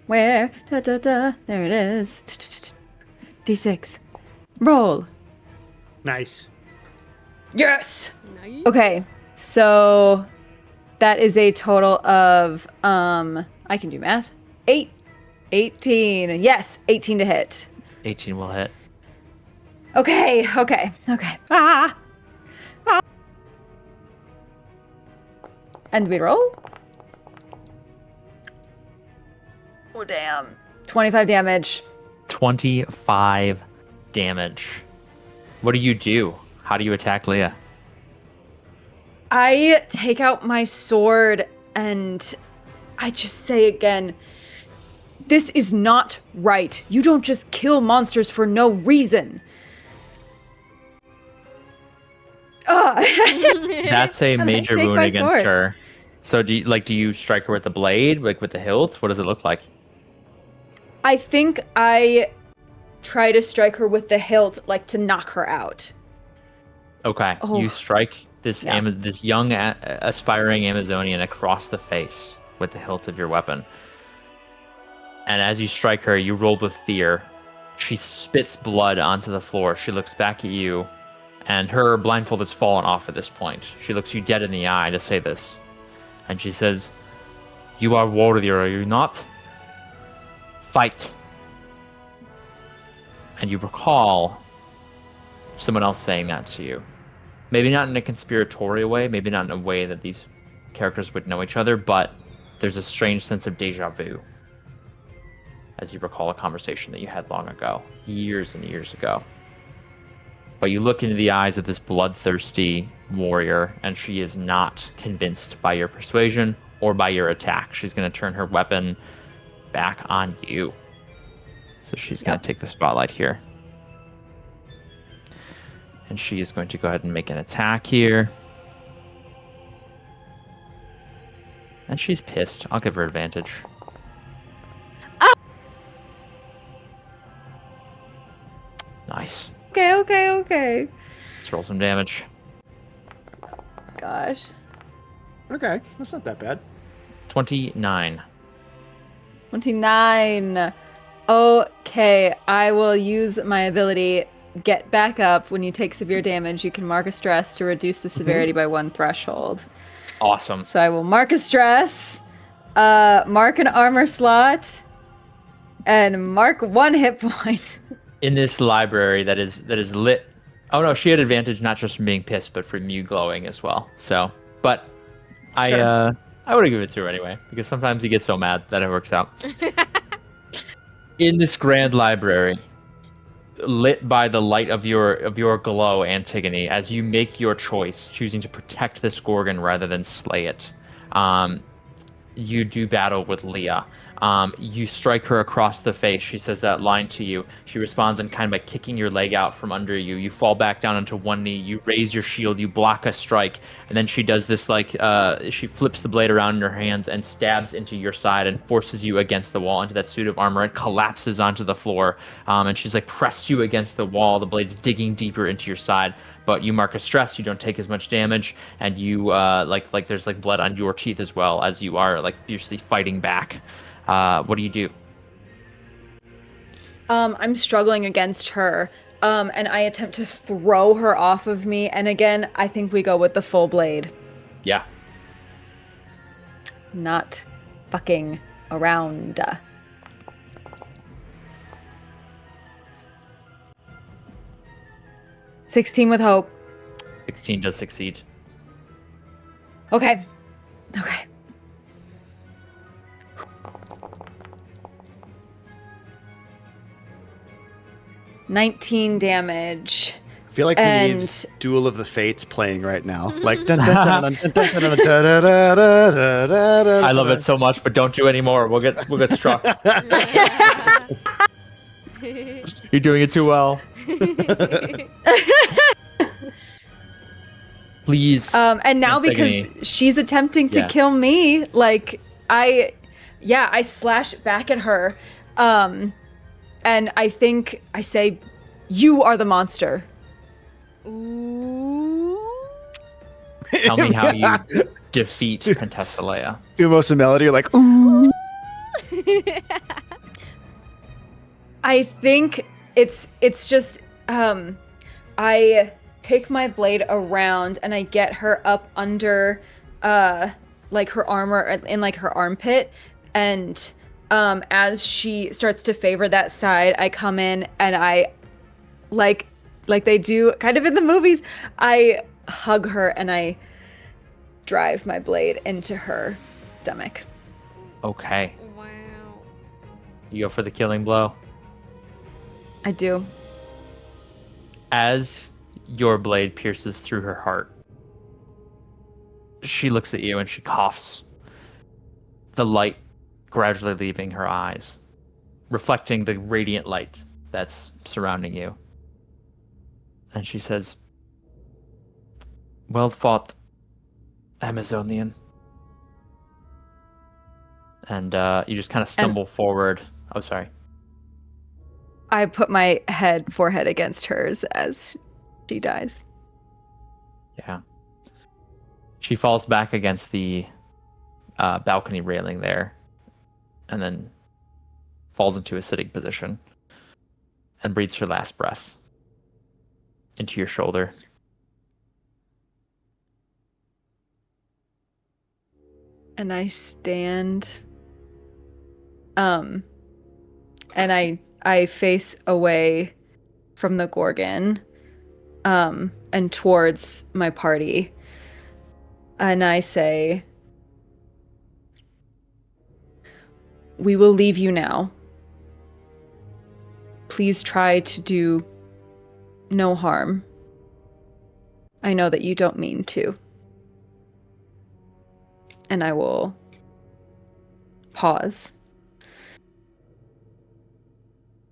Where? There it is. D6. Roll. Nice. Yes! Nice. Okay, so that is a total of, I can do math. 18. Yes, 18 to hit. 18 will hit. Okay. Ah! And we roll. Oh, damn. 25 damage. 25 damage. What do you do? How do you attack Leah? I take out my sword and I just say again, this is not right. You don't just kill monsters for no reason. That's a major take wound my against sword. her. So do you strike her with the blade, like with the hilt? What does it look like? I think I try to strike her with the hilt, like to knock her out. Okay, Oh. you strike this Yeah. this young aspiring Amazonian across the face with the hilt of your weapon. And as you strike her, you roll with fear. She spits blood onto the floor. She looks back at you, and her blindfold has fallen off at this point. She looks you dead in the eye to say this. And she says, "You are warrior, are you not? Fight." And you recall someone else saying that to you. Maybe not in a conspiratorial way, maybe not in a way that these characters would know each other, but there's a strange sense of deja vu as you recall a conversation that you had long ago, years and years ago. But you look into the eyes of this bloodthirsty warrior, and she is not convinced by your persuasion or by your attack. She's going to turn her weapon back on you. So she's going to take the spotlight here. And she is going to go ahead and make an attack here. And she's pissed. I'll give her advantage. Nice. Okay. Let's roll some damage. Gosh. Okay, that's not that bad. 29. 29. Okay, I will use my ability Get Back Up. When you take severe damage, you can mark a stress to reduce the severity by 1 threshold. Awesome. So I will mark a stress, mark an armor slot, and mark 1 hit point. In this library that is lit. Oh no, she had advantage not just from being pissed, but from you glowing as well. So, but Sure. I would have given it to her anyway, because sometimes you get so mad that it works out. In this grand library, lit by the light of your glow, Antigone, as you make your choice, choosing to protect this Gorgon rather than slay it, you do battle with Leah. You strike her across the face. She says that line to you. She responds in kind by kicking your leg out from under you. You fall back down onto one knee. You raise your shield. You block a strike. And then she does this she flips the blade around in her hands and stabs into your side and forces you against the wall into that suit of armor. It collapses onto the floor. And she's pressed you against the wall. The blade's digging deeper into your side. But you mark a stress, you don't take as much damage, and you there's blood on your teeth as well as you are fiercely fighting back. What do you do? I'm struggling against her, and I attempt to throw her off of me, and again, I think we go with the full blade. Yeah. Not fucking around. $16 with hope. 16 does succeed. Okay. 19 damage. I feel like we need And- Duel of the Fates playing right now. I love it so much, but don't do any more. We'll get struck. You're doing it too well. Please. And now Antigone. because she's attempting to kill me, I slash back at her, and I think I say, "You are the monster." Ooh. Tell me how you defeat Penthesilea. Thumos and Melody are like, ooh. I think it's just I take my blade around and I get her up under her armor in her armpit, and as she starts to favor that side, I come in and I like they do kind of in the movies, I hug her and I drive my blade into her stomach. Okay. Wow. You go for the killing blow. I do. As your blade pierces through her heart, she looks at you and she coughs, the light gradually leaving her eyes, reflecting the radiant light that's surrounding you. And she says, "Well fought, Amazonian." And you just kind of stumble forward. Oh, sorry. I put my forehead against hers as she dies. Yeah. She falls back against the balcony railing there, and then falls into a sitting position and breathes her last breath into your shoulder. And I stand, and I face away from the Gorgon, and towards my party, and I say, "We will leave you now. Please try to do no harm. I know that you don't mean to." And I will pause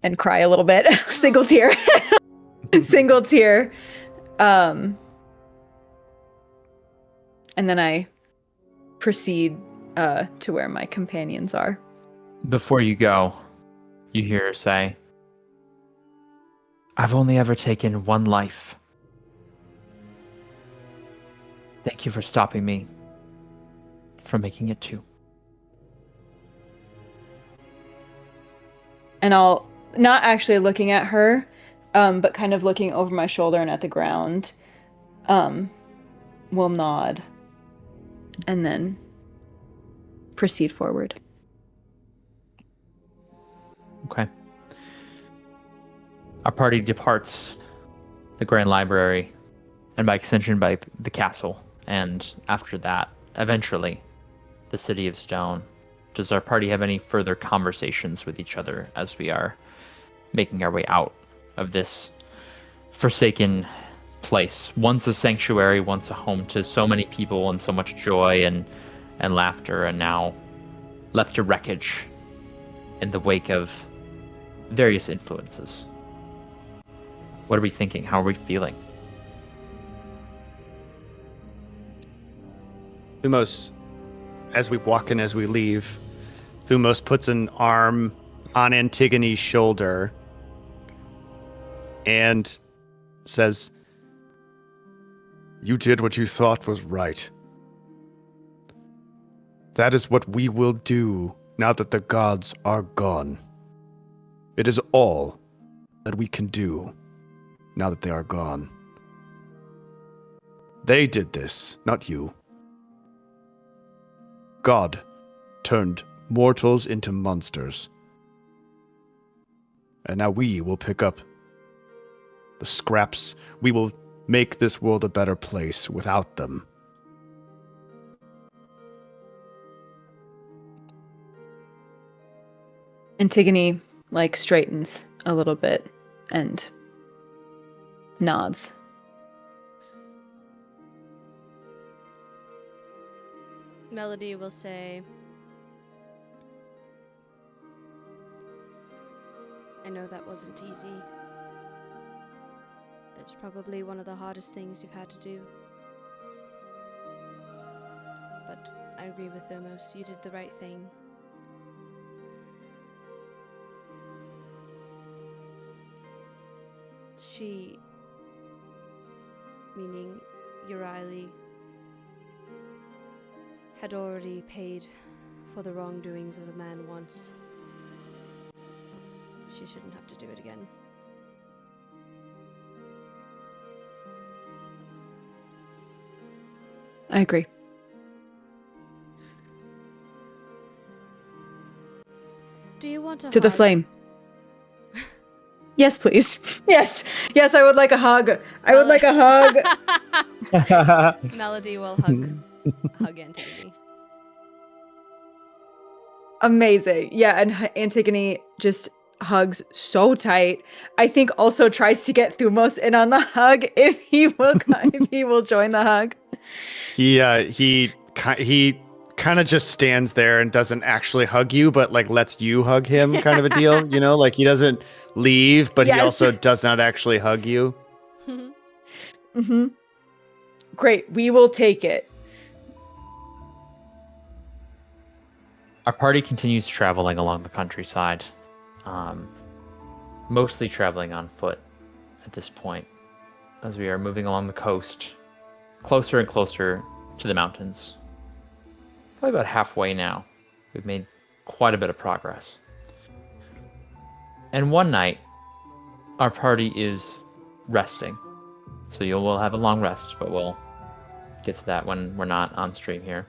and cry a little bit. Single tear. Single tear. And then I proceed to where my companions are. Before you go, you hear her say, "I've only ever taken one life. Thank you for stopping me from making it two." And I'll, not actually looking at her, but kind of looking over my shoulder and at the ground, will nod and then proceed forward. Okay. Our party departs the Grand Library, and by extension by the castle, and after that, eventually, the City of Stone. Does our party have any further conversations with each other as we are making our way out of this forsaken place? Once a sanctuary, once a home to so many people and so much joy and laughter, and now left to wreckage in the wake of various influences. What are we thinking? How are we feeling? Thumos, as we walk and as we leave, Thumos puts an arm on Antigone's shoulder and says, "You did what you thought was right. That is what we will do now that the gods are gone. It is all that we can do now that they are gone. They did this, not you. God turned mortals into monsters. And now we will pick up the scraps. We will make this world a better place without them." Antigone, straightens a little bit and nods. Melody will say, "I know that wasn't easy. It was probably one of the hardest things you've had to do. But I agree with Thumos. You did the right thing. She, meaning Euryale, had already paid for the wrongdoings of a man once. She shouldn't have to do it again." I agree. Do you want To the hug? flame. Yes, please. Yes, I would like a hug. I would like a hug. Melody will hug Antigone. Amazing. Yeah, and Antigone just hugs so tight. I think also tries to get Thumos in on the hug if he will join the hug. He kind of just stands there and doesn't actually hug you, but lets you hug him, kind of a deal. He doesn't leave, but Yes. he also does not actually hug you. Mm-hmm. Great. We will take it. Our party continues traveling along the countryside. mostly traveling on foot at this point, as we are moving along the coast, closer and closer to the mountains. Probably about halfway now. We've made quite a bit of progress. And one night, our party is resting. So you will have a long rest, but we'll get to that when we're not on stream here.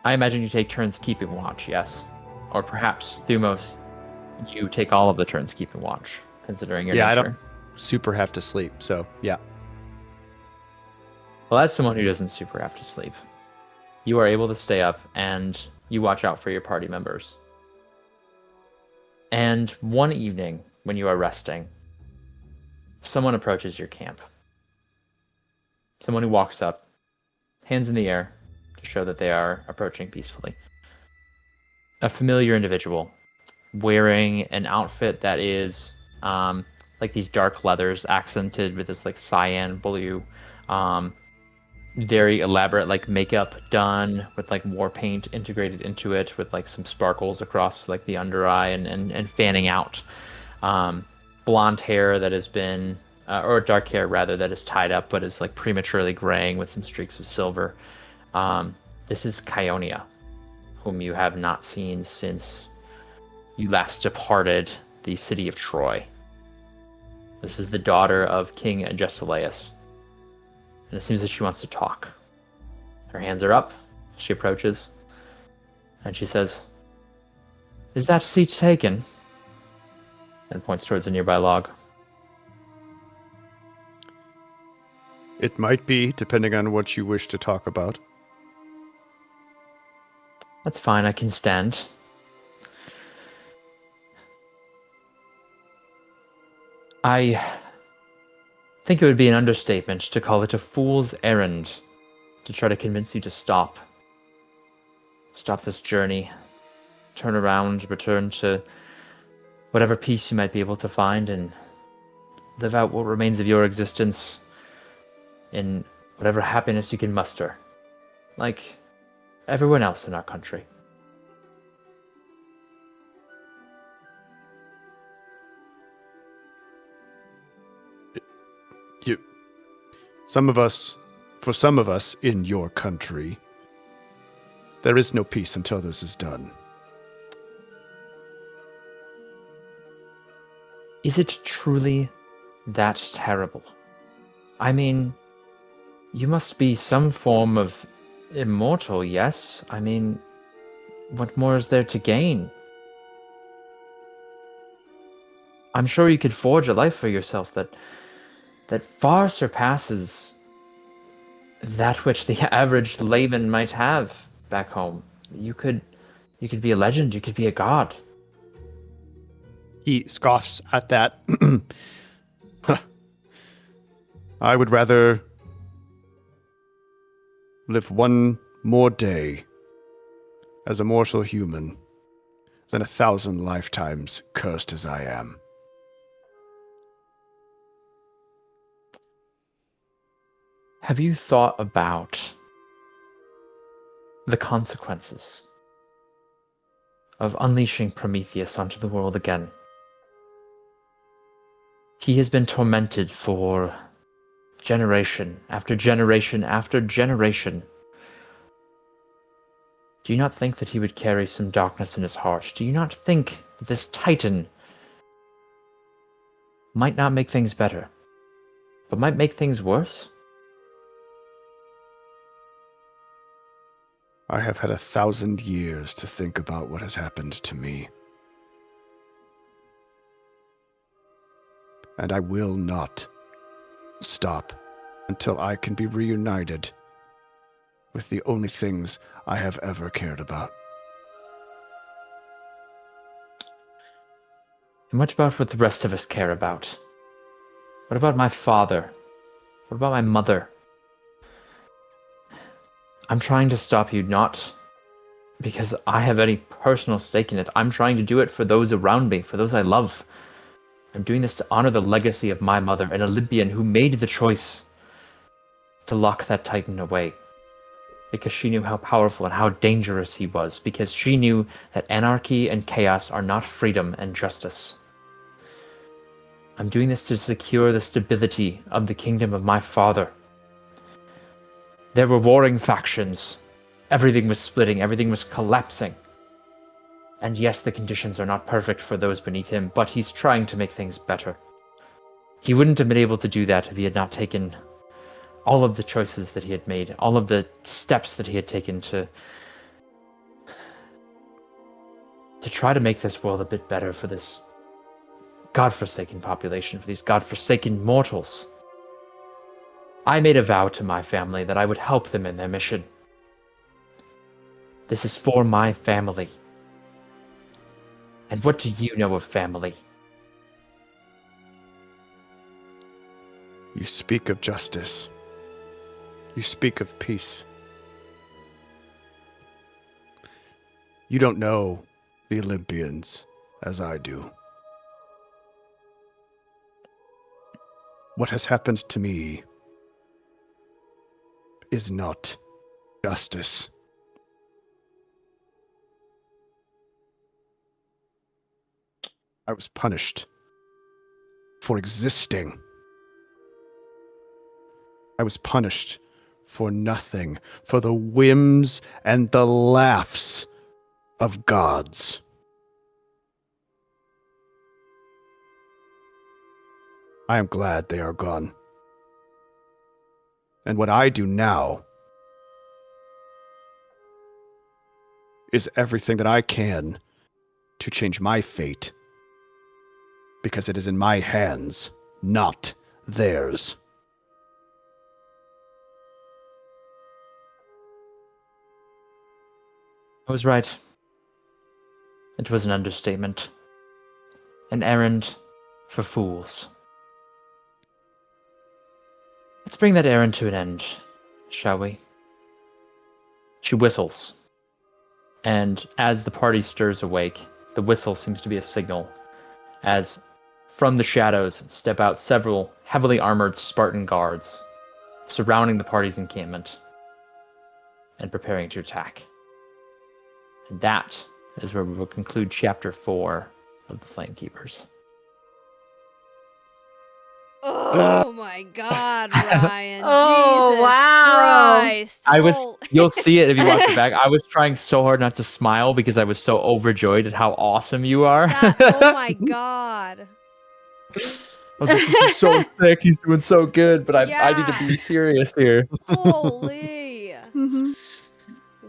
I imagine you take turns keeping watch, yes? Or perhaps, Thumos, you take all of the turns keeping watch, considering your nature. I don't super have to sleep, so yeah. Well, as someone who doesn't super have to sleep, you are able to stay up and you watch out for your party members. And one evening, when you are resting, someone approaches your camp. Someone who walks up, hands in the air, to show that they are approaching peacefully. A familiar individual, wearing an outfit that is like these dark leathers accented with this like cyan blue, very elaborate like makeup done with like war paint integrated into it with like some sparkles across like the under eye and fanning out. Blonde hair that has been, or dark hair rather, that is tied up but is like prematurely graying with some streaks of silver. This is Kionia, whom you have not seen since you last departed the city of Troy. This is the daughter of King Agesilaus, and it seems that she wants to talk. Her hands are up. She approaches, and she says, "Is that seat taken?" And points towards a nearby log. It might be, depending on what you wish to talk about. That's fine, I can stand. I think it would be an understatement to call it a fool's errand to try to convince you to stop. Stop this journey. Turn around, return to whatever peace you might be able to find, and live out what remains of your existence in whatever happiness you can muster. Like everyone else in our country. For some of us in your country, there is no peace until this is done. Is it truly that terrible? I mean, you must be some form of immortal, yes? I mean, what more is there to gain? I'm sure you could forge a life for yourself that far surpasses that which the average layman might have back home. You could be a legend, you could be a god. He scoffs at that. I would rather live one more day as a mortal human than 1,000 lifetimes cursed as I am. Have you thought about the consequences of unleashing Prometheus onto the world again? He has been tormented for generation after generation after generation. Do you not think that he would carry some darkness in his heart? Do you not think that this Titan might not make things better, but might make things worse? I have had 1,000 years to think about what has happened to me. And I will not stop until I can be reunited with the only things I have ever cared about. And what about what the rest of us care about? What about my father? What about my mother? I'm trying to stop you, not because I have any personal stake in it. I'm trying to do it for those around me, for those I love. I'm doing this to honor the legacy of my mother, an Olympian who made the choice to lock that Titan away. because she knew how powerful and how dangerous he was, because she knew that anarchy and chaos are not freedom and justice. I'm doing this to secure the stability of the kingdom of my father. There were warring factions. Everything was splitting, everything was collapsing. And yes, the conditions are not perfect for those beneath him, but he's trying to make things better. He wouldn't have been able to do that if he had not taken all of the choices that he had made, all of the steps that he had taken to try to make this world a bit better for this godforsaken population, for these godforsaken mortals. I made a vow to my family that I would help them in their mission. This is for my family. And what do you know of family? You speak of justice. You speak of peace. You don't know the Olympians as I do. What has happened to me is not justice. I was punished for existing. I was punished for nothing, for the whims and the laughs of gods. I am glad they are gone. And what I do now is everything that I can to change my fate, because it is in my hands, not theirs. I was right. It was an understatement. An errand for fools. Let's bring that errand to an end, shall we? She whistles. And as the party stirs awake, the whistle seems to be a signal, as from the shadows step out several heavily armored Spartan guards, surrounding the party's encampment and preparing to attack. And that is where we will conclude Chapter 4 of the Flamekeepers. Oh my God, Ryan! Oh, Jesus wow. Christ! You'll see it if you watch it back. I was trying so hard not to smile because I was so overjoyed at how awesome you are. Oh my God! I was like, this is so sick. He's doing so good, but I need to Yeah. be serious here. Holy! Mhm.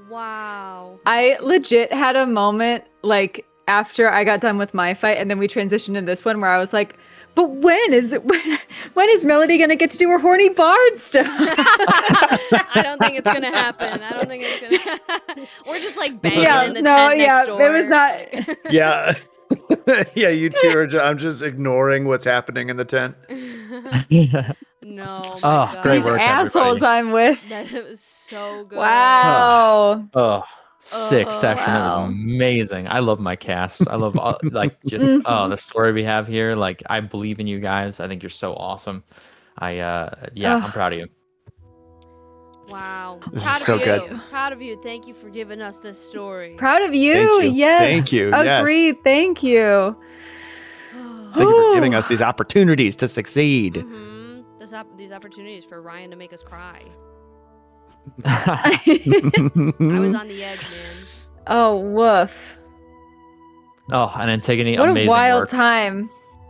Wow! I legit had a moment like after I got done with my fight, and then we transitioned to this one where I was like, "But when is Melody gonna get to do her horny bard stuff?" I don't think it's gonna happen. We're just like banging in the tent next door. it was not. Yeah. Yeah, you two are. I'm just ignoring what's happening in the tent. No. My Oh, God. great These work, assholes everybody. I'm with. That was so good. Wow. Oh, sick Oh, session. That was wow. amazing. I love my cast. I love the story we have here. Like, I believe in you guys. I think you're so awesome. I'm proud of you. Wow. This Proud is of so you. good. Proud of you. Thank you for giving us this story. Proud of you. Thank you. Yes. Thank you. Yes. Agreed. Thank you. Thank you for giving us these opportunities to succeed. Mm-hmm. These opportunities for Ryan to make us cry. Oh, I was on the edge, man. Oh, woof. and Antigone, What amazing a wild work. time.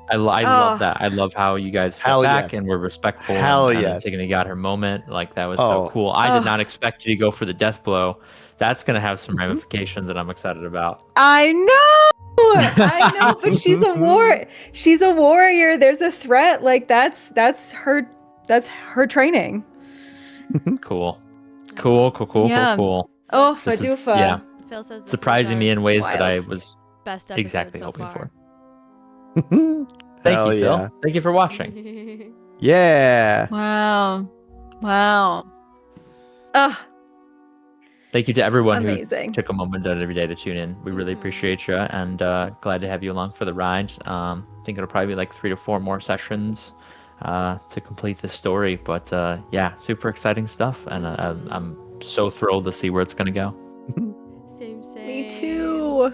I love that. I love how you guys stepped Hell back yes. and were respectful. Hell and yes. Antigone got her moment. Like, that was Oh. so cool. I did Oh. not expect you to go for the death blow. That's going to have some ramifications that I'm excited about. I know, but she's a warrior. There's a threat. Like that's her training. Cool. Yeah. Cool. Oh, This is- Fadufa. yeah. Phil says this Surprising me is in ways that I wild. was our best episode exactly so hoping far. for. Thank Hell you, yeah. Phil. Thank you for watching. Yeah. Wow. Ugh, Thank you to everyone amazing. who took a moment out of every day to tune in. We really Mhm. appreciate you, and glad to have you along for the ride. I think it'll probably be like 3 to 4 more sessions to complete this story. But super exciting stuff, and I'm so thrilled to see where it's gonna go. Same. Me too.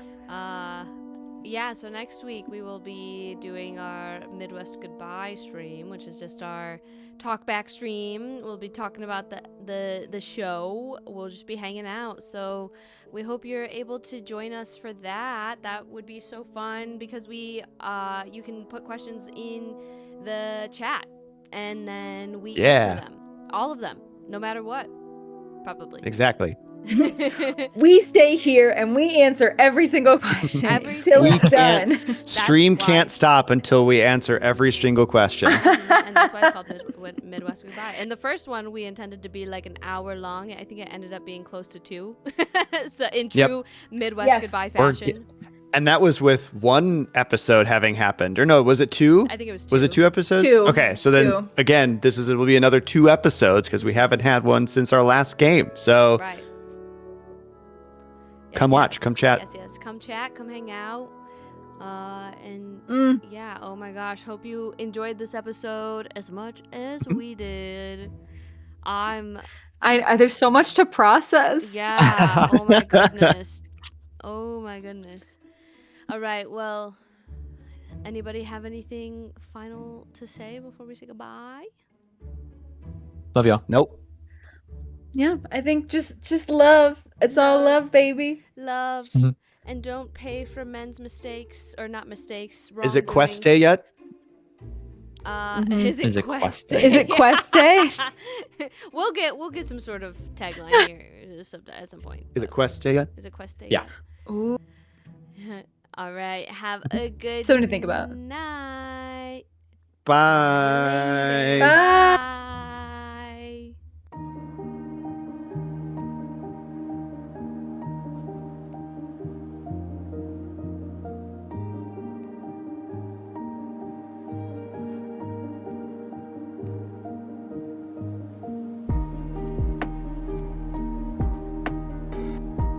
Yeah, so next week we will be doing our Midwest Goodbye stream, which is just our talk back stream. We'll be talking about the show. We'll just be hanging out. So we hope you're able to join us for that. That would be so fun because you can put questions in the chat and then we answer them. All of them, no matter what. Probably. Exactly. We stay here and we answer every single question until it's done. Stream can't stop until we answer every single question. And that's why it's called Midwest Goodbye. And the first one we intended to be like an hour long. I think it ended up being close to 2. So in true Midwest Goodbye fashion. And that was with one episode having happened. Or no, was it 2? I think it was 2. Was it 2 episodes? 2. Okay, so then again, it will be another 2 episodes because we haven't had one since our last game. So right. Come watch, come chat. Yes. Come chat, come hang out. Yeah, oh my gosh, hope you enjoyed this episode as much as we did. There's so much to process. Yeah, oh my goodness. Oh my goodness. All right, well, anybody have anything final to say before we say goodbye? Love y'all. Nope. Yeah, I think just love. It's all love, baby. Love. And don't pay for men's mistakes, or not mistakes. Is it quest day yet? Is it quest day? Is it quest day? We'll get some sort of tagline here at some point. Is it quest day yet? Is it quest day? Yeah. Ooh. All right. Have a good Something to think about. night. Bye. Bye.